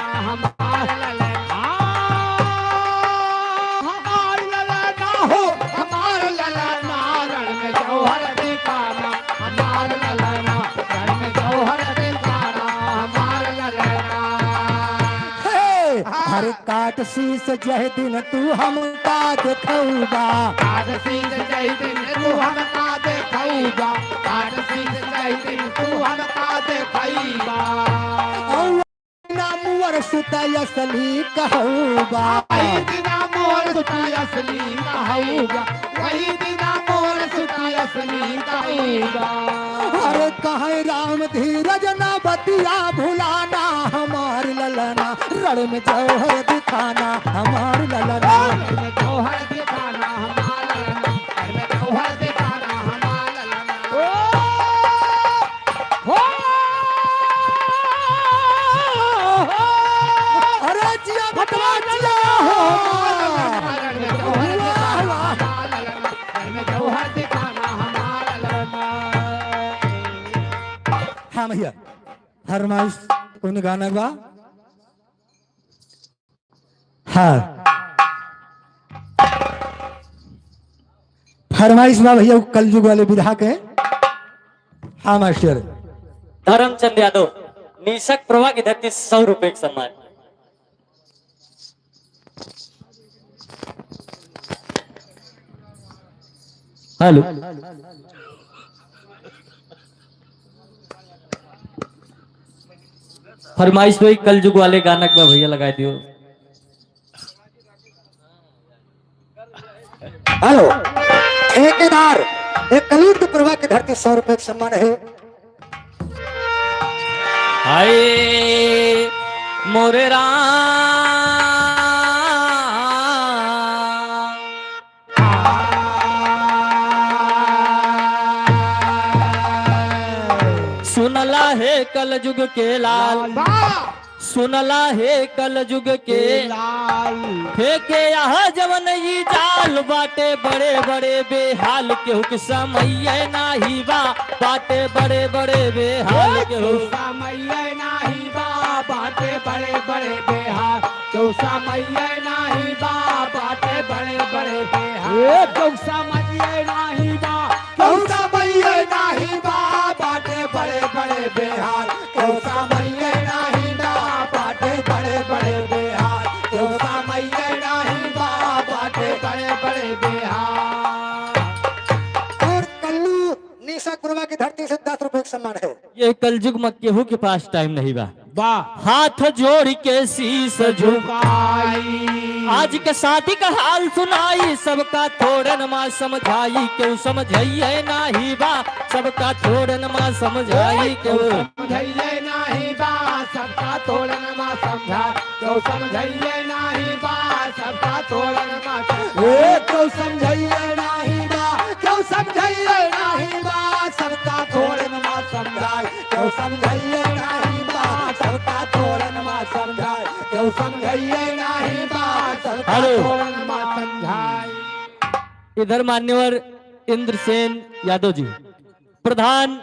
काट शीस जह दिन तू हमका देखौबा काट शीस जय दिन तू हमका देखौबा काट शीस जय दिन तू हमका देखैबा नामुअर सुतय असली कहौबा वही दिना मोर सुती असली कहौबा वही दिना मोर सुती असली कहौबा अरे कहे राम धीरज न बतिया भुलाना हमार ललना रण में जौहर दिखाना हमार ललना में जौहर दिखाना हमारा ललना में जौहर दिखाना हमारा ललना हो अरे जिया बटवा जिया हो में जौहर दिखाना हमारा ललना में जौहर दिखाना हमारा ललना हाँ भैया फरमाइश कौन गाना बा हाँ फरमाइश बा भैया कलयुग वाले विधा के हाँ मास्टर धर्मचंद यादव निशक प्रभा की धरती 100 रुपए का सम्मान। हेलो फरमाइश भाई कल जुग वाले गाना का भैया लगा दियो। हेलो ठेकेदार एक कलयुग प्रभा की धरती 100 रुपए का सम्मान है हाय मोरे राम सुनला है कल जुग के लाल सुनला है कल जुग के लाल फेंके यहाँ जवन ई जाल बाटे बड़े बड़े बेहाल केहू के समय नाही बा बाटे बड़े बड़े बेहाल केहू समय नाही बा बाटे बड़े बड़े बेहाल तो समय नाही बा बाटे बड़े बड़े बेहाल तो समय नाही बा तो समय नाही बा बाटे बड़े बड़े बेहाल तो समय नाही बा बाटे बड़े बड़े बेहाल तो समय नाही बा बाटे बड़े बड़े बेहाल और कल्लू निशा कुरवा की धरती से 10 रुपए का सम्मान है ये कलयुग में केहू के पास टाइम नहीं बा वाह हाथ जोड़ के शीस झुका झुकाई आज के शादी का हाल सुनाई सबका थोड़न माँ समझाई क्यों समझाइए नाही बा सबका थोड़न माँ समझाई क्यों समझाइए नाही बा सबका तोड़न मा समझा तो समझाइए नाही बा सबका तोड़न मा तो समझाइए नाही बा क्यों समझाइए नाही बा सबका तोड़न मा समझाए क्यों समझाइए नाही बा सबका तोड़न मा समझाए क्यों समझाइए नाही बा सबका हेलो। तोड़न मा समझाए इधर मान्यवर इंद्रसेन यादव जी प्रधान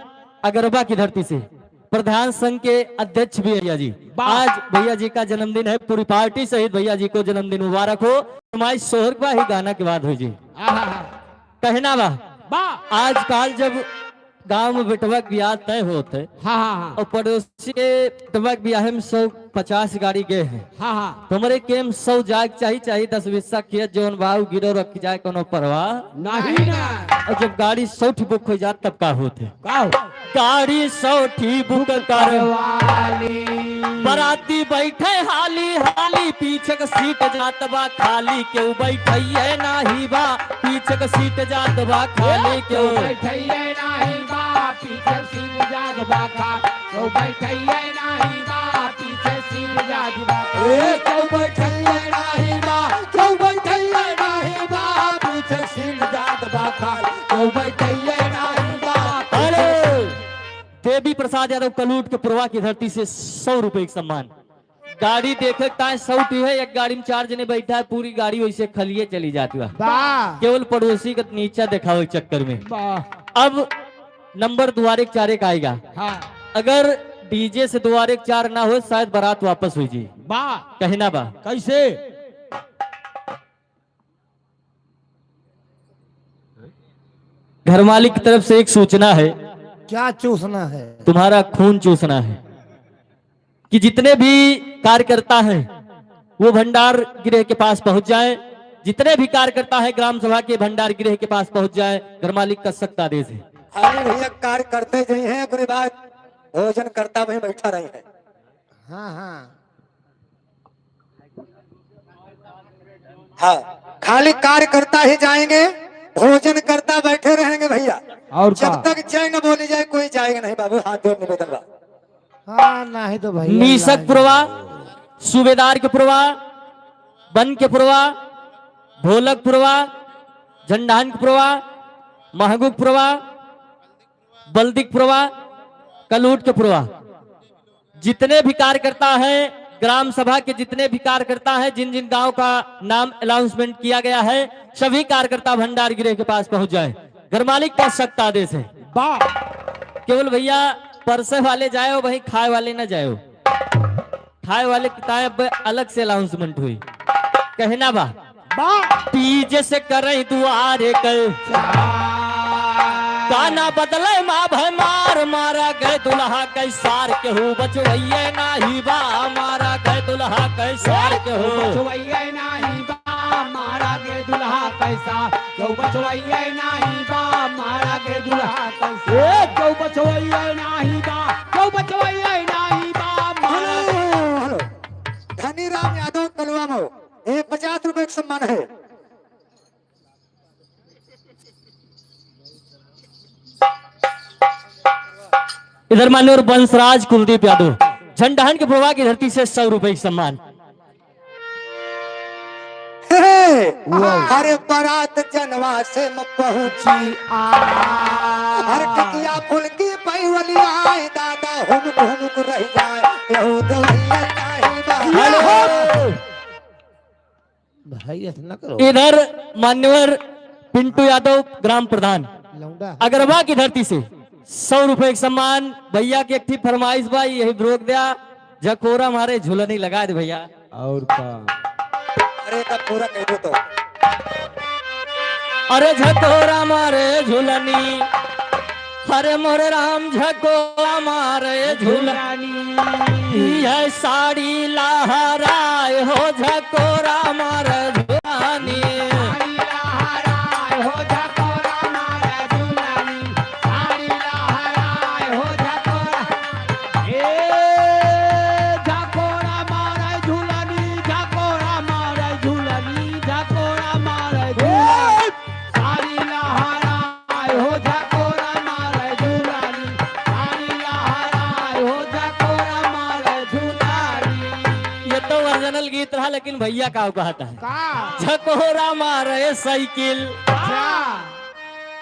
अगरबा की धरती से प्रधान संघ के अध्यक्ष भी भैया जी आज भैया जी का जन्मदिन है पूरी पार्टी सहित भैया जी को जन्मदिन मुबारक हो हमारी सोहर का ही गाना के बाद हो जी कहना बा आज काल जब गांव में बेटवा के ब्याह तय होते हाँ और पड़ोसी के बेटवा के ब्याह में 150 गाड़ी गए हैं हाँ तो हमारे केम 100 जाग चाहिए 10-20 खेत जौन भाव गिरो रख जाए कोनो परवाह नहीं ना और जब गाड़ी 100 ठी बुक हो जात तब का होते का गाड़ी 100 ठी बुक कर वाली बराती बैठे हाली हाली पीछे का सीट जात बा खाली क्यों बैठिए नाही बा पीछे का सीट जात बा खाली क्यों बैठिए नाही बा पीछे सीट जात बा खा तो बैठिए नाही बा पीछे सीट जात बा तो बैठिए नाही बा तो बैठिए नाही बा पीछे सीट जात बा खा तो बैठिए नाही बा अरे देवी प्रसाद यादव कलूट के प्रवाह की धरती से 100 रुपए का सम्मान गाड़ी देखे 100 है एक गाड़ी में 4 जने बैठा है पूरी गाड़ी वैसे खलिए चली जाती है केवल पड़ोसी का नीचा दिखाओ चक्कर में अब नंबर द्वारे 4 एक आएगा अगर डीजे से द्वारे 4 ना हो शायद बारात वापस हुई जी कहना बा कैसे घर मालिक की तरफ से एक सूचना है क्या चूसना है तुम्हारा खून चूसना है कि जितने भी कार्यकर्ता हैं वो भंडार गृह के पास पहुंच जाए। जितने भी कार्यकर्ता है ग्राम सभा के भंडार गृह के पास पहुंच जाए। घर मालिक का सख्त आदेश है। अरे भैया कार्य करते गए हैं अपनी बात भोजन करता वहीं बैठा रहे हैं। हाँ हाँ हाँ खाली कार्य करता ही जाएंगे भोजन करता बैठे रहेंगे भैया। और जब तक जय न बोली जाए कोई जाएगा नहीं बाबू। हाथ जोड़ निवेदन बा। हाँ नहीं तो भैया नीसक पुरवा, सूबेदार के पुरवा, बन के पुरवा, ढोलक पुरवा, झंडान के पुरवा, महगूक पुरवा, बल्दिक पुरवा, कलूट के पुरवा, जितने भी कार्यकर्ता हैं ग्राम सभा के जितने भी कार्यकर्ता हैं जिन जिन गांव का नाम अनाउंसमेंट किया गया है सभी कार्यकर्ता भंडार गृह के पास पहुंच जाए। घर मालिक का सख्त आदेश है। केवल भैया परसे वाले जाए वहीं खाए वाले न जाए। खाए वाले किताब अलग से अनाउंसमेंट हुई। कहना बा पीजे से करे दुआरे कल गाना बदले माँ भाई मार मारा गए दुल्हा कैसार के हो बचवैये नाही बा मारा गए दुल्हा कैसार के हो बचवैया नहीं बा मारा के दुल्हा कैसा क्यों बचवैया नहीं बा मारा के दुल्हा कैसा क्यों बचवैया नहीं बा क्यों बचवैया नहीं बा हेलो धनीराम यादव कलवा मो ये 50 रुपए का सम्मान है। इधर मान्य वंशराज कुलदीप यादव झंडाहन के प्रवाह की धरती से 100 रुपए का सम्मान। अरे बारात जनवा से म पहुंची हर टिकिया फूल की पैवली आए दादा हुम हुम रह जाए यहूद भैया नहीं बा। भैया न करो इधर मान्यवर पिंटू यादव ग्राम प्रधान लौंडा अगरवा की धरती से 100 रुपए का सम्मान। भैया की एक थी फरमाइश भाई यही रोक दिया झकोरा मारे झूलनी लगा दे भैया। और का अरे तब पूरा कह दो तो अरे झकोरा मारे झूलनी हरे मोरे राम झकोरा मारे झूलनी है साड़ी लहराए हो झकोरा मारे झूलनी गीत रहा लेकिन भैया का कहता है झकोरा मारे साइकिल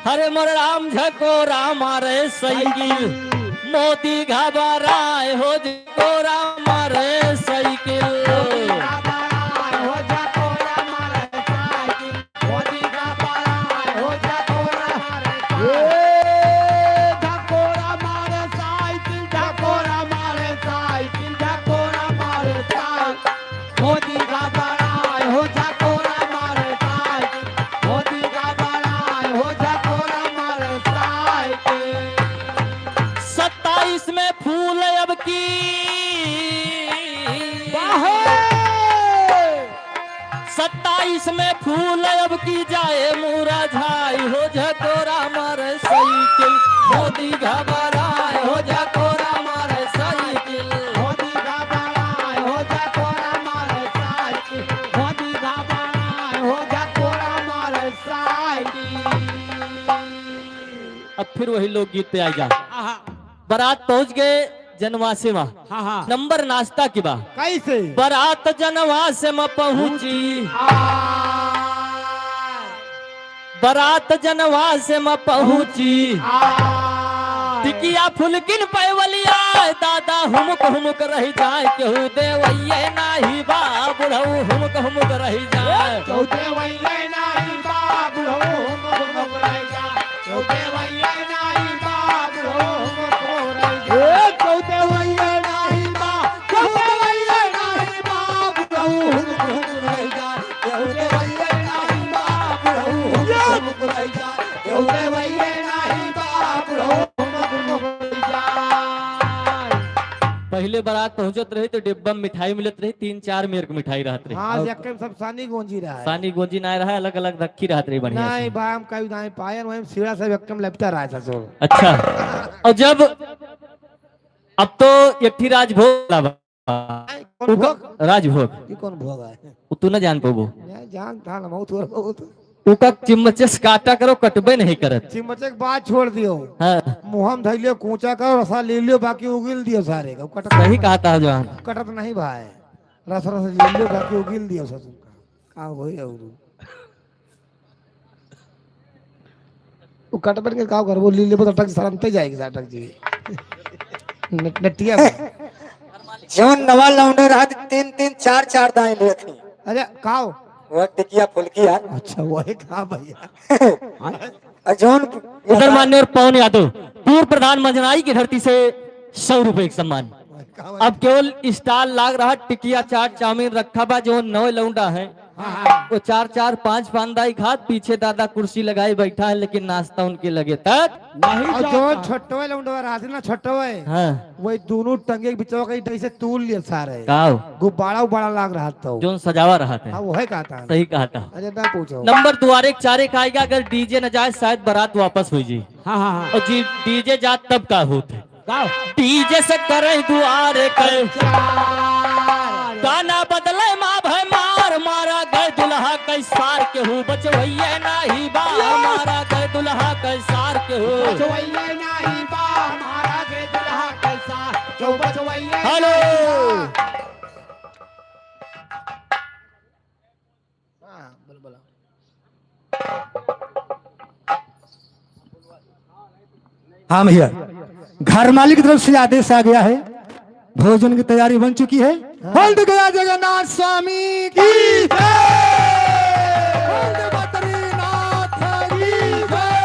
हरे मोर राम झकोरा मारे साइकिल मोती घबराए हो झकोरा मारे साइकिल में फूल अब की 27 में फूल अब की जाए मूरा झाई हो झकोरा मारे साइकिल मोदी घबराए हो झकोरा मारे साइकिल मोदी घबराए हो झकोरा मारे साइकिल मोदी घबराए हो झकोरा मारे साइकिल। अब फिर वही लोग गीत पे आ जा। बारात पहुंच गए जनवासे में। हाँ नंबर नाश्ता की बा कैसे बारात जनवासे में पहुंची बारात जनवासे में पहुंची टिकिया फुलकिन पैवलिया दादा हुमुक हुमुक रह जाए केहू देवैये नाही बा बुढ़ऊ हुमुक हुमुक रह जाए देवैये नाही बा बुढ़ऊ हुमुक हुमुक रह जाए देवैये नाही बा बुढ़ऊ पहले दूल्हे बारात पहुंचत रहे तो डिब्बा में मिठाई मिलत रही, 3-4 मेर के मिठाई रहत रही। हाँ यक्के में सब सानी गूंजी रहा है। सानी गोजी ना रहा, अलग अलग रखी रहत रही बढ़िया नहीं से। भाई हम कभी नहीं पाए, वहीं सीढ़ा से यक्के में लपटा रहा था सो। अच्छा, और जब अब तो यठी राजभोग लावा। कौन भोग? राजभोग ये कौन भोग है? वो तू न जान पाबो। मैं जान था ना बहुत बहुत। उका चिमचे से काटा करो, कटबे नहीं करत। चिमचे के बाद छोड़ दियो, हाँ मुहम धैलियो, कूचा करो, रसा ले लियो, बाकी उगिल दियो सारे का। कटत सही कहा था जवान। कटत नहीं भाई, रस रस ले लियो, बाकी उगिल दियो सब का होई और वो कटबट के का कर वो ले लियो, तो अटक सरमते जाएगी अटक जी। नटिया जौन नवा लौंडे रहा 3-3 4-4 दाएं लिए थी। अरे काओ वो टिकिया फुल्की यार। अच्छा वो है कहा भैया। और जौन उधर मान्य और पवन यादव पूर्व प्रधान मंजनाई की धरती से 100 रुपए का सम्मान। अब केवल स्टॉल लाग रहा, टिकिया चाट चाउमीन रखा बा। जो 9 लौंडा है वो 4-4-5 पांदाई खात, पीछे दादा कुर्सी लगाई बैठा है, लेकिन नाश्ता उनके लगे तक और जो छोटवे लौंडवा रहा ना छोटवे, हाँ वही दोनों टंगे के बिचवा के इधर से तूल लिए सारे। काओ गुब्बारा उब्बारा लाग रहा था। जो सजावा रहा हाँ था। वो है कहा था। सही कहा था। अरे ना पूछो। नंबर द्वारे 4 आएगा, अगर डीजे न जाए शायद बारात वापस हो जाए। हाँ हाँ हाँ और जी डीजे जात तब का होते, गाओ डीजे से करे दुआरे कर गाना बदले माँ भय मार, मारा गए दुल्हा कैसार के हो, बचवैया नाही बा मारा गए दुल्हा कैसार के हो। बचवैया नहीं बा मारा के दुल्हा कैसा, जो बचवैया हेलो हाँ बोल बोला। हाँ भैया, घर मालिक की तरफ से आदेश आ गया है, भोजन की तैयारी बन चुकी है। बोल गया जगन्नाथ स्वामी की जय, बोल बद्रीनाथ की जय।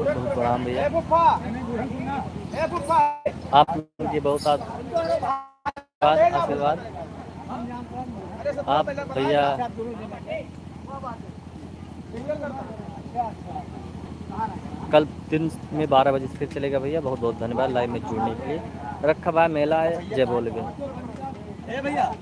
बहुत प्रणाम भैया, आप मुझे बहुत आशीर्वाद। आप भैया कल दिन में 12 बजे फिर चलेगा भैया। बहुत बहुत धन्यवाद लाइव में जुड़ने के लिए। रखा भाई मेला है, जय बोल भैया।